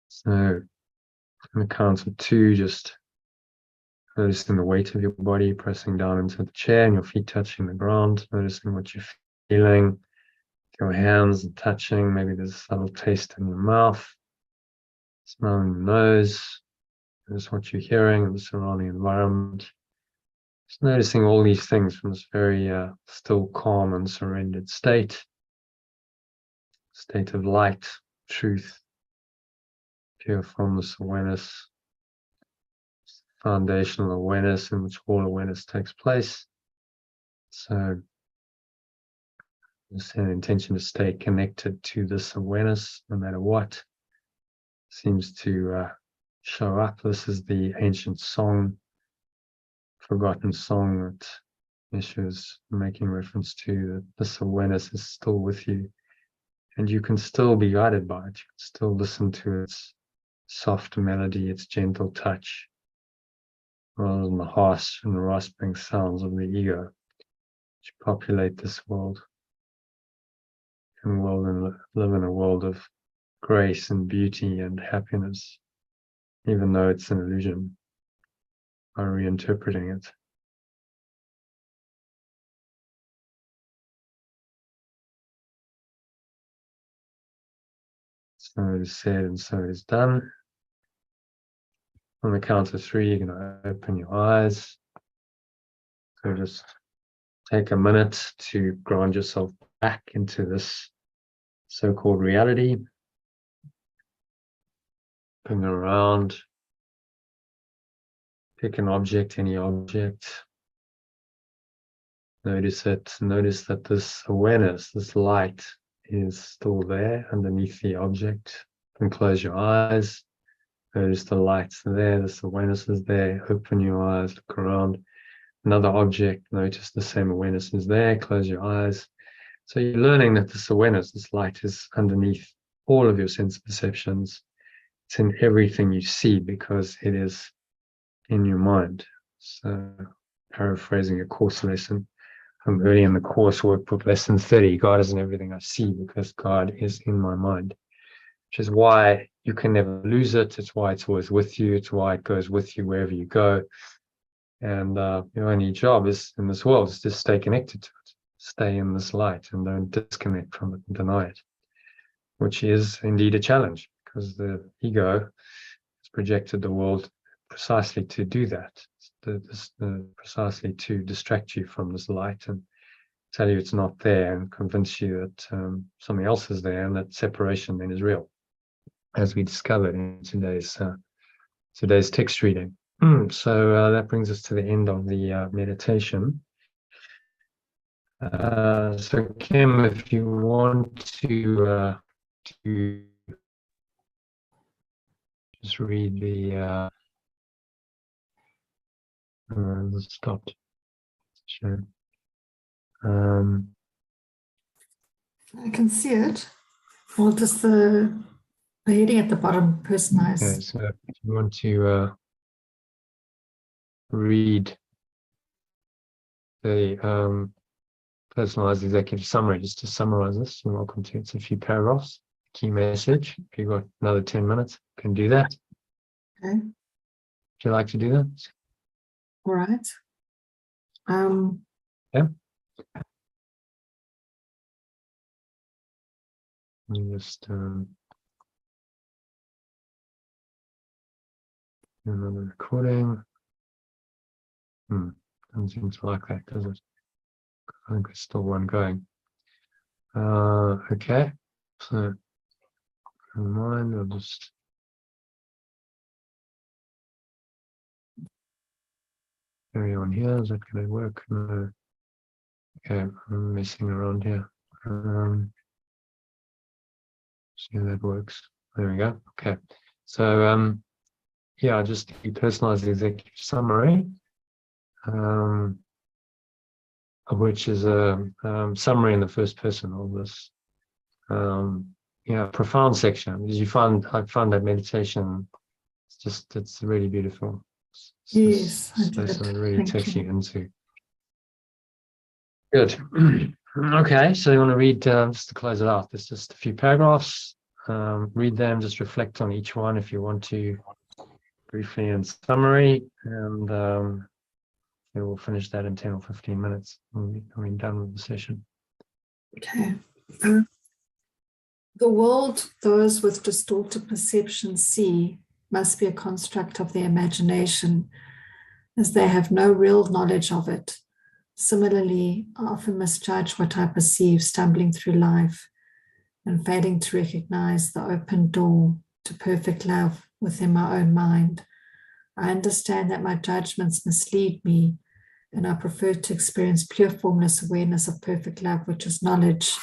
So, on the count of 2, just noticing the weight of your body pressing down into the chair and your feet touching the ground, noticing what you're feeling, your hands touching, maybe there's a subtle taste in your mouth, smelling your nose, notice what you're hearing in the surrounding environment. Just noticing all these things from this very still, calm, and surrendered state of light, truth, pure formless awareness, foundational awareness in which all awareness takes place. So just an intention to stay connected to this awareness, no matter what seems to show up. This is the ancient song, forgotten song that Yeshua is making reference to, that this awareness is still with you, and you can still be guided by it. You can still listen to its soft melody, its gentle touch, rather than the harsh and rasping sounds of the ego which populate this world. And live in a world of grace and beauty and happiness, even though it's an illusion, by reinterpreting it. So it is said and so it is done. On the count of 3, you're going to open your eyes. So just take a minute to ground yourself back into this so-called reality. Bring it around. Pick an object, any object. Notice it. Notice that this awareness, this light, is still there underneath the object. And close your eyes. Notice the light's there. This awareness is there. Open your eyes. Look around. Another object. Notice the same awareness is there. Close your eyes. So you're learning that this awareness, this light, is underneath all of your sense perceptions. It's in everything you see because it is in your mind. So, paraphrasing a course lesson from early in the course workbook, lesson 30, God is in everything I see because God is in my mind, which is why you can never lose it. It's why it's always with you. It's why it goes with you wherever you go. And your only job is in this world is to stay connected to it, stay in this light and don't disconnect from it and deny it, which is indeed a challenge because the ego has projected the world precisely to do that, precisely to distract you from this light and tell you it's not there and convince you that something else is there and that separation then is real, as we discovered in today's text reading. So that brings us to the end of the meditation. So Kim, if you want to just read the stopped. Sure. I can see it. Well, just the heading at the bottom, personalized. Okay, so if you want to read the personalized executive summary, just to summarize this, you're welcome to. It's a few paragraphs, key message. If you've got another 10 minutes, you can do that. Okay. Would you like to do that? All right. Yeah. Just another recording. Doesn't seem to like that, does it? I think there's still one going. Okay. So, never mind. I'll just carry on here. Is that going to work? No. Okay, I'm messing around here. See how that works. There we go. Okay. So yeah, just the personalized executive summary, which is a summary in the first person of this profound section. Because I find that meditation, it's really beautiful. Yes, I Space did. that it really Thank takes you. you into. Good. Okay, so you want to read, just to close it out, there's just a few paragraphs. Read them, just reflect on each one if you want to, briefly in summary, and we'll finish that in 10 or 15 minutes. We're done with the session. Okay. The world those with distorted perception see must be a construct of their imagination, as they have no real knowledge of it. Similarly, I often misjudge what I perceive stumbling through life and failing to recognize the open door to perfect love within my own mind. I understand that my judgments mislead me, and I prefer to experience pure formless awareness of perfect love, which is knowledge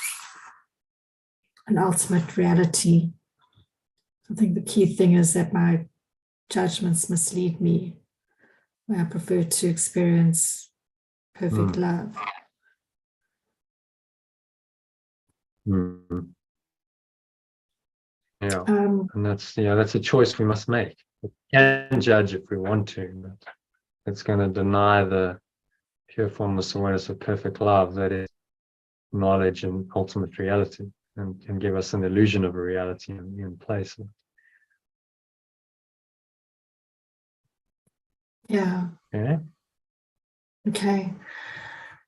and ultimate reality. I think the key thing is that my judgments mislead me, where I prefer to experience perfect love. Mm. Yeah, and that's a choice we must make. We can judge if we want to, but it's going to deny the pure formless awareness of perfect love that is knowledge and ultimate reality, and give us an illusion of a reality in place. Yeah. Yeah. Okay.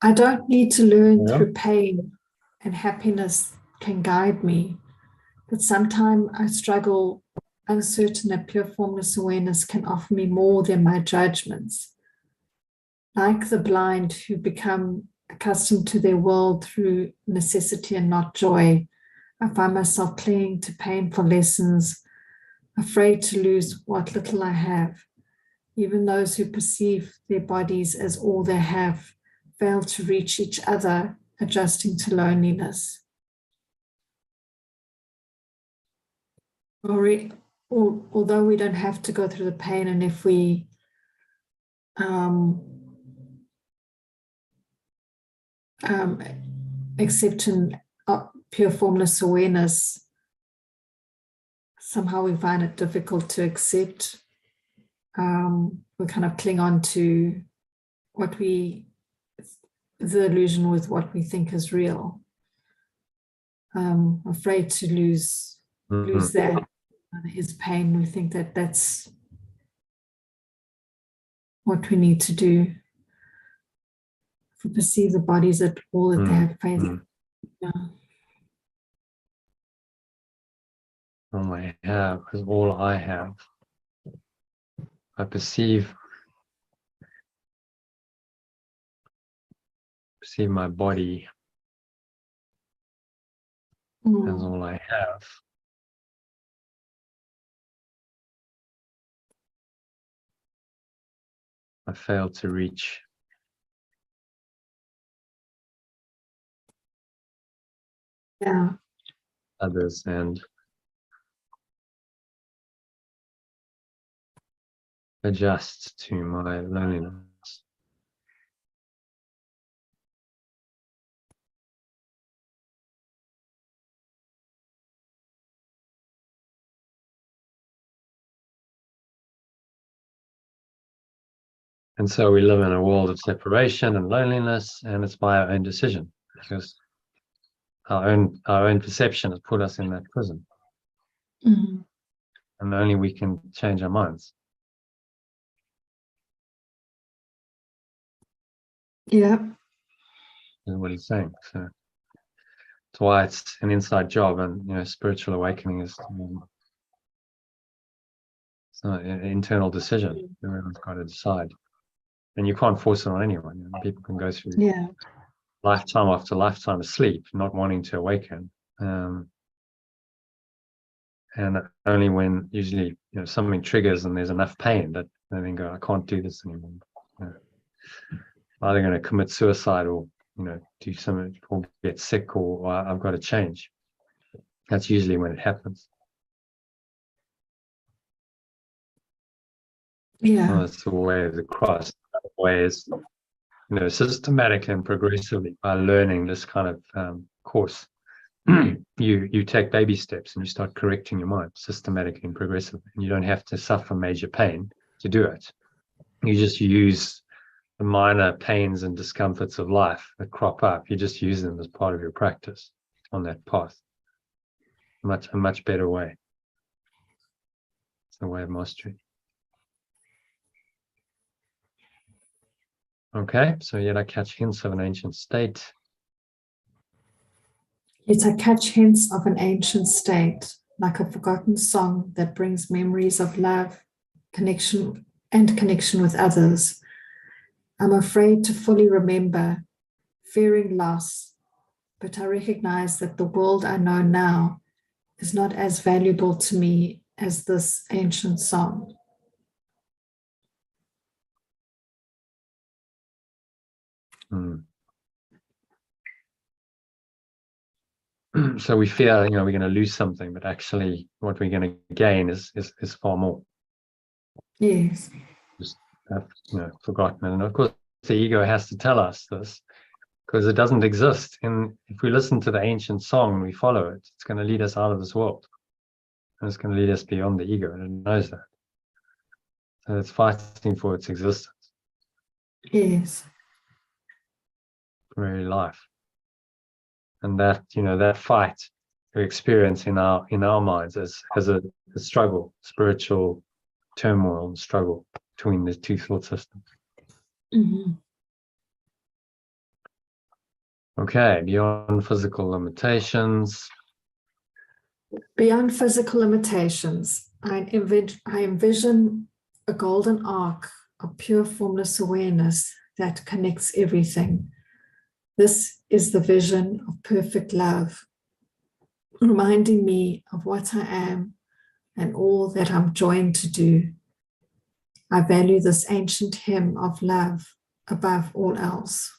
I don't need to learn Yeah. through pain, and happiness can guide me. But sometimes I struggle, uncertain that pure formless awareness can offer me more than my judgments. Like the blind who become accustomed to their world through necessity and not joy, I find myself clinging to painful lessons, afraid to lose what little I have. Even those who perceive their bodies as all they have fail to reach each other, adjusting to loneliness. Although we don't have to go through the pain, and if we accept an pure formless awareness, somehow we find it difficult to accept. We kind of cling on to the illusion with what we think is real. Afraid to lose that is pain. We think that that's what we need to do. If we perceive the bodies at all that they have faith. Yeah. All I have is all I have. I perceive my body as all I have. I fail to reach others and adjust to my loneliness. And so we live in a world of separation and loneliness, and it's by our own decision, because our own perception has put us in that prison. Mm. And only we can change our minds. Yeah. Is what he's saying. So that's why it's an inside job, and spiritual awakening is it's not an internal decision. Everyone's got to decide, and you can't force it on anyone. People can go through lifetime after lifetime asleep, not wanting to awaken, and only when usually something triggers and there's enough pain that they then go, I can't do this anymore. Either going to commit suicide or do something, or get sick, or I've got to change. That's usually when it happens. Yeah. That's the way of the cross. The way is, systematically and progressively by learning this kind of course. You take baby steps and you start correcting your mind systematically and progressively. And you don't have to suffer major pain to do it. You just use the minor pains and discomforts of life that crop up. You just use them as part of your practice on that path. A much better way. It's the way of mastery. Okay, so yet I catch hints of an ancient state. Yet I catch hints of an ancient state, like a forgotten song that brings memories of love, connection with others. I'm afraid to fully remember, fearing loss, but I recognize that the world I know now is not as valuable to me as this ancient song. So we fear, we're going to lose something, but actually what we're going to gain is far more. Yes. Just have, forgotten it. And of course, the ego has to tell us this because it doesn't exist. And if we listen to the ancient song and we follow it, it's going to lead us out of this world. And it's going to lead us beyond the ego, and it knows that. So it's fighting for its existence. Yes. Very life. And that, that fight we experience in our minds as a struggle, spiritual turmoil and struggle between the two thought systems. Mm-hmm. Okay, beyond physical limitations. Beyond physical limitations, I envision a golden arc of pure formless awareness that connects everything. This is the vision of perfect love, reminding me of what I am and all that I'm joined to do. I value this ancient hymn of love above all else.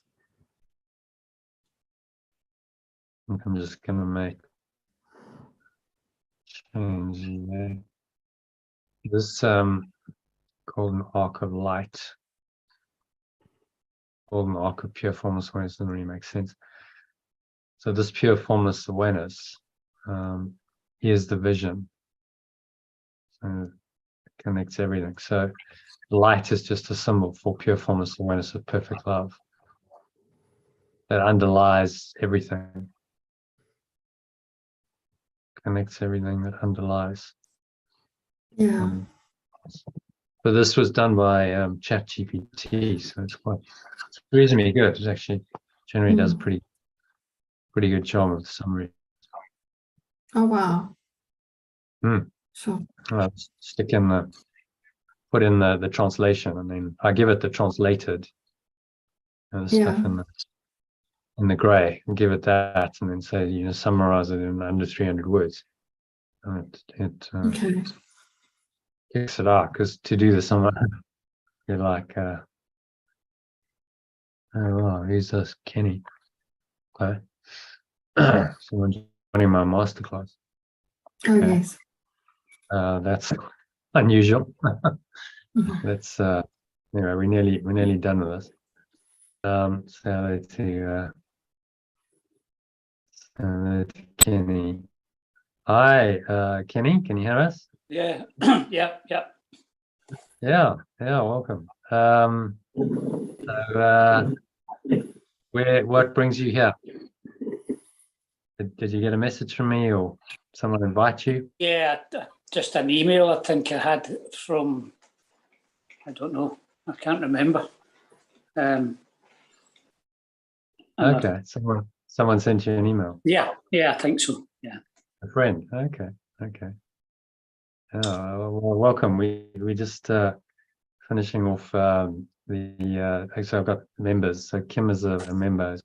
I'm just going to make change there. This golden arc of light, golden arc of pure formless awareness doesn't really make sense. So this pure formless awareness, here's the vision. So it connects everything. So light is just a symbol for pure formless awareness of perfect love that underlies everything. Connects everything that underlies. Yeah. But this was done by ChatGPT, so it's reasonably good. It actually generally does a pretty good job of the summary. Oh wow. Sure. Put in the translation, and then I give it the translated stuff in the grey, and give it that, and then say, summarize it in under 300 words. And it kicks it out, because to do this, you're like, oh wow, who's this? Kenny. Okay. Someone joining my masterclass. Oh yes. That's unusual. That's anyway, we're nearly done with this. So to Kenny. Hi, Kenny, can you hear us? Yeah. Yeah. Yeah, welcome. What brings you here? Did you get a message from me, or someone invite you? Yeah, just an email I think I had from, I don't know, I can't remember. Okay, someone sent you an email. Yeah, I think so. Yeah. A friend. Okay. Oh, well, welcome. We just finishing off actually I've got members. So Kim is a member.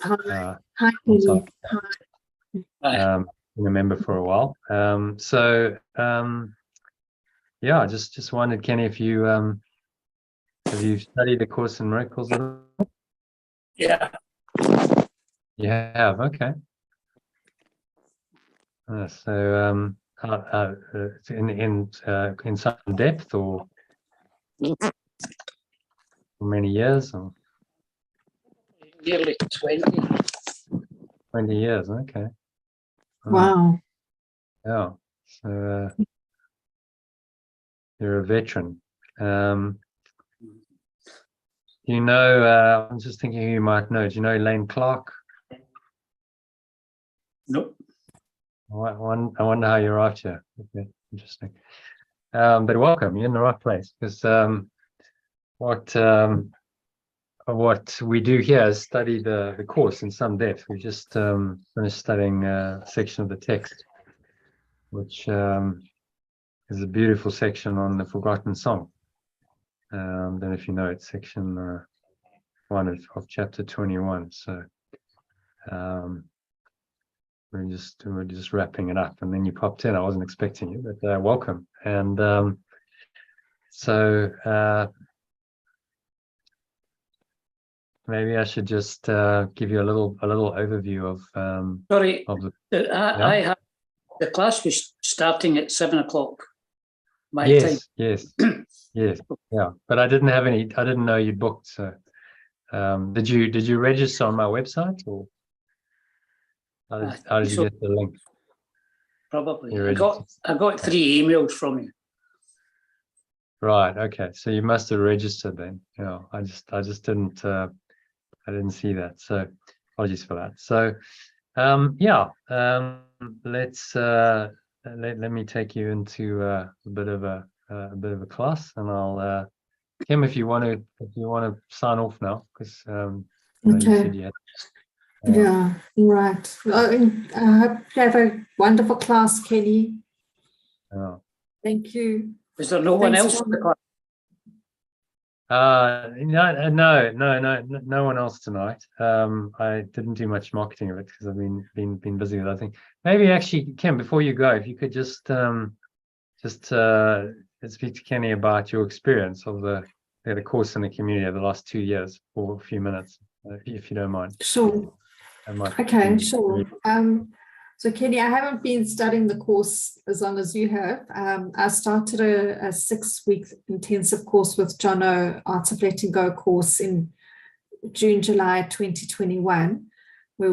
Hi. Also, Hi. been a member for a while. I just wondered, Kenny, if you have you studied the Course in Miracles at all? Yeah. You have, okay. So in some depth, or For many years, or Nearly 20. 20 years, okay. Oh, Wow. yeah. So you're a veteran. You know, I'm just thinking who you might know. Do you know Elaine Clark? Nope. I wonder how you arrived here. Okay, interesting. But welcome, you're in the right place, because what we do here is study the course in some depth. We just finished studying a section of the text, which is a beautiful section on the forgotten song. Don't know if you know it, section 1 of chapter 21. So we're just wrapping it up, and then you popped in. I wasn't expecting you, but welcome. And so maybe I should just give you a little overview of Sorry, of the I have the class was starting at 7 o'clock. My time. yes, yeah. But I didn't have any. I didn't know you booked. So did you register on my website, or how did you get the link? Probably. I got 3 emails from you. Right. Okay. So you must have registered then. Yeah. I just didn't. I didn't see that. So apologies for that. So yeah. Let's let me take you into a bit of a class, and I'll Kim, if you want to sign off now, because you said you had. Yeah, right. I hope you have a wonderful class, Kenny. Thank you. Is there no one else in the class? No one else tonight. I didn't do much marketing of it because I've been busy with other things. Maybe actually, Kim, before you go, if you could just speak to Kenny about your experience of the course in the community over the last 2 years for a few minutes, if you don't mind. Sure. Okay, sure. So Kenny, I haven't been studying the course as long as you have. I started a 6-week intensive course with Jono, Arts of Letting Go course in June, July 2021, where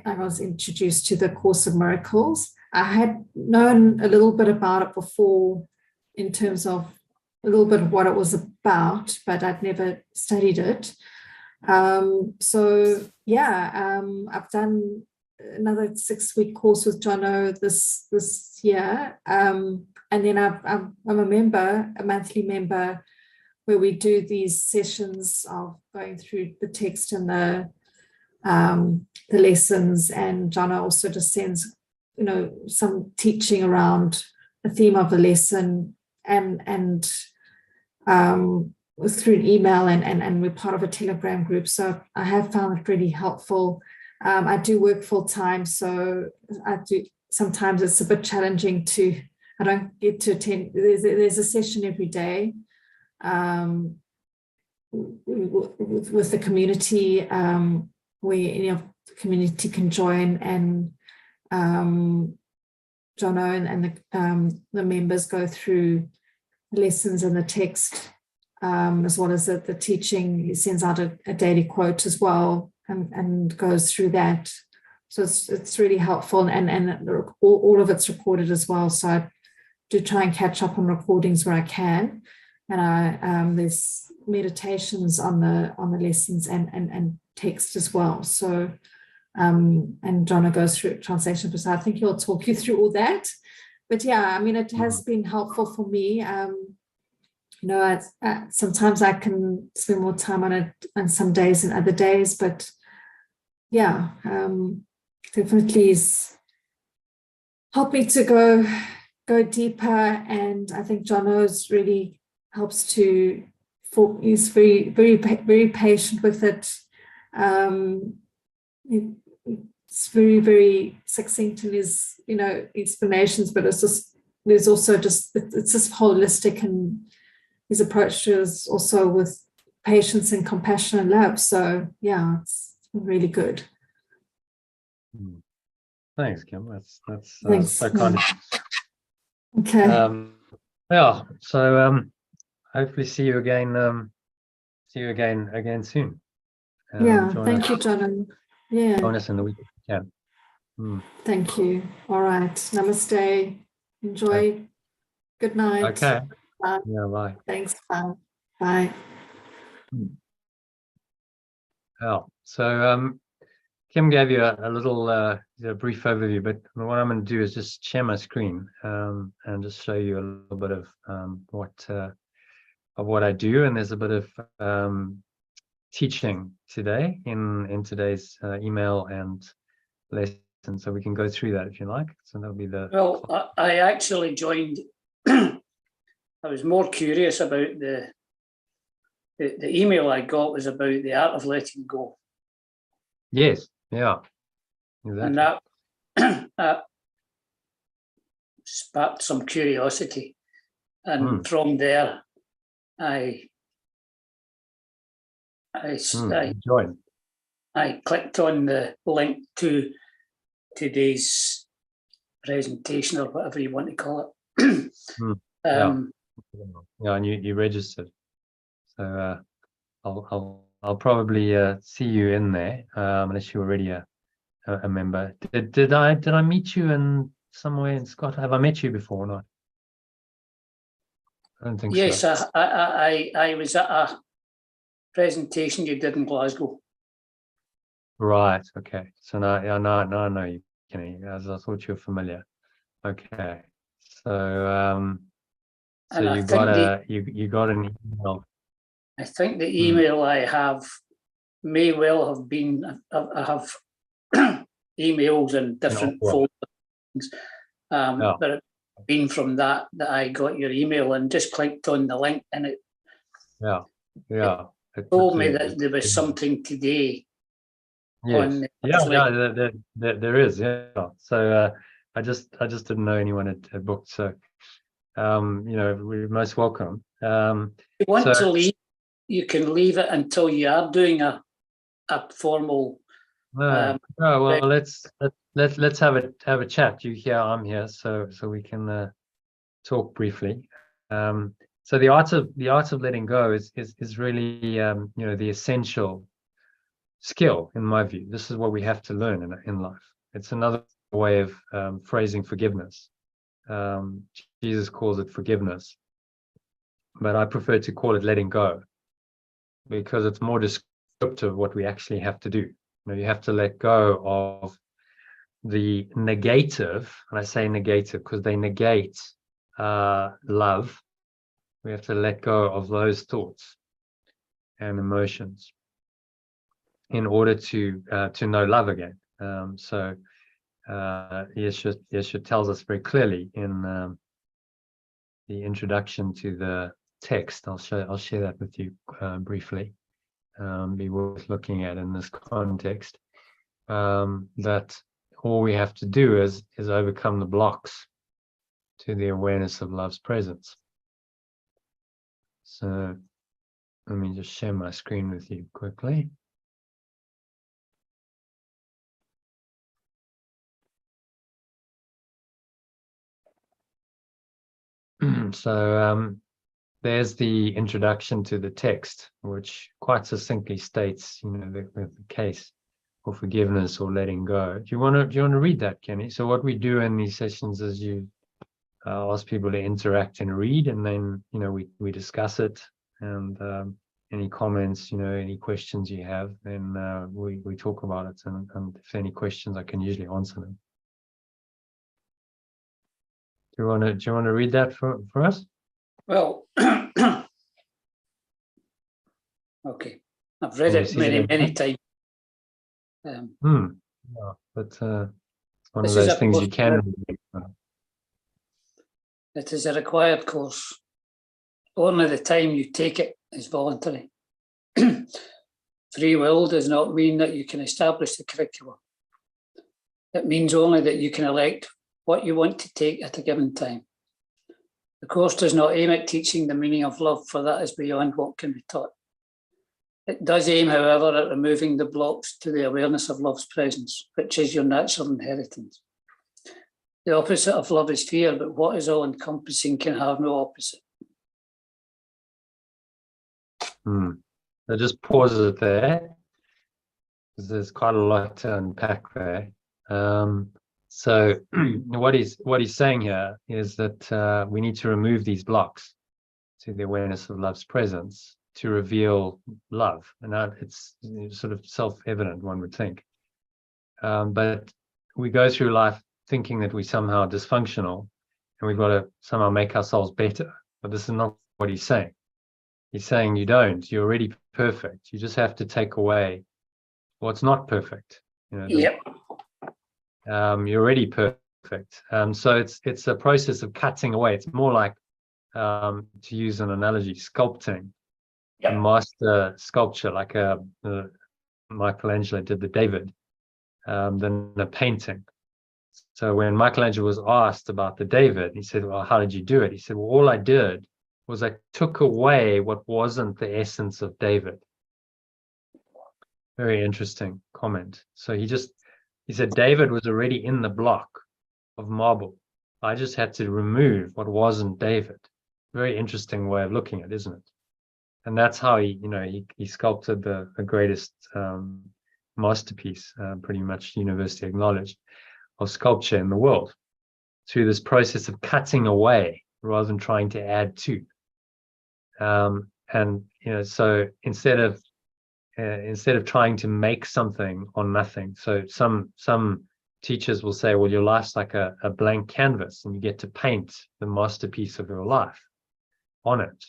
I was introduced to the Course of Miracles. I had known a little bit about it before in terms of a little bit of what it was about, but I'd never studied it. So yeah, I've done another 6-week course with Jono this year, and then I'm a member, a monthly member, where we do these sessions of going through the text and the lessons, and Jono also just sends some teaching around the theme of the lesson, and through an email, and we're part of a Telegram group. So I have found it really helpful. I do work full time, so sometimes it's a bit challenging I don't get to attend. There's a session every day with the community, where any of the community can join, and Jono and the members go through the lessons and the text, as well as the teaching. He sends out a daily quote as well, and goes through that. So it's really helpful, and all of it's recorded as well. So I do try and catch up on recordings where I can, and there's meditations on the lessons and text as well. So and Jono goes through translation, so I think he'll talk you through all that. But yeah, I mean, it has been helpful for me. Sometimes I can spend more time on it on some days than other days, but yeah, definitely is helped me to go deeper. And I think Jono's really helps he's very, very, very patient with it. It's very, very succinct in his, explanations, but there's also just holistic, and his approach to is also with patience and compassion and love. So yeah, it's really good. Thanks, Kim. That's Thanks. so kind of you. Okay. Yeah. So hopefully see you again. See you again soon. Yeah, Join thank us, you, John. Yeah, join us in the week if you can. thank you. All right, namaste. Enjoy. Good night. Okay. Bye. Yeah. Bye. Thanks. Bye. Bye. Oh, so Kim gave you a little a brief overview, but what I'm going to do is just share my screen and just show you a little bit of what I do. And there's a bit of teaching today in today's email and lesson, so we can go through that if you like. So that'll be the Well, I actually joined. I was more curious about the email I got was about the art of letting go, yes, yeah, exactly. and that sparked some curiosity, and from there, I enjoyed. I clicked on the link to today's presentation, or whatever you want to call it. Yeah, and you registered, so I'll probably see you in there unless you're already a member. Did I meet you in somewhere in Scotland? Have I met you before or not? I don't think yes, so. I was at a presentation you did in Glasgow. Right. Okay. So now I know you, Kenny, as I thought you were familiar. Okay. So so And you got an email. I think the email I have may well have been, I have emails in different folders, but it's been from that I got your email and just clicked on the link, and it told me that there was something today. Yes. There is. Yeah. So I just didn't know anyone had booked. So we're most welcome. If you want to leave, you can leave it until you are doing a formal. Well, let's have a chat. You here, I'm here, so we can talk briefly. So the art of letting go is really the essential skill, in my view. This is what we have to learn in life. It's another way of phrasing forgiveness. Jesus calls it forgiveness, but I prefer to call it letting go, because it's more descriptive of what we actually have to do. You have to let go of the negative, and I say negative because they negate love. We have to let go of those thoughts and emotions in order to know love again. So Yeshua tells us very clearly in the introduction to the text. I'll share that with you briefly. Be worth looking at in this context. That all we have to do is overcome the blocks to the awareness of love's presence. So let me just share my screen with you quickly. So there's the introduction to the text, which quite succinctly states, the case for forgiveness or letting go. Do you want to read that, Kenny? So what we do in these sessions is you ask people to interact and read, and then we discuss it, and any comments, any questions you have, then we talk about it, and if any questions, I can usually answer them. Do you want to read that for us? Well, okay, I've read it many times. Yeah, but it's one of those things you can read. It is a required course. Only the time you take it is voluntary. Free will does not mean that you can establish the curriculum. It means only that you can elect what you want to take at a given time. The course does not aim at teaching the meaning of love, for that is beyond what can be taught. It does aim, however, at removing the blocks to the awareness of love's presence, which is your natural inheritance. The opposite of love is fear, but what is all-encompassing can have no opposite. So just pause it there, because there's quite a lot to unpack there. So what he's saying here is that we need to remove these blocks to the awareness of love's presence to reveal love. And now it's sort of self-evident, one would think. But we go through life thinking that we're somehow dysfunctional and we've got to somehow make ourselves better. But this is not what he's saying. He's saying you don't. You're already perfect. You just have to take away what's not perfect. Yep. You're already perfect. So it's a process of cutting away. It's more like, to use an analogy, sculpting. Yep. A master sculpture, like Michelangelo did the David, than a painting. So when Michelangelo was asked about the David, he said, well, how did you do it? He said, well, all I did was I took away what wasn't the essence of David. Very interesting comment. So he said David was already in the block of marble. I just had to remove what wasn't David. Very interesting way of looking at it, isn't it? And that's how he sculpted the greatest masterpiece, pretty much universally acknowledged, of sculpture in the world, through this process of cutting away rather than trying to add to. So instead of trying to make something on nothing, so some teachers will say, well, your life's like a blank canvas and you get to paint the masterpiece of your life on it.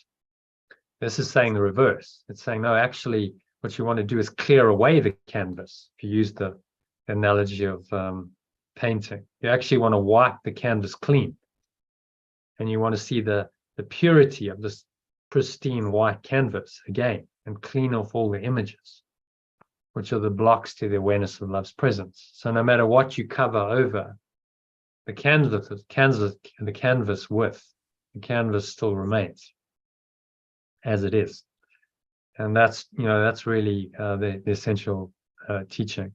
This is saying the reverse. It's saying, no, actually, what you want to do is clear away the canvas. If you use the analogy of painting, you actually want to wipe the canvas clean. And you want to see the purity of this pristine white canvas again and clean off all the images, which are the blocks to the awareness of love's presence. So no matter what you cover over the canvas with, the canvas still remains as it is. And that's really the essential teaching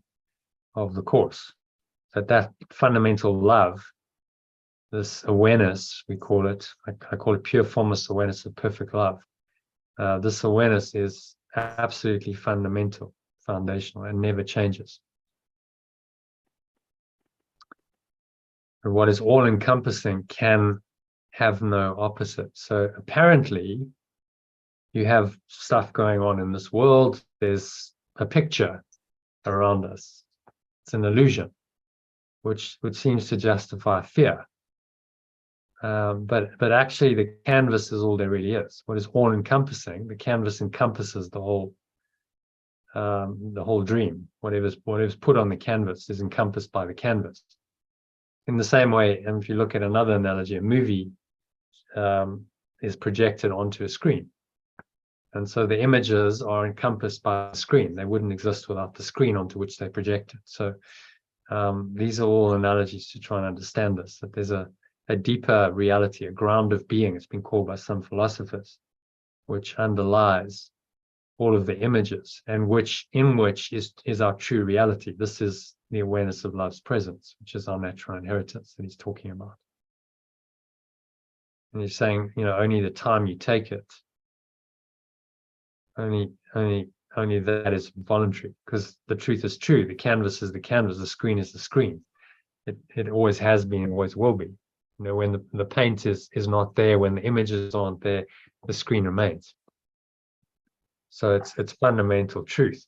of the Course, that fundamental love, this awareness, we call it, I call it pure formless awareness of perfect love. This awareness is absolutely fundamental, foundational, and never changes. And what is all-encompassing can have no opposite. So apparently, you have stuff going on in this world. There's a picture around us. It's an illusion, which seems to justify fear. But actually, the canvas is all there really is. What is all-encompassing? The canvas encompasses the whole dream. Whatever's put on the canvas is encompassed by the canvas. In the same way, and if you look at another analogy, a movie is projected onto a screen. And so the images are encompassed by the screen. They wouldn't exist without the screen onto which they projected. So these are all analogies to try and understand this, that there's a deeper reality, a ground of being, it's been called by some philosophers, which underlies all of the images and in which is our true reality. This is the awareness of love's presence, which is our natural inheritance that he's talking about. And he's saying, only the time you take it, only that is voluntary, because the truth is true. The canvas is the canvas, the screen is the screen. It always has been and always will be. When the paint is not there, when the images aren't there, the screen remains. So it's fundamental truth.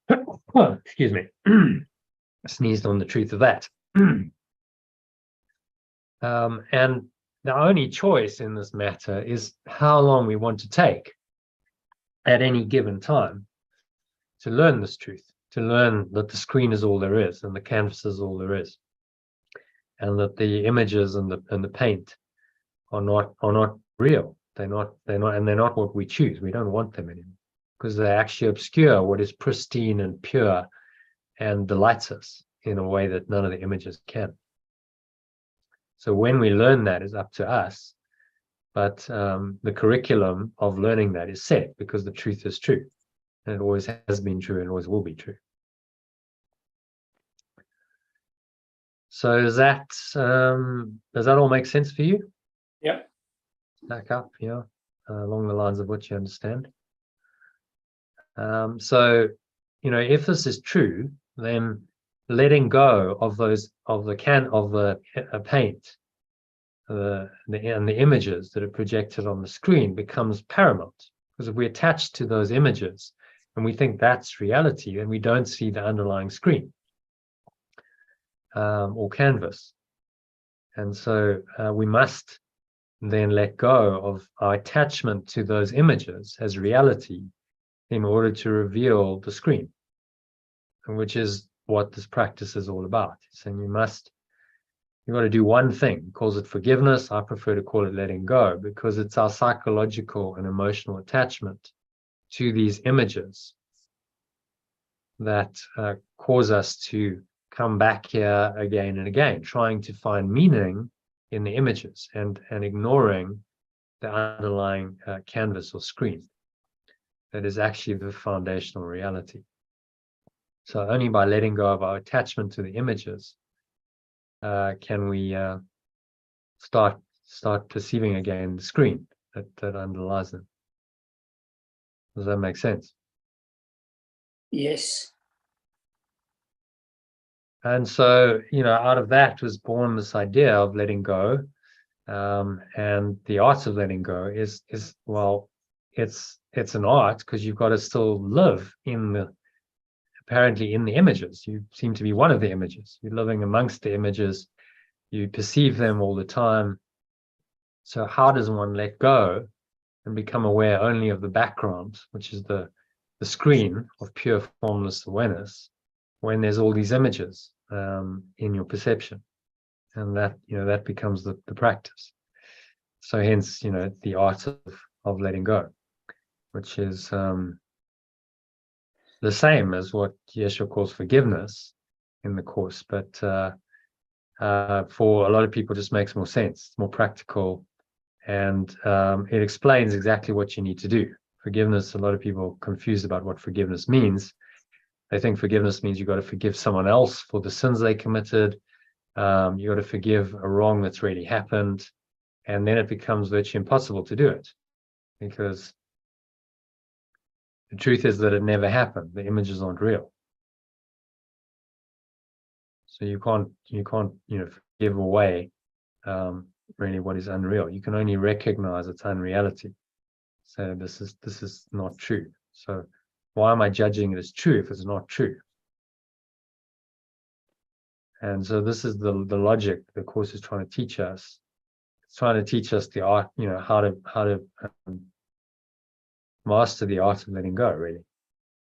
Excuse me. I sneezed on the truth of that. And the only choice in this matter is how long we want to take at any given time to learn this truth, to learn that the screen is all there is and the canvas is all there is, and that the images and the paint are not real. They're not what we choose. We don't want them anymore, because they actually obscure what is pristine and pure and delights us in a way that none of the images can. So when we learn that is up to us, but the curriculum of learning that is set, because the truth is true, and it always has been true and always will be true. So does that all make sense for you? Yep. Back up, along the lines of what you understand. So, if this is true, then letting go of the paint, and the images that are projected on the screen becomes paramount. Because if we attach to those images and we think that's reality, then we don't see the underlying screen or canvas. And so we must then let go of our attachment to those images as reality in order to reveal the screen, which is what this practice is all about. So you've got to do one thing. He calls it forgiveness. I prefer to call it letting go, because it's our psychological and emotional attachment to these images that cause us to come back here again and again, trying to find meaning in the images and ignoring the underlying canvas or screen that is actually the foundational reality. So only by letting go of our attachment to the images can we start perceiving again the screen that underlies them. Does that make sense? Yes. And so, out of that was born this idea of letting go. And the art of letting go is well, it's an art, because you've got to still live apparently in the images. You seem to be one of the images. You're living amongst the images. You perceive them all the time. So how does one let go and become aware only of the background, which is the screen of pure formless awareness, when there's all these images in your perception? And that becomes the practice. So hence, the art of letting go, which is the same as what Yeshua calls forgiveness in the Course, but for a lot of people, it just makes more sense. It's more practical, and it explains exactly what you need to do. Forgiveness, a lot of people are confused about what forgiveness means. They think forgiveness means you've got to forgive someone else for the sins they committed. You got to forgive a wrong that's really happened, and then it becomes virtually impossible to do it, because the truth is that it never happened. The images aren't real, so you can't forgive away really what is unreal. You can only recognize its unreality. So this is not true. So why am I judging it as true if it's not true? And so this is the logic the Course is trying to teach us. It's trying to teach us the art, how to master the art of letting go, really.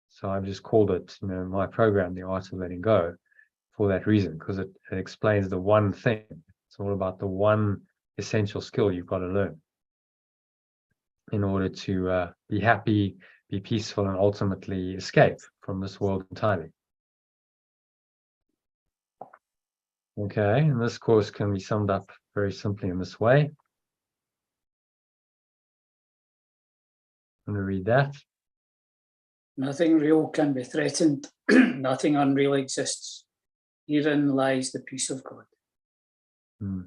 So I've just called it, my program, the art of letting go, for that reason, because it explains the one thing. It's all about the one essential skill you've got to learn in order to be happy, be peaceful, and ultimately escape from this world entirely. Okay, and this course can be summed up very simply in this way. I'm going to read that. Nothing real can be threatened. Nothing unreal exists. Herein lies the peace of God. It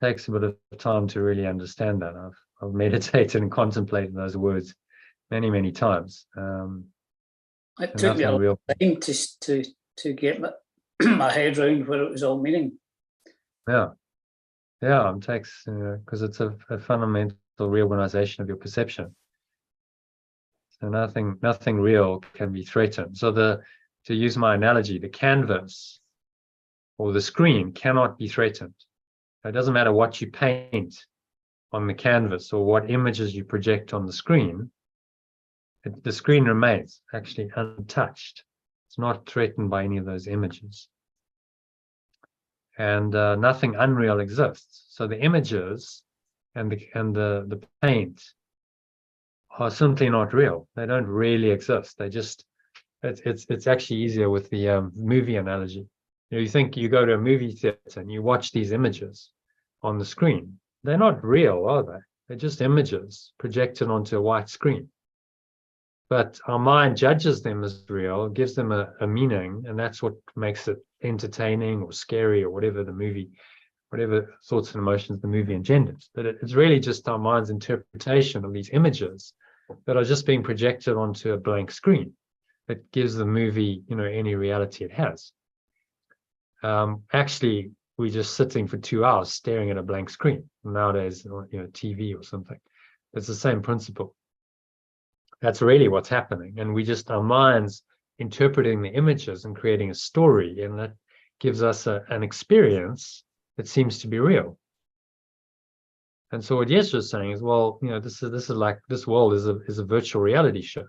takes a bit of time to really understand that. I've meditated and contemplated those words many, many times. It took me a long time to get my head around what it was all meaning. Yeah, it takes, because it's a fundamental reorganization of your perception. So nothing real can be threatened. So to use my analogy, the canvas or the screen cannot be threatened. It doesn't matter what you paint on the canvas or what images you project on the screen. The screen remains actually untouched. It's not threatened by any of those images. And nothing unreal exists. So the images and the paint are simply not real. They don't really exist. They just, it's actually easier with the movie analogy. You think you go to a movie theater and you watch these images on the screen. They're not real, are they? They're just images projected onto a white screen. But our mind judges them as real, gives them a meaning, and that's what makes it entertaining or scary or whatever thoughts and emotions the movie engenders. But it's really just our mind's interpretation of these images that are just being projected onto a blank screen that gives the movie, any reality it has. Actually, we're just sitting for 2 hours staring at a blank screen nowadays, TV or something. It's the same principle. That's really what's happening. And our minds interpreting the images and creating a story, and that gives us an experience that seems to be real. And so what Yeshua is saying is, well, this is like, this world is a virtual reality show.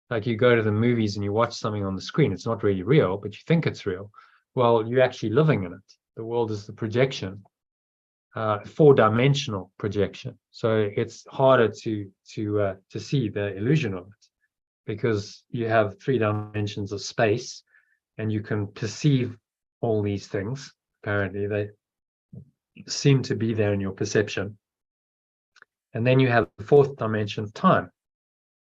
Like you go to the movies and you watch something on the screen, it's not really real, but you think it's real. Well, you're actually living in it. The world is the projection, 4-dimensional projection. So it's harder to see the illusion of it, because you have 3 dimensions of space, and you can perceive all these things. Apparently, they seem to be there in your perception. And then you have the 4th dimension of time,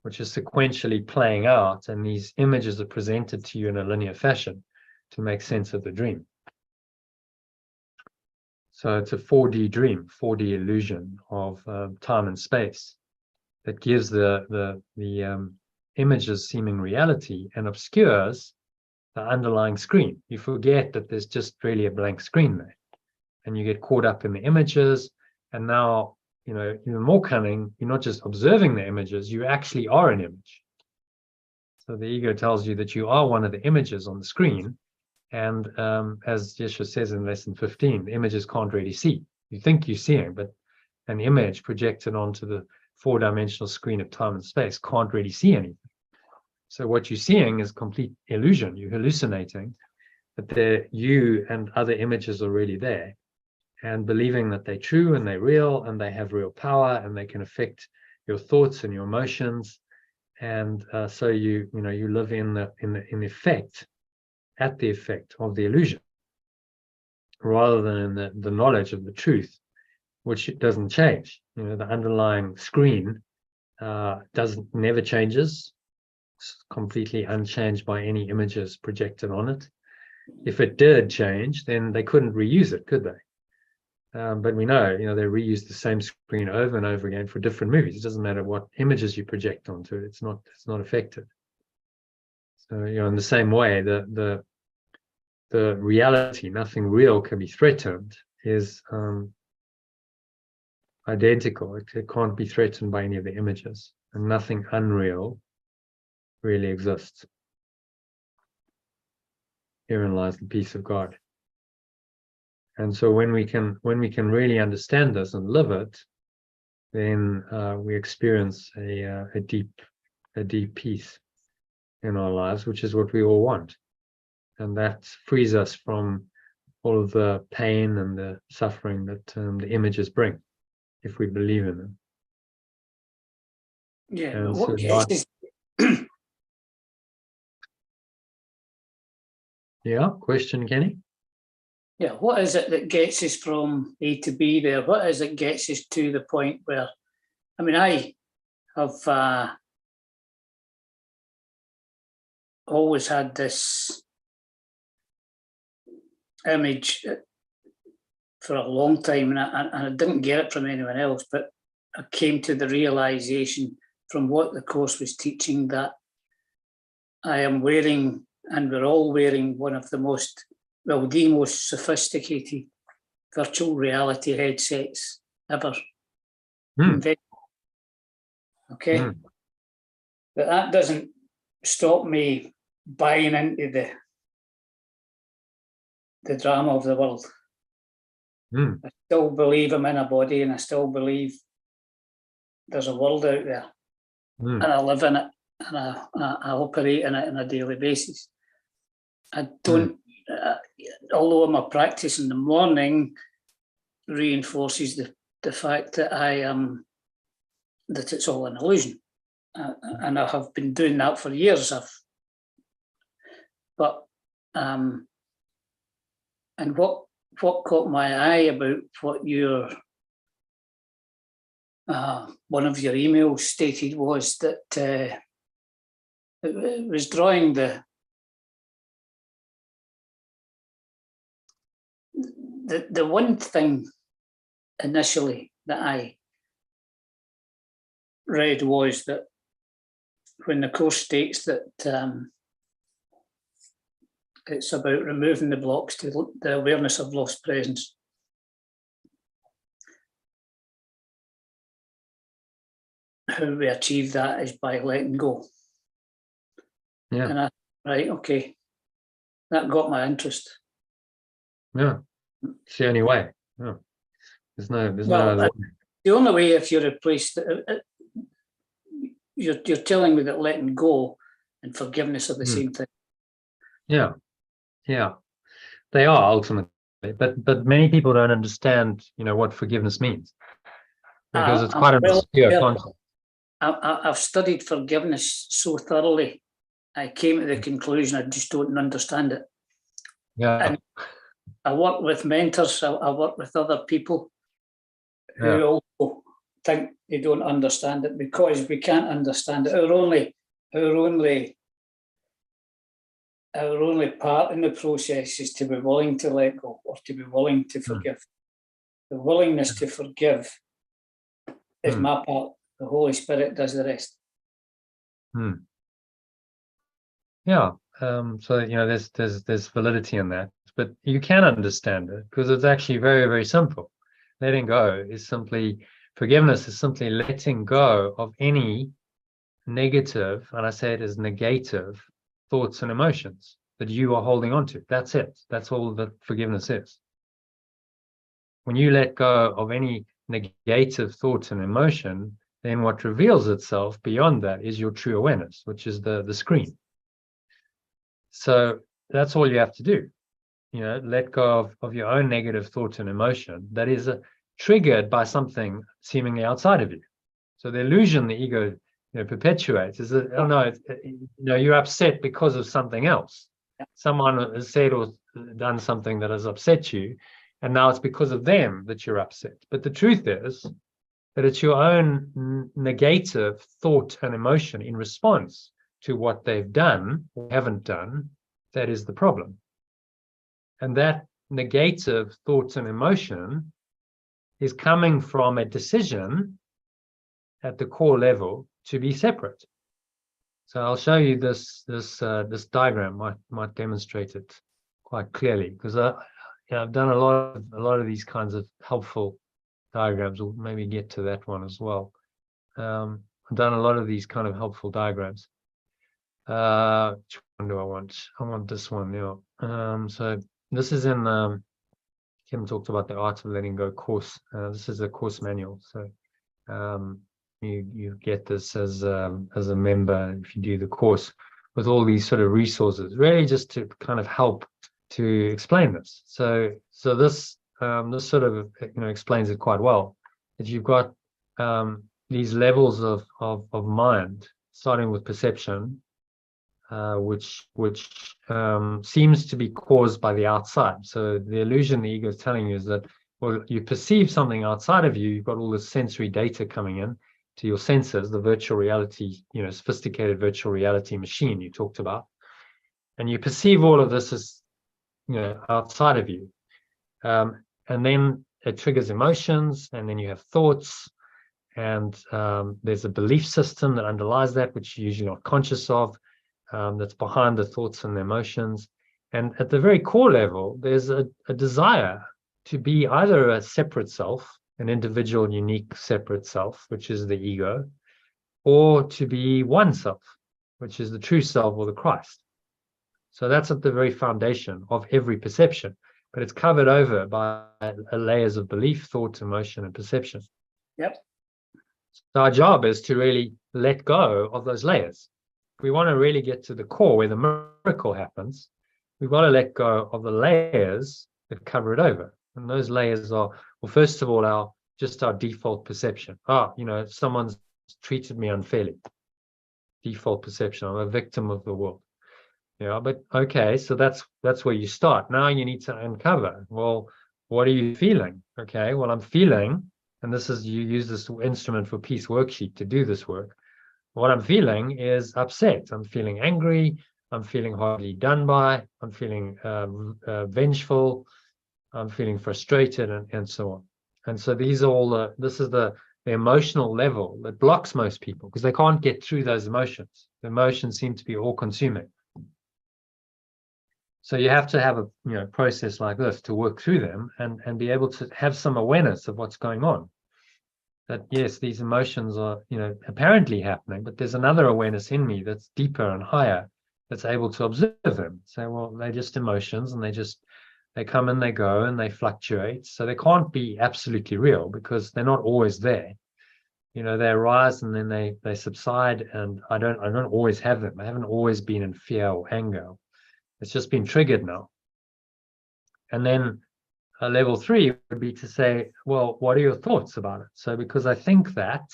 which is sequentially playing out, and these images are presented to you in a linear fashion to make sense of the dream. So it's a 4D dream, 4D illusion of time and space that gives the images seeming reality and obscures the underlying screen. You forget that there's just really a blank screen there, and you get caught up in the images. And now, even more cunning, you're not just observing the images, you actually are an image. So the ego tells you that you are one of the images on the screen. And as Yeshua says in lesson 15, the images can't really see. You think you're seeing, but an image projected onto the 4-dimensional screen of time and space can't really see anything. So what you're seeing is complete illusion. You're hallucinating, but you and other images are really there, and believing that they're true and they're real and they have real power and they can affect your thoughts and your emotions. And so you live in the effect, at the effect of the illusion, rather than in the knowledge of the truth, which it doesn't change. The underlying screen never changes. It's completely unchanged by any images projected on it. If it did change, then they couldn't reuse it, could they? But we know, they reuse the same screen over and over again for different movies. It doesn't matter what images you project onto it; it's not affected. So, in the same way, the reality, nothing real can be threatened, is identical. It can't be threatened by any of the images, and nothing unreal really exists. Herein lies the peace of God. And so when we can really understand this and live it, then we experience a deep peace in our lives, which is what we all want. And that frees us from all of the pain and the suffering that the images bring, if we believe in them. Yeah. And What so gets yeah, question, Kenny? Yeah, what is it that gets us from A to B there? What is it gets us to the point where, I have always had this image for a long time, and I didn't get it from anyone else, but I came to the realization from what the course was teaching that I am wearing, and we're all wearing, one of the most sophisticated virtual reality headsets ever invented. Okay. But that doesn't stop me buying into the drama of the world. I still believe I'm in a body, and I still believe there's a world out there, and I live in it, and I operate in it on a daily basis. I don't, although my practice in the morning reinforces the fact that that it's all an illusion, and I have been doing that for years. And what caught my eye about what your one of your emails stated was that it was drawing the one thing initially that I read was that when the Course states that it's about removing the blocks to the awareness of lost presence, how we achieve that is by letting go. Yeah. And right, okay, that got my interest. Yeah. It's the only way. Yeah. There's no Well, other way. the only way, if you replace you're telling me that letting go and forgiveness are the same thing. Yeah. Yeah. They are ultimately, but many people don't understand, what forgiveness means, because it's quite an obscure concept. I've studied forgiveness so thoroughly, I came to the conclusion I just don't understand it. Yeah. And I work with mentors, I work with other people who also think they don't understand it, because we can't understand it. Our only part in the process is to be willing to let go, or to be willing to forgive. The willingness to forgive is my part. The Holy Spirit does the rest. Yeah. So there's validity in that, but you can understand it because it's actually very, very simple. Letting go is simply, forgiveness is simply letting go of any negative, and I say it as negative, thoughts and emotions that you are holding on to. That's it. That's all that forgiveness is. When you let go of any negative thought and emotion, then what reveals itself beyond that is your true awareness, which is the screen. So that's all you have to do. Let go of your own negative thought and emotion that is triggered by something seemingly outside of you. So the illusion the ego perpetuates is that, oh no, you're upset because of something else. Someone has said or done something that has upset you, and now it's because of them that you're upset. But the truth is that it's your own negative thought and emotion in response to what they've done or haven't done that is the problem. And that negative thought and emotion is coming from a decision at the core level to be separate. So I'll show you this diagram might demonstrate it quite clearly, because I've done a lot of these kinds of helpful diagrams. We'll maybe get to that one as well. I've done a lot of these kind of helpful diagrams. Which one do I want? I want this one now. So this is in Kim talked about the Art of Letting Go course. This is a course manual. So you get this as a member if you do the course, with all these sort of resources, really just to kind of help to explain this. So this sort of explains it quite well. That you've got these levels of mind, starting with perception, which seems to be caused by the outside. So the illusion the ego is telling you is that, well, you perceive something outside of you. You've got all this sensory data coming in to your senses, the virtual reality, sophisticated virtual reality machine you talked about, and you perceive all of this as outside of you, and then it triggers emotions, and then you have thoughts, and there's a belief system that underlies that, which you're usually not conscious of, that's behind the thoughts and the emotions. And at the very core level, there's a desire to be either a separate self, an individual, unique, separate self, which is the ego, or to be one self, which is the true self or the Christ. So that's at the very foundation of every perception, but it's covered over by layers of belief, thought, emotion, and perception. Yep. So our job is to really let go of those layers. If we want to really get to the core where the miracle happens, we've got to let go of the layers that cover it over. And those layers are, well, first of all, our default perception. Someone's treated me unfairly. Default perception. I'm a victim of the world. But okay, so that's where you start. Now you need to uncover, well, what are you feeling? Okay, well, I'm feeling, and you use this instrument for peace worksheet to do this work. What I'm feeling is upset. I'm feeling angry. I'm feeling hardly done by. I'm feeling vengeful. I'm feeling frustrated, and so on. And so these are all this is the the emotional level that blocks most people because they can't get through those emotions. The emotions seem to be all-consuming. So you have to have a process like this to work through them and be able to have some awareness of what's going on. That yes, these emotions are apparently happening, but there's another awareness in me that's deeper and higher that's able to observe them. Say, well, they're just emotions and they come and they go and they fluctuate. So they can't be absolutely real because they're not always there. They arise and then they subside, and I don't always have them. I haven't always been in fear or anger. It's just been triggered now. And then level 3 would be to say, well, what are your thoughts about it? So because I think that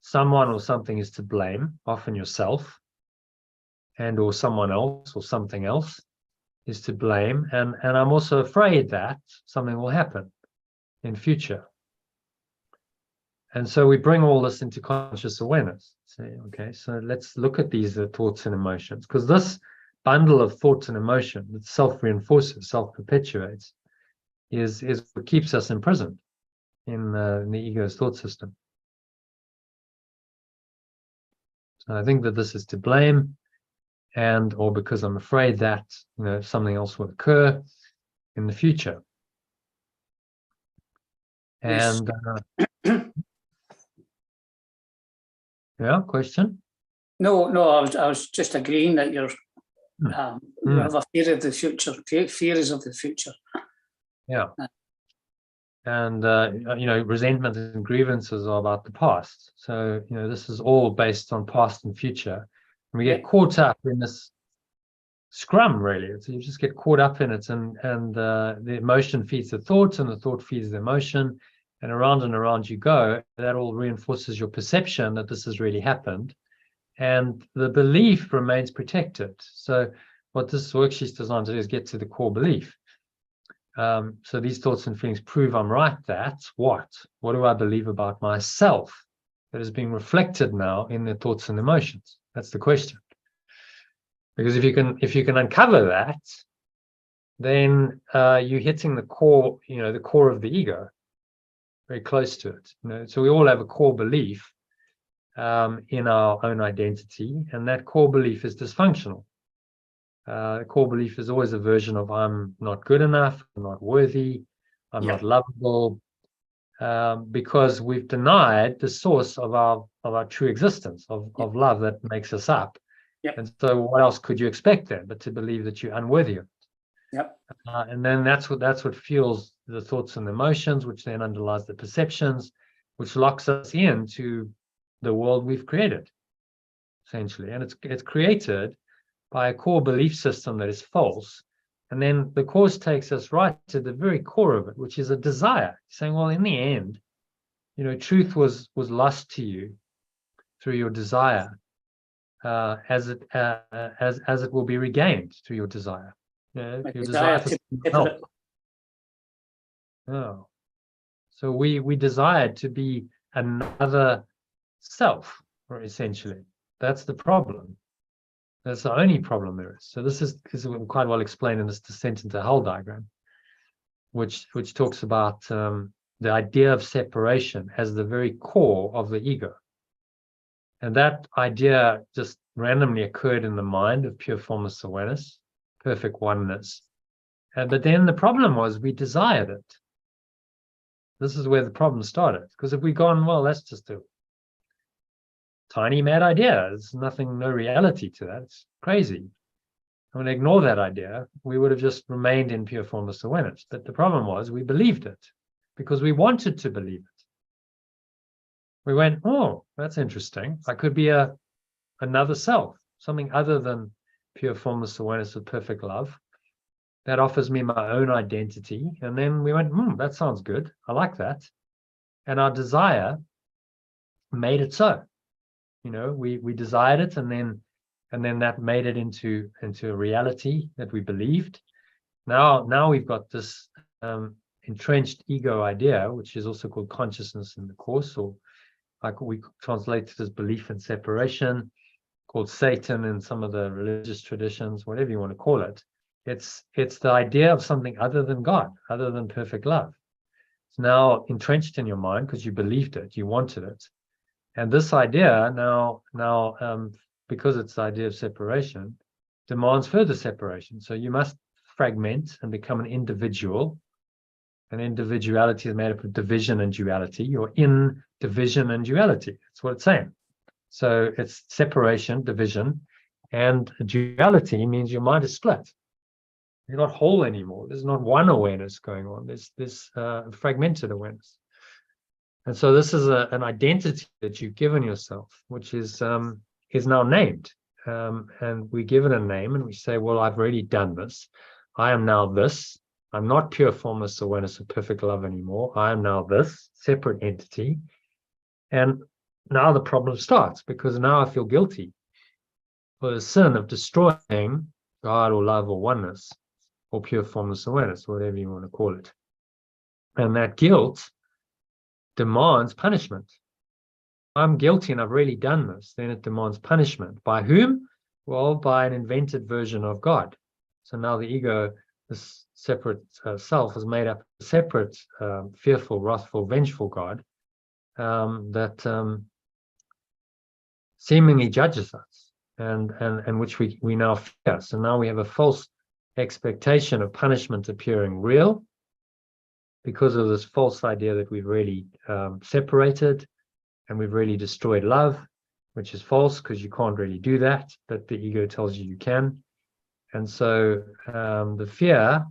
someone or something is to blame, often yourself, and or someone else or something else is to blame, and I'm also afraid that something will happen in future. And so we bring all this into conscious awareness. Say, okay, so let's look at these thoughts and emotions, because this bundle of thoughts and emotion that self-reinforces, self-perpetuates, is what keeps us imprisoned in the ego's thought system. So I think that this is to blame, or because I'm afraid that something else will occur in the future. And yeah, question? No, I was just agreeing that you have a fear of the future, fears of the future. Yeah. And resentment and grievances are about the past. So this is all based on past and future, and we get caught up in this scrum, really. So you just get caught up in it, and the emotion feeds the thought, and the thought feeds the emotion, and around you go. That all reinforces your perception that this has really happened, and the belief remains protected. So what this worksheet is designed to do is get to the core belief. So these thoughts and feelings prove I'm right. That's what do I believe about myself that is being reflected now in the thoughts and emotions? That's the question. Because if you can uncover that, then you're hitting the core, the core of the ego, very close to it. So we all have a core belief in our own identity, and that core belief is dysfunctional. The core belief is always a version of I'm not good enough, I'm not worthy, I'm not lovable, because we've denied the source of our true existence, of love that makes us up. And so what else could you expect then but to believe that you're unworthy of it? And then that's what fuels the thoughts and the emotions, which then underlies the perceptions, which locks us into the world we've created, essentially. And it's created by a core belief system that is false. And then the course takes us right to the very core of it, which is a desire, saying, well, in the end, truth was lost to you through your desire, as it will be regained through your desire. Your desire for help. Oh. So we desired to be another self, or essentially. That's the problem. That's the only problem there is. So this is quite well explained in this descent into hell diagram, which talks about the idea of separation as the very core of the ego. And that idea just randomly occurred in the mind of pure formless awareness, perfect oneness. But then the problem was we desired it. This is where the problem started. Because if we'd gone, well, that's just a tiny mad idea. There's no reality to that. It's crazy. I'm going to ignore that idea. We would have just remained in pure formless awareness. But the problem was we believed it because we wanted to believe it. We went, oh, that's interesting. I could be another self, something other than pure formless awareness of perfect love. That offers me my own identity. And then we went, that sounds good. I like that. And our desire made it so. We desired it, and then that made it into a reality that we believed. Now we've got this entrenched ego idea, which is also called consciousness in the course, or like we translate it as belief in separation, called Satan in some of the religious traditions, whatever you want to call it. It's the idea of something other than God, other than perfect love. It's now entrenched in your mind because you believed it, you wanted it. And this idea now, because it's the idea of separation, demands further separation. So you must fragment and become an individual. And individuality is made up of division and duality. You're in division and duality. That's what it's saying. So it's separation, division, and duality means your mind is split. You're not whole anymore. There's not one awareness going on. There's this fragmented awareness. And so this is an identity that you've given yourself, which is now named. And we give it a name and we say, well, I've already done this. I am now this. I'm not pure formless awareness of perfect love anymore. I am now this separate entity. And now the problem starts, because now I feel guilty for the sin of destroying God or love or oneness or pure formless awareness, whatever you want to call it. And that guilt demands punishment. I'm guilty and I've really done this. Then it demands punishment. By whom? Well, by an invented version of God. So now the ego, this separate self, is made up of a separate, fearful, wrathful, vengeful God that seemingly judges us and which we now fear. So now we have a false expectation of punishment appearing real because of this false idea that we've really separated and we've really destroyed love, which is false because you can't really do that, but the ego tells you you can. And so the fear,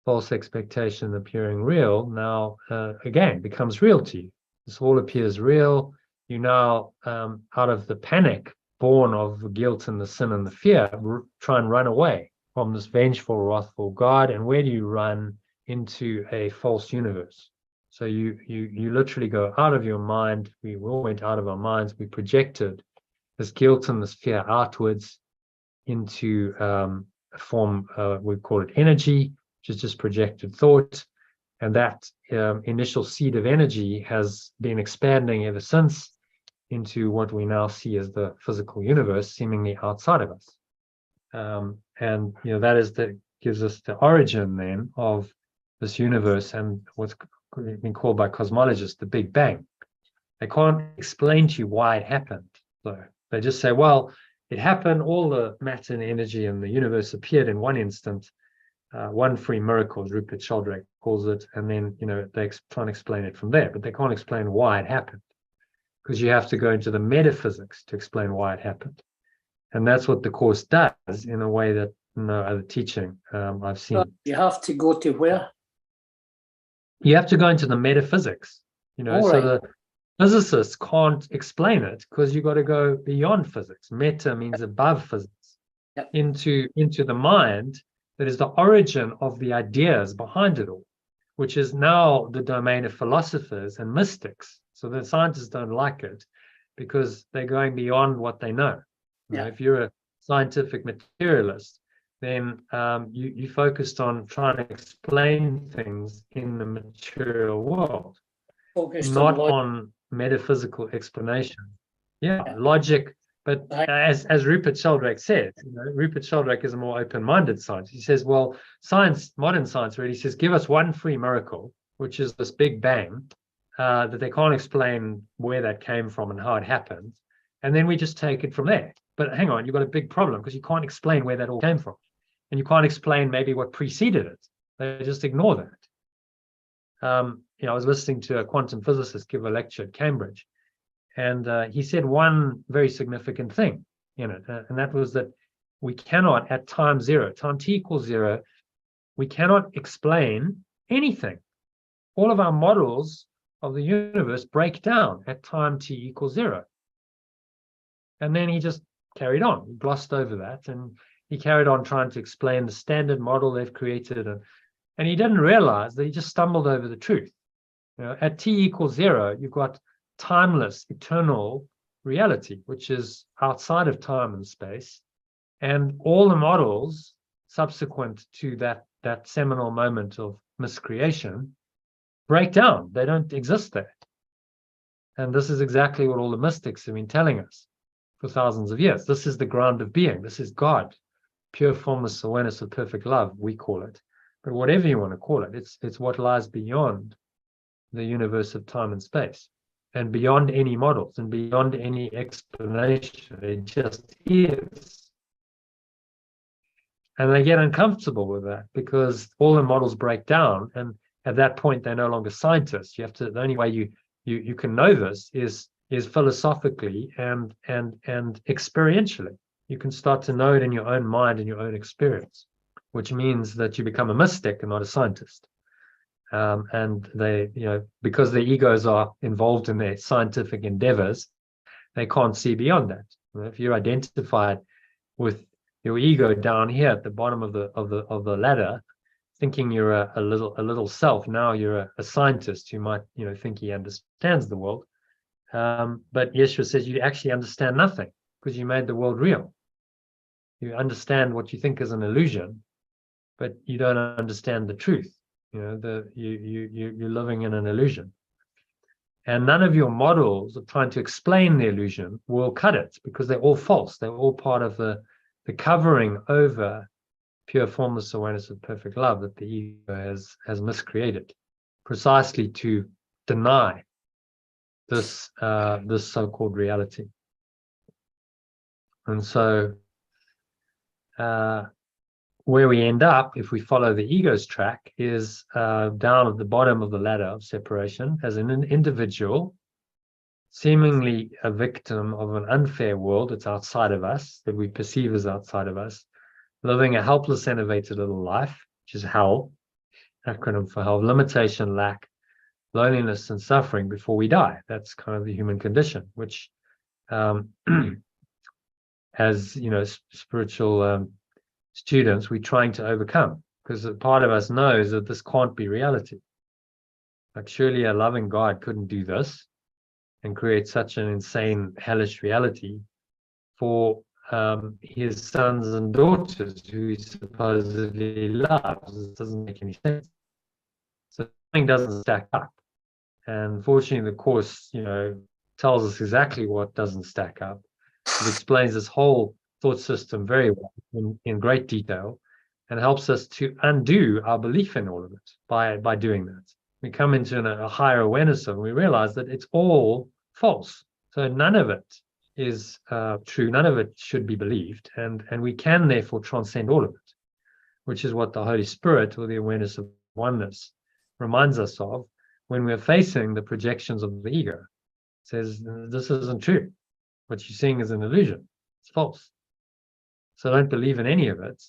false expectation appearing real, now again becomes real to you. This all appears real. You now, out of the panic born of the guilt and the sin and the fear, try and run away from this vengeful, wrathful God. And where do you run? Into a false universe. So you literally go out of your mind. We all went out of our minds. We projected this guilt and this fear outwards into a form, we call it energy, which is just projected thought. And that initial seed of energy has been expanding ever since into what we now see as the physical universe, seemingly outside of us. And that gives us the origin then of this universe and what's been called by cosmologists the Big Bang. They can't explain to you why it happened. So they just say, well, it happened, all the matter and energy in the universe appeared in one instant, one free miracle, as Rupert Sheldrake calls it, and then they try and explain it from there, but they can't explain why it happened, because you have to go into the metaphysics to explain why it happened. And that's what the Course does in a way that no other teaching I've seen. So you have to go to where? You have to go into the metaphysics, so right. the physicists can't explain it because you've got to go beyond physics. Meta means above physics, Yep. into the mind that is the origin of the ideas behind it all, which is now the domain of philosophers and mystics. So the scientists don't like it because they're going beyond what they know. Yeah. If you're a scientific materialist, then you focused on trying to explain things in the material world, Focused not on on metaphysical explanation. Yeah, logic. But Right. as Rupert Sheldrake said, Rupert Sheldrake is a more open-minded scientist. He says, well, science, modern science really says, give us one free miracle, which is this Big Bang, that they can't explain where that came from and how it happened. And then we just take it from there. But hang on, you've got a big problem because you can't explain where that all came from. And you can't explain maybe what preceded it. They just ignore that. I was listening to a quantum physicist give a lecture at Cambridge, and he said one very significant thing in it, and that was that we cannot, at time zero, time t equals 0, we cannot explain anything. All of our models of the universe break down at time t equals 0. And then he just carried on, he glossed over that, and he carried on trying to explain the standard model they've created, and he didn't realize that he just stumbled over the truth. At t equals 0, you've got timeless, eternal reality, which is outside of time and space, and all the models subsequent to that seminal moment of miscreation break down. They don't exist there. And this is exactly what all the mystics have been telling us for thousands of years. This is the ground of being. This is God. Pure formless awareness of perfect love, we call it. But whatever you want to call it, it's what lies beyond the universe of time and space, and beyond any models and beyond any explanation. It just is. And they get uncomfortable with that because all the models break down, and at that point they're no longer scientists. You have to, the only way you can know this is philosophically and experientially. You can start to know it in your own mind and your own experience, which means that you become a mystic and not a scientist. And they, because their egos are involved in their scientific endeavors, they can't see beyond that. If you're identified with your ego down here at the bottom of the ladder, thinking you're a little self, now you're a scientist who might think he understands the world. But Yeshua says you actually understand nothing because you made the world real. You understand what you think is an illusion, but you don't understand the truth. You're living in an illusion. And none of your models of trying to explain the illusion will cut it because they're all false. They're all part of the covering over pure formless awareness of perfect love that the ego has miscreated, precisely to deny this so-called reality. And so where we end up, if we follow the ego's track, is down at the bottom of the ladder of separation as an individual, seemingly a victim of an unfair world that's outside of us, that we perceive as outside of us, living a helpless, enervated little life, which is hell, acronym for hell, limitation, lack, loneliness, and suffering before we die. That's kind of the human condition, which as spiritual students, we're trying to overcome, because a part of us knows that this can't be reality. Like, surely a loving God couldn't do this and create such an insane, hellish reality for his sons and daughters who he supposedly loves. It doesn't make any sense. So something doesn't stack up. And fortunately, the Course, tells us exactly what doesn't stack up. It explains this whole thought system very well in great detail, and helps us to undo our belief in all of it by doing that. We come into a higher awareness of it, and we realize that it's all false. So none of it is true. None of it should be believed, and we can therefore transcend all of it, which is what the Holy Spirit, or the awareness of oneness, reminds us of when we're facing the projections of the ego. It says, this isn't true. What you're seeing is an illusion. It's false. So don't believe in any of it.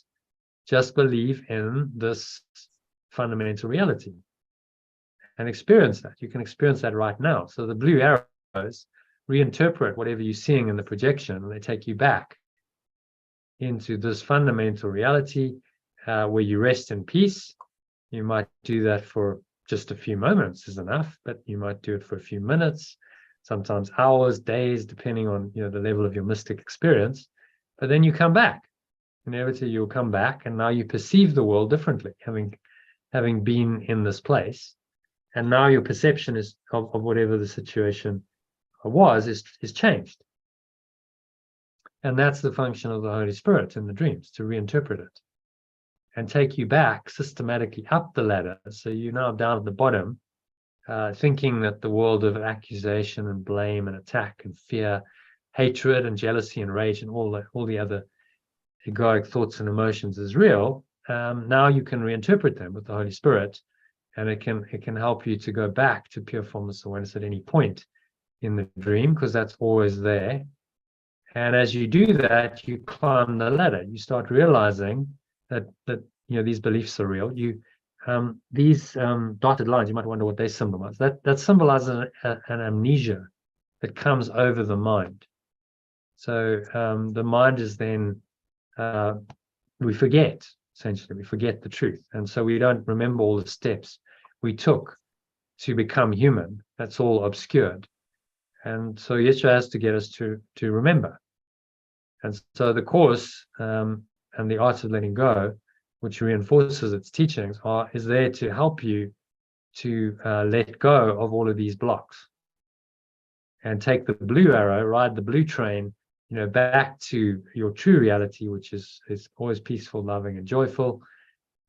Just believe in this fundamental reality and experience that. You can experience that right now. So the blue arrows reinterpret whatever you're seeing in the projection, and they take you back into this fundamental reality where you rest in peace. You might do that for just a few moments is enough, but you might do it for a few minutes, sometimes hours, days, depending on the level of your mystic experience. But then you come back. Inevitably, you'll come back, and now you perceive the world differently, having been in this place. And now your perception is of whatever the situation was is changed. And that's the function of the Holy Spirit in the dreams, to reinterpret it and take you back systematically up the ladder. So you're now down at the bottom, thinking that the world of accusation and blame and attack and fear, hatred and jealousy and rage and all the other egoic thoughts and emotions is real. Now you can reinterpret them with the Holy Spirit, and it can help you to go back to pure formless awareness at any point in the dream, because that's always there. And as you do that, you climb the ladder. You start realizing that these beliefs are real. These dotted lines, you might wonder what they symbolize. That symbolizes an amnesia that comes over the mind. So the mind is then we forget, essentially, we forget the truth. And so we don't remember all the steps we took to become human. That's all obscured. And so Yeshua has to get us to remember. And so the Course and the Art of Letting Go, which reinforces its teachings, is there to help you to let go of all of these blocks and take the blue arrow, ride the blue train, back to your true reality, which is always peaceful, loving, and joyful,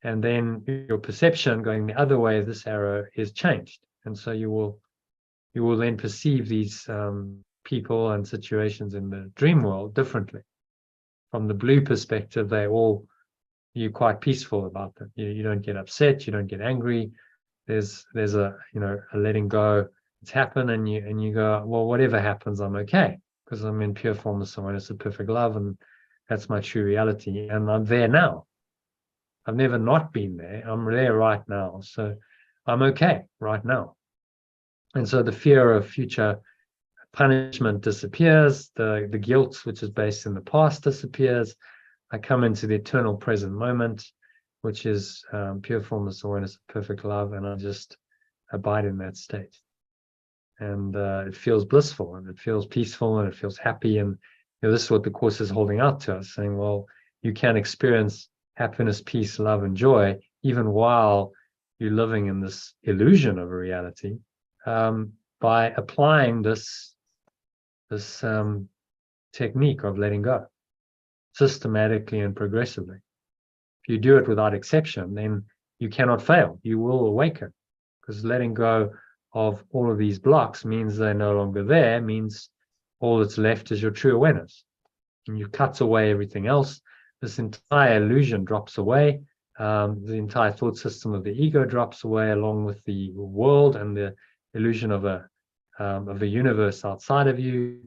and then your perception going the other way of this arrow is changed, and so you will then perceive these people and situations in the dream world differently. From the blue perspective, you're quite peaceful about them. You don't get upset, you don't get angry. There's a a letting go. It's happened, and you go, well, whatever happens, I'm okay, because I'm in pure formless awareness of perfect love, and that's my true reality, and I'm there now. I've never not been there. I'm there right now, so I'm okay right now. And so the fear of future punishment disappears. The guilt, which is based in the past, disappears. I come into the eternal present moment, which is pure formless awareness of perfect love, and I just abide in that state. And it feels blissful, and it feels peaceful, and it feels happy. And this is what the Course is holding out to us, saying, well, you can experience happiness, peace, love, and joy, even while you're living in this illusion of a reality, by applying this technique of letting go systematically and progressively. If you do it without exception, then you cannot fail. You will awaken, because letting go of all of these blocks means they're no longer there, means all that's left is your true awareness. And you cut away everything else. This entire illusion drops away. The entire thought system of the ego drops away, along with the world and the illusion of a universe outside of you.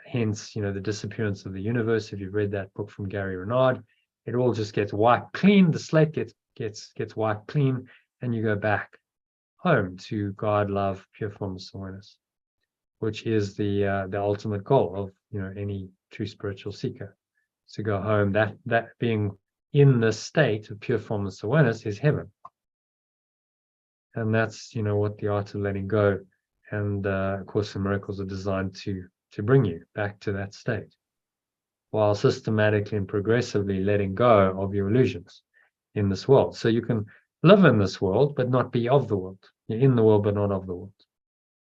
Hence, the disappearance of the universe. If you've read that book from Gary Renard, it all just gets wiped clean. The slate gets wiped clean, and you go back home to God, love, pure formless awareness, which is the ultimate goal of any true spiritual seeker. To go home. That being in the state of pure formless awareness is heaven, and that's what the art of letting go and Course in Miracles are designed to bring you back to that state, while systematically and progressively letting go of your illusions in this world. So you can live in this world but not be of the world. You're in the world but not of the world,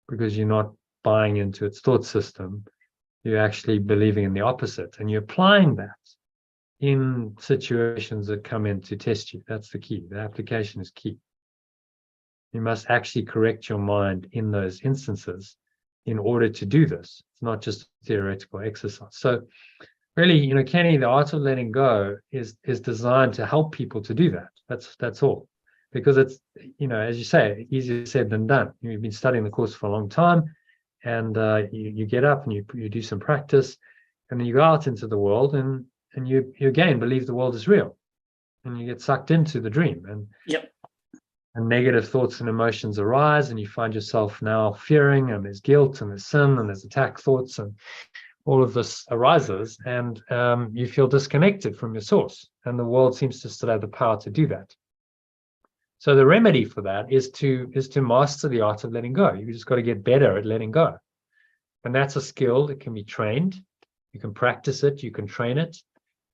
because you're not buying into its thought system. You're actually believing in the opposite, and you're applying that in situations that come in to test you. That's the key. The application is key. You must actually correct your mind in those instances in order to do this. It's not just theoretical exercise. So really, Kenny, the art of letting go is designed to help people to do that. That's all. Because it's, as you say, easier said than done. You've been studying the Course for a long time, and you get up and you do some practice, and then you go out into the world, and you again believe the world is real, and you get sucked into the dream, and and negative thoughts and emotions arise, and you find yourself now fearing, and there's guilt, and there's sin, and there's attack thoughts, and all of this arises, and you feel disconnected from your source, and the world seems to still have the power to do that. So the remedy for that is to master the art of letting go. You just got to get better at letting go, and that's a skill that can be trained. You can practice it, you can train it,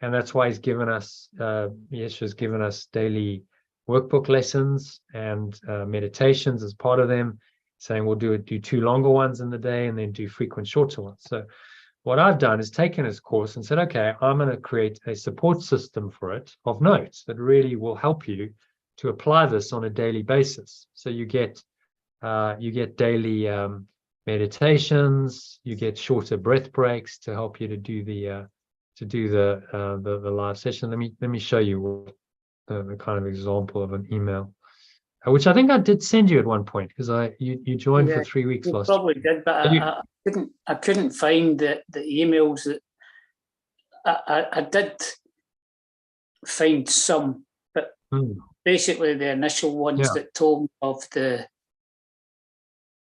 and that's why he's given us, Yeshua's given us daily workbook lessons and meditations as part of them, saying we'll do 2 longer ones in the day and then do frequent shorter ones. So what I've done is taken his course and said, okay, I'm going to create a support system for it of notes that really will help you to apply this on a daily basis. So you get daily meditations, you get shorter breath breaks to help you to do the live session. Let me show you the kind of example of an email, which I think I did send you at one point, because you joined for 3 weeks last. Probably did, but I couldn't find the emails that I did find some, but basically the initial ones that told me of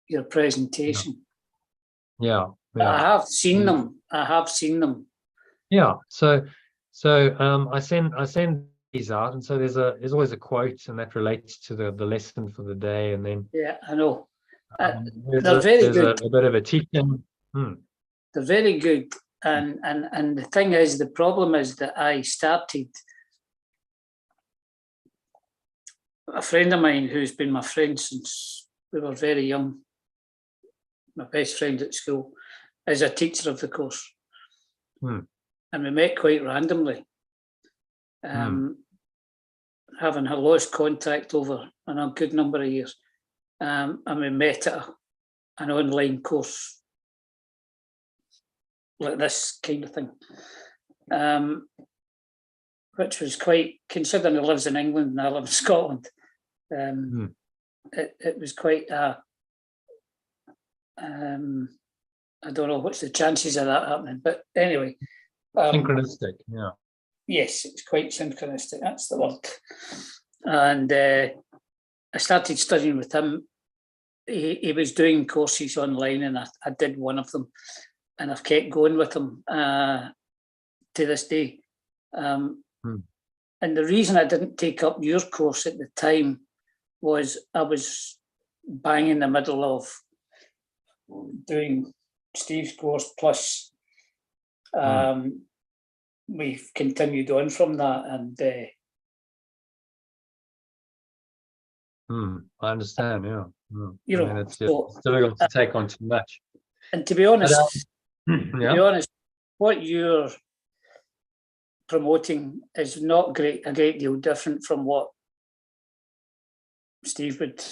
your presentation. Yeah. I have seen them. Yeah. So I send these out, and so there's always a quote, and that relates to the lesson for the day, and then I know. They're very good. A bit of a teaching. They're very good, and the thing is, the problem is that I started. A friend of mine who's been my friend since we were very young, my best friend at school, is a teacher of the course. And we met quite randomly. having lost contact over a good number of years, and we met at an online course like this kind of thing, which was quite, considering he lives in England and I live in Scotland, it was quite I don't know what's the chances of that happening, but anyway. Synchronistic, yeah. Yes, it's quite synchronistic, that's the word. And I started studying with him. He was doing courses online, and I did one of them, and I've kept going with him to this day. And the reason I didn't take up your course at the time was I was bang in the middle of doing Steve's course, plus we've continued on from that, and I understand, yeah. You know, it's difficult to take on too much. And to be honest, yeah. What you're promoting is not a great deal different from what Steve would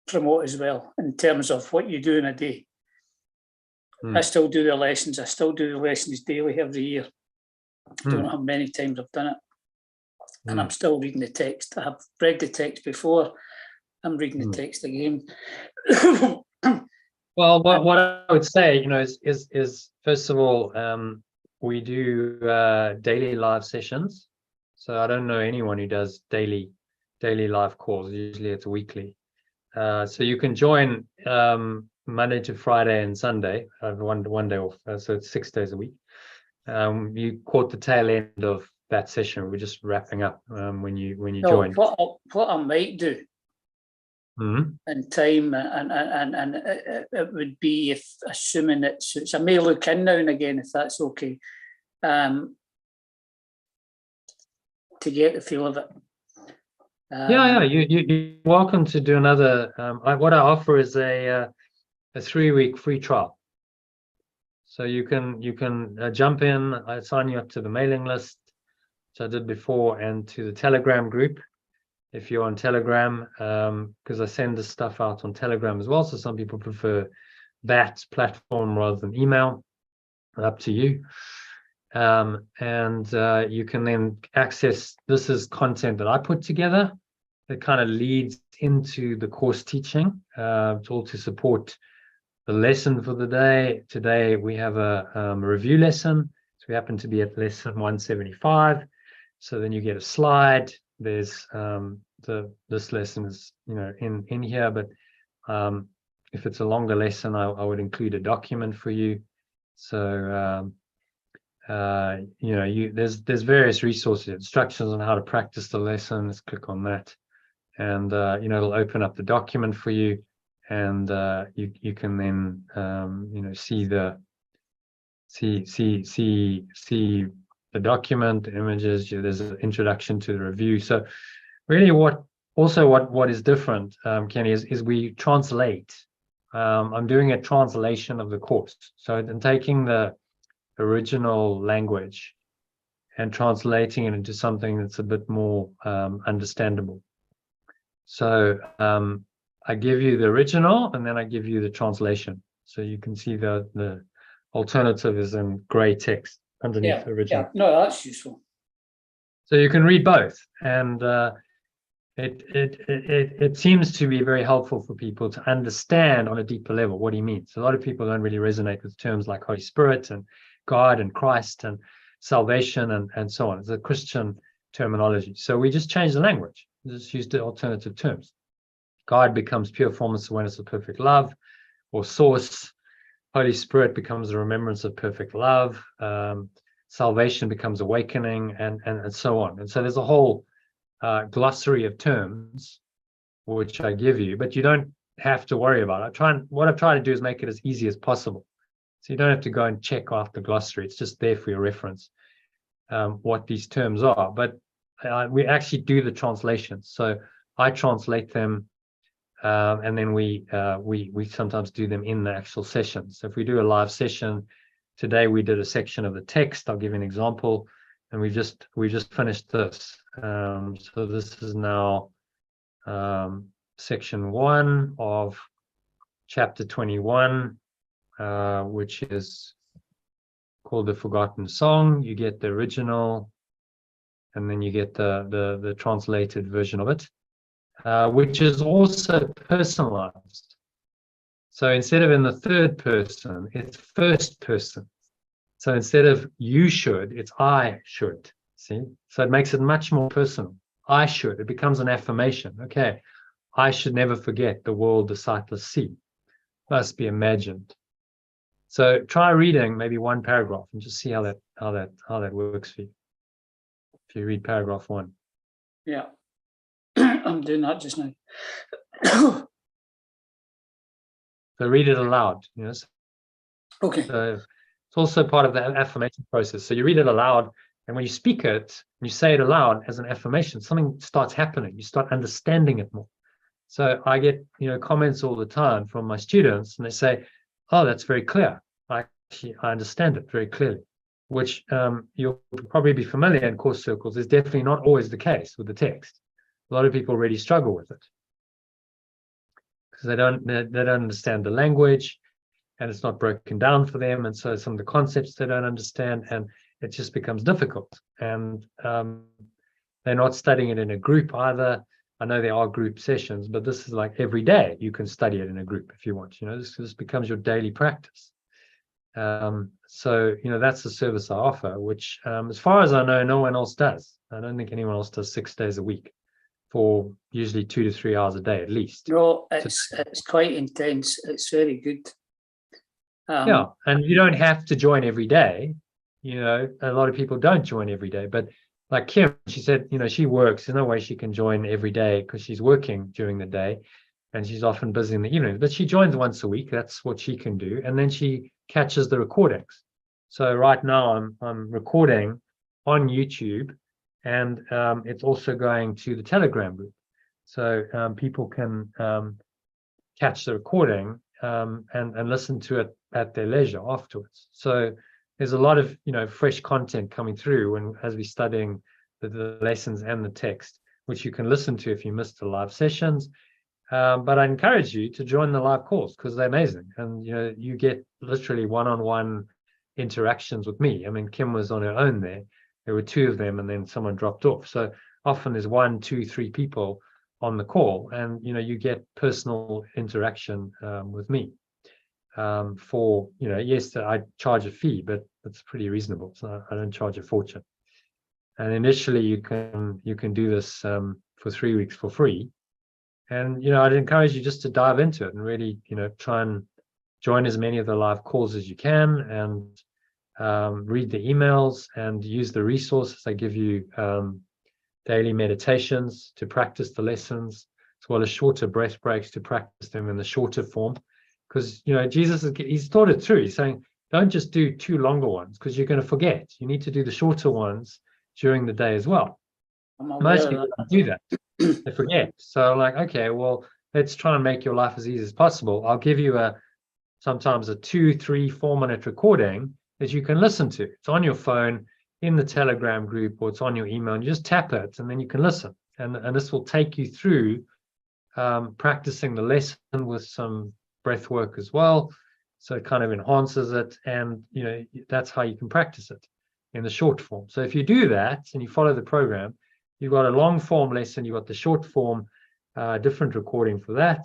promote as well, in terms of what you do in a day. I still do the lessons. I still do the lessons daily every year. I don't know how many times I've done it. And I'm still reading the text. I have read the text before. I'm reading the text again. Well, what I would say, is first of all, we do daily live sessions. So I don't know anyone who does daily live calls. Usually it's weekly. So you can join Monday to Friday and Sunday. I have one day off, so it's 6 days a week. You caught the tail end of that session. We're just wrapping up when you join. What I might do in time, and it would be, if assuming it suits, I may look in now and again if that's okay, to get the feel of it. You're welcome to do another. What I offer is a 3-week free trial. So you can jump in. I sign you up to the mailing list, which I did before, and to the Telegram group if you're on Telegram, because I send this stuff out on Telegram as well. So some people prefer that platform rather than email. Up to you. And you can then access. This is content that I put together that kind of leads into the course teaching. It's all to support the lesson for the day. Today we have a review lesson. So we happen to be at lesson 175. So then you get a slide. There's this lesson is in here, but if it's a longer lesson, I would include a document for you. So there's various resources, instructions on how to practice the lesson. Let's click on that, and it'll open up the document for you, and you can then see the document, the images. There's an introduction to the review. So really what is different, Kenny, is we translate. I'm doing a translation of the course. So I'm taking the original language and translating it into something that's a bit more understandable. So I give you the original, and then I give you the translation. So you can see the alternative is in gray text underneath the original. Yeah, no, that's useful. So you can read both, and it seems to be very helpful for people to understand on a deeper level what he means. A lot of people don't really resonate with terms like Holy Spirit and God and Christ and salvation and so on. It's a Christian terminology. So we just change the language. We just use the alternative terms. God becomes pure formless awareness of perfect love, or source. Holy Spirit becomes the remembrance of perfect love. Salvation becomes awakening, and so on. And so there's a whole glossary of terms which I give you, but you don't have to worry about it. What I try to do is make it as easy as possible. So you don't have to go and check off the glossary. It's just there for your reference, what these terms are. But we actually do the translations. So I translate them, and then we sometimes do them in the actual session. So if we do a live session, today we did a section of the text. I'll give you an example. and we just finished this. So this is now section 1 of chapter 21, which is called The Forgotten Song. You get the original, and then you get the translated version of it, which is also personalized. So instead of in the third person, it's first person. So instead of you should, it's I should. See? So it makes it much more personal. I should. It becomes an affirmation. Okay, I should never forget the world the sightless see. Must be imagined. So try reading maybe one paragraph and just see how that works for you. If you read paragraph 1. Yeah. I'm doing that just now. So read it aloud, you know. Okay. So it's also part of the affirmation process. So you read it aloud, and when you speak it, and you say it aloud as an affirmation, something starts happening. You start understanding it more. So I get, comments all the time from my students, and they say, "Oh, that's very clear. I understand it very clearly," which you'll probably be familiar in course circles is definitely not always the case with the text. A lot of people really struggle with it because they don't understand the language, and it's not broken down for them, and so some of the concepts they don't understand, and it just becomes difficult. And they're not studying it in a group either. I know there are group sessions, but this is like every day you can study it in a group if you want. This becomes your daily practice. So that's the service I offer, which as far as I know, no one else does. I don't think anyone else does 6 days a week for usually 2 to 3 hours a day at least. No, it's quite intense. It's very good. Yeah, and you don't have to join every day. A lot of people don't join every day, but like Kim, she said, she works. There's no way she can join every day because she's working during the day and she's often busy in the evenings, but she joins once a week. That's what she can do. And then she catches the recordings. So right now I'm recording on YouTube, and it's also going to the Telegram group. So people can catch the recording and listen to it at their leisure afterwards. So there's a lot of fresh content coming through as we're studying the lessons and the text, which you can listen to if you missed the live sessions. But I encourage you to join the live calls because they're amazing, and you get literally one-on-one interactions with me. I mean, Kim was on her own there. There were 2 of them, and then someone dropped off. So often there's 1, 2, 3 people on the call, and you get personal interaction with me. For yes, I charge a fee, but it's pretty reasonable, so I don't charge a fortune. And initially you can do this for 3 weeks for free, and I'd encourage you just to dive into it and really try and join as many of the live calls as you can, and read the emails and use the resources. I give you daily meditations to practice the lessons, as well as shorter breath breaks to practice them in the shorter form. Because Jesus he's thought it through. He's saying, don't just do 2 longer ones because you're going to forget. You need to do the shorter ones during the day as well. Most people don't do that. They forget. So I'm like, okay, well, let's try and make your life as easy as possible. I'll give you sometimes a 2, 3, 4 minute recording that you can listen to. It's on your phone, in the Telegram group, or it's on your email, and you just tap it and then you can listen. And this will take you through practicing the lesson with some breath work as well. So it kind of enhances it, and that's how you can practice it in the short form. So if you do that and you follow the program, you've got a long form lesson, you've got the short form, different recording for that,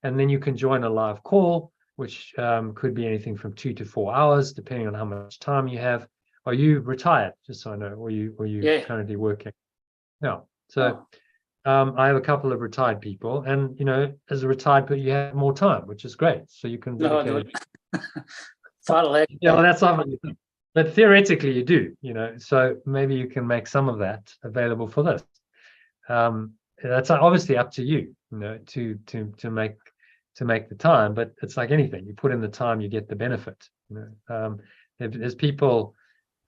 and then you can join a live call, which could be anything from 2 to 4 hours, depending on how much time you have. Are you retired? Just so I know, or you currently working? No. So I have a couple of retired people, and as a retired person, you have more time, which is great. So you can dedicate. Far less. Yeah, well, that's not what you think. But theoretically, you do. So maybe you can make some of that available for this. That's obviously up to you. To make the time. But it's like anything. You put in the time, you get the benefit. There's people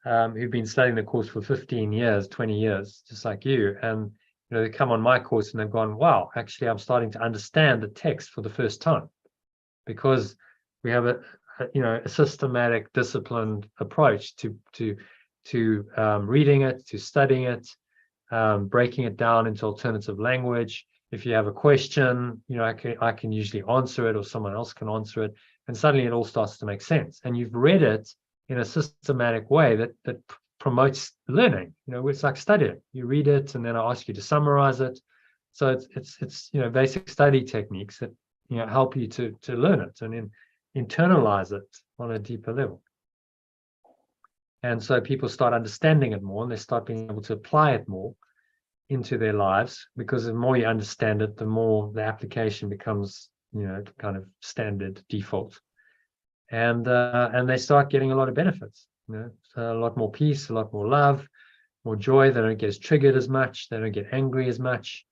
who've been studying the course for 15 years, 20 years, just like you, and they come on my course and they've gone, wow, actually I'm starting to understand the text for the first time, because we have a systematic, disciplined approach to to reading it, to studying it, breaking it down into alternative language. If you have a question, I can usually answer it, or someone else can answer it, and suddenly it all starts to make sense. And you've read it in a systematic way that promotes learning. It's like study it. You read it, and then I ask you to summarize it. So it's basic study techniques that help you to learn it and then internalize it on a deeper level. And so people start understanding it more, and they start being able to apply it more into their lives, because the more you understand it, the more the application becomes, kind of standard default. And they start getting a lot of benefits, so a lot more peace, a lot more love, more joy. They don't get as triggered as much. They don't get angry as much.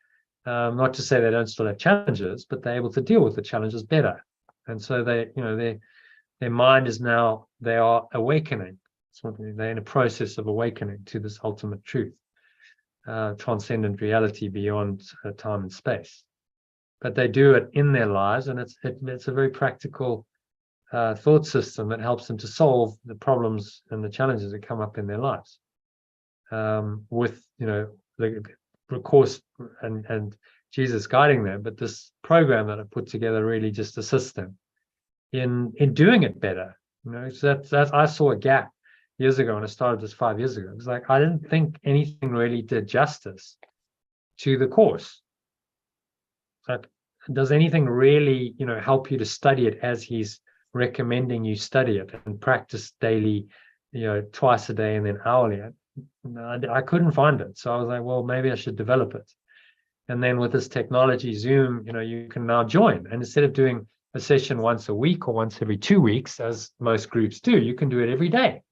Not to say they don't still have challenges, but they're able to deal with the challenges better. And so their mind is now, they are awakening. They're in a process of awakening to this ultimate truth, transcendent reality beyond time and space. But they do it in their lives, and it's a very practical thought system that helps them to solve the problems and the challenges that come up in their lives, with the course and Jesus guiding them. But this program that I put together really just assists them in doing it better. So that's I saw a gap years ago when I started this 5 years ago. It was like I didn't think anything really did justice to the course. Like, does anything really help you to study it as he's recommending you study it and practice daily, twice a day and then hourly? I couldn't find it. So I was like, well, maybe I should develop it. And then with this technology, Zoom, you can now join. And instead of doing a session once a week or once every 2 weeks, as most groups do, you can do it every day,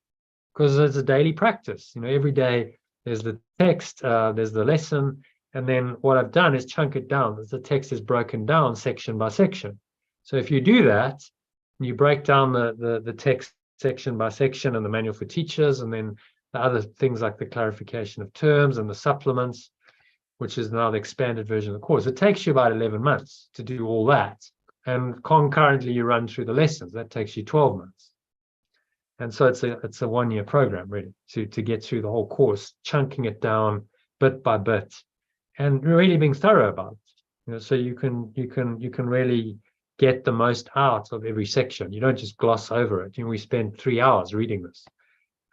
because it's a daily practice. Every day there's the text, there's the lesson. And then what I've done is chunk it down. The text is broken down section by section. So if you do that, you break down the text section by section and the manual for teachers, and then the other things like the clarification of terms and the supplements, which is now the expanded version of the course. It takes you about 11 months to do all that. And concurrently you run through the lessons. That takes you 12 months. And so it's a 1 year program really to get through the whole course, chunking it down bit by bit, and really being thorough about it. So you can really get the most out of every section. You don't just gloss over it. We spend 3 hours reading this,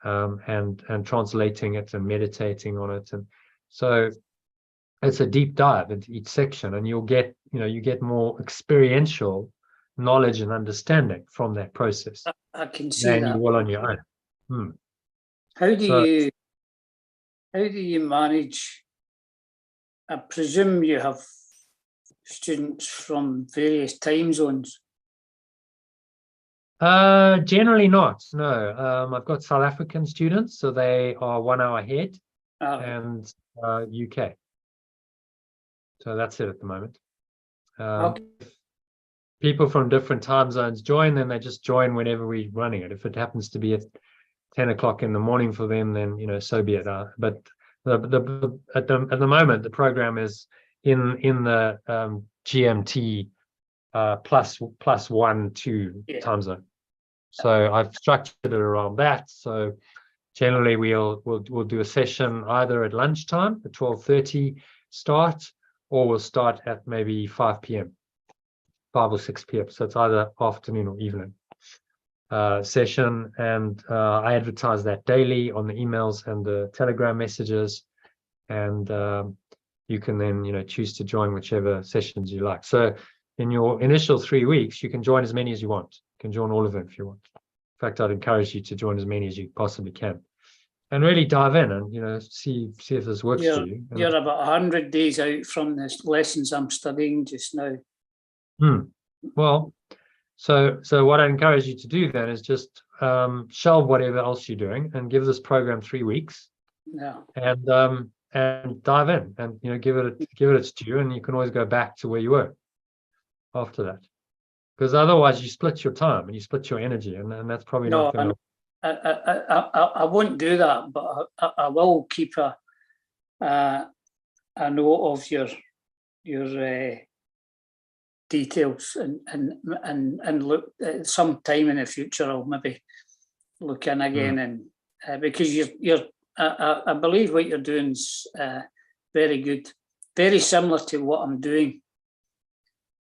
and translating it and meditating on it. And so it's a deep dive into each section, and you'll get you get more experiential knowledge and understanding from that process. I can see than that. you will on your own. How do you manage? I presume you have students from various time zones. Generally not. No. I've got South African students, so they are 1 hour ahead, and UK. So that's it at the moment. Okay. People from different time zones join, then they just join whenever we're running it. If it happens to be at 10 o'clock in the morning for them, then so be it. But at the moment, the program is in the GMT plus 1, 2 time zone. So I've structured it around that. So generally we'll do a session either at lunchtime at 12:30 start, or we'll start at maybe 5 p.m. 5 or 6 p.m. So it's either afternoon or evening session, and I advertise that daily on the emails and the Telegram messages, and you can then choose to join whichever sessions you like. So in your initial 3 weeks, you can join as many as you want. You can join all of them if you want. In fact, I'd encourage you to join as many as you possibly can, and really dive in and see if this works for you. You're about 100 days out from the lessons I'm studying just now. Well, so what I encourage you to do then is just shelve whatever else you're doing and give this program 3 weeks. Yeah. And dive in and give it its due, and you can always go back to where you were after that, because otherwise you split your time and you split your energy, and that's probably not going to. I won't do that, but I will keep a note of your details and look at some time in the future. I'll maybe look in again and because I believe what you're doing is very good, very similar to what I'm doing.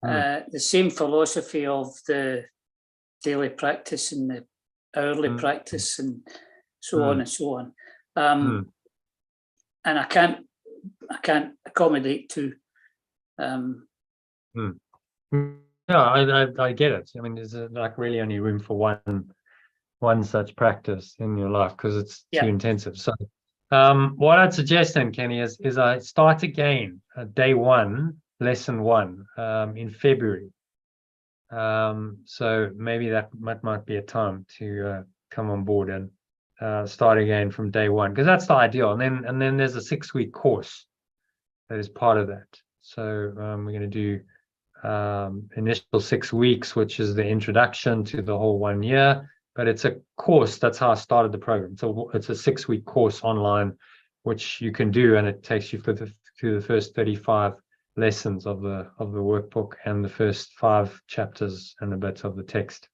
The same philosophy of the daily practice and the hourly practice and so on and so on. And I can't accommodate two. Yeah, I get it. I mean, there's like really only room for one such practice in your life because it's too intensive. So what I'd suggest then, Kenny, is I start again day one, lesson one, in February. So maybe that might be a time to come on board and start again from day one, because that's the ideal. And then there's a 6-week course that is part of that. So we're going to do initial 6 weeks, which is the introduction to the whole 1 year. But it's a course. That's how I started the program. So it's a 6-week course online, which you can do, and it takes you through the first 35 lessons of the workbook and the first 5 chapters and a bit of the text,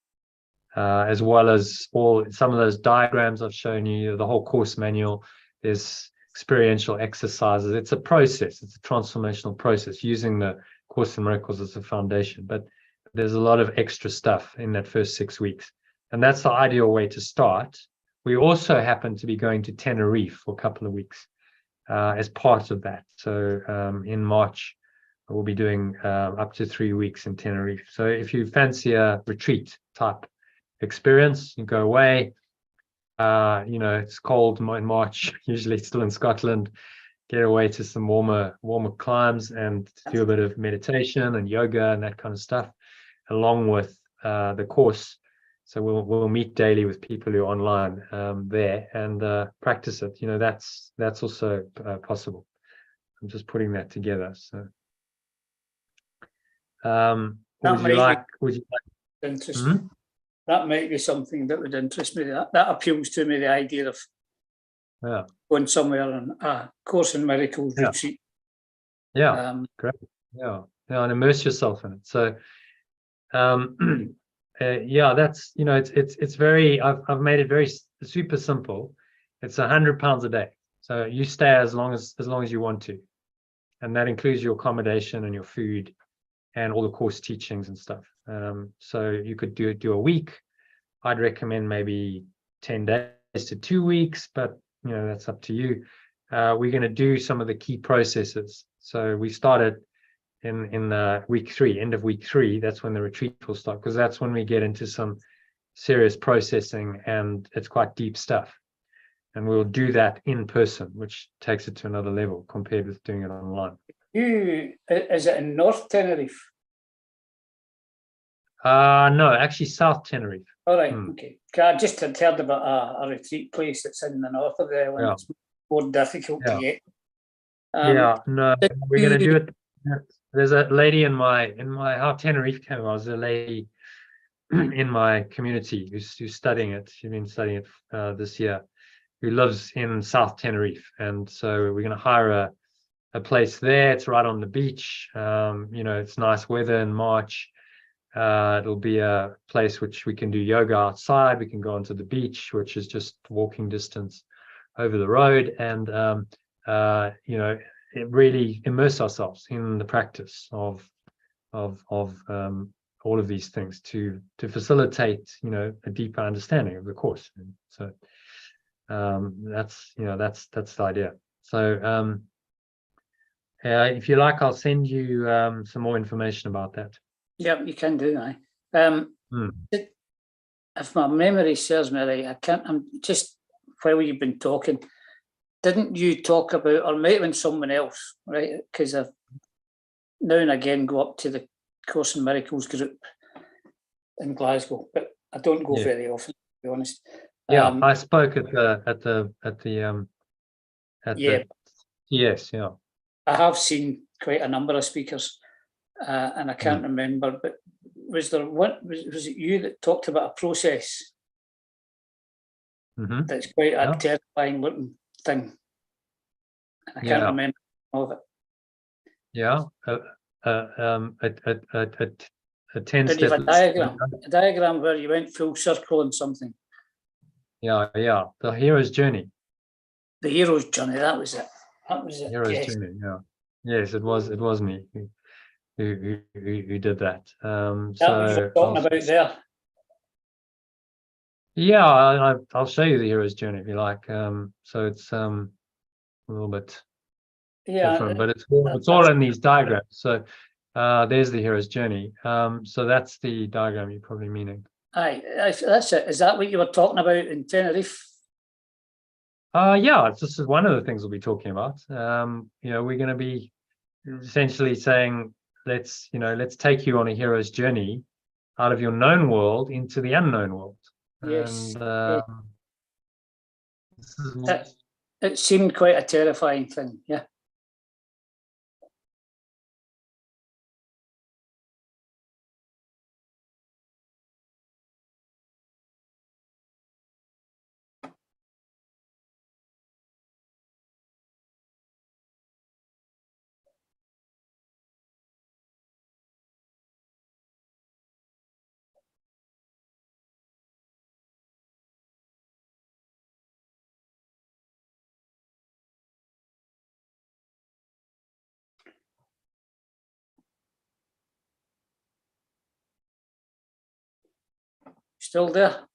as well as some of those diagrams I've shown you, the whole course manual. There's experiential exercises. It's a process. It's a transformational process using the Course in Miracles as a foundation. But there's a lot of extra stuff in that first 6 weeks. And that's the ideal way to start. We also happen to be going to Tenerife for a couple of weeks as part of that. So in March, we'll be doing up to 3 weeks in Tenerife. So if you fancy a retreat type experience, you go away. It's cold in March, usually still in Scotland. Get away to some warmer climes and do a bit of meditation and yoga and that kind of stuff, along with the course. So we'll meet daily with people who are online there and practice it. That's also possible. I'm just putting that together. So, would you like? Interest me. That might be something that would interest me. That appeals to me, the idea of going somewhere on a Course in Miracles retreat. Great. And immerse yourself in it. So that's it's very, I've made it very super simple. It's £100 a day, so you stay as long as you want to, and that includes your accommodation and your food and all the course teachings and stuff. So you could do a week. I'd recommend maybe 10 days to 2 weeks, but that's up to you. We're going to do some of the key processes. So we started in week 3, end of week 3. That's when the retreat will start, because that's when we get into some serious processing, and it's quite deep stuff. And we'll do that in person, which takes it to another level compared with doing it online. Is it in North Tenerife? No, actually South Tenerife. All right, okay. I just had heard about a retreat place that's in the north of the island. It's more difficult to get. No, we're going to do it. There's a lady in my how Tenerife came. I was a lady in my community who's studying it. She's been studying it this year, who lives in South Tenerife, and so we're going to hire a place there. It's right on the beach. It's nice weather in March. It'll be a place which we can do yoga outside. We can go onto the beach, which is just walking distance over the road, and it really immerse ourselves in the practice of all of these things to facilitate a deeper understanding of the course. And so that's the idea. So if you like, I'll send you some more information about that. Yeah, you can do that. If my memory serves me right, I'm just, while you've been talking, didn't you talk about, or might have been someone else, right? Because I've now and again go up to the Course in Miracles group in Glasgow, but I don't go very often, to be honest. I spoke at the yes. I have seen quite a number of speakers, and I can't remember, but was it you that talked about a process that's quite a terrifying looking thing? I can't remember all of it. A 10-step. Did you have a diagram where you went full circle on something? Yeah, the hero's journey. The hero's journey. That was it. That was it. Hero's Yes. journey. Yeah. Yes, it was me who did that. That So was what you're talking about there. yeah, I'll show you the hero's journey if you like. So it's a little bit Yeah. different, but it's all in these diagrams. So there's the hero's journey. So that's the diagram you're probably meaning. Aye, that's it. Is that what you were talking about in Tenerife? Yeah, this is one of the things we'll be talking about. You know, we're going to be essentially saying, let's take you on a hero's journey out of your known world into the unknown world. Yes. And this is It seemed quite a terrifying thing. Yeah. Still there?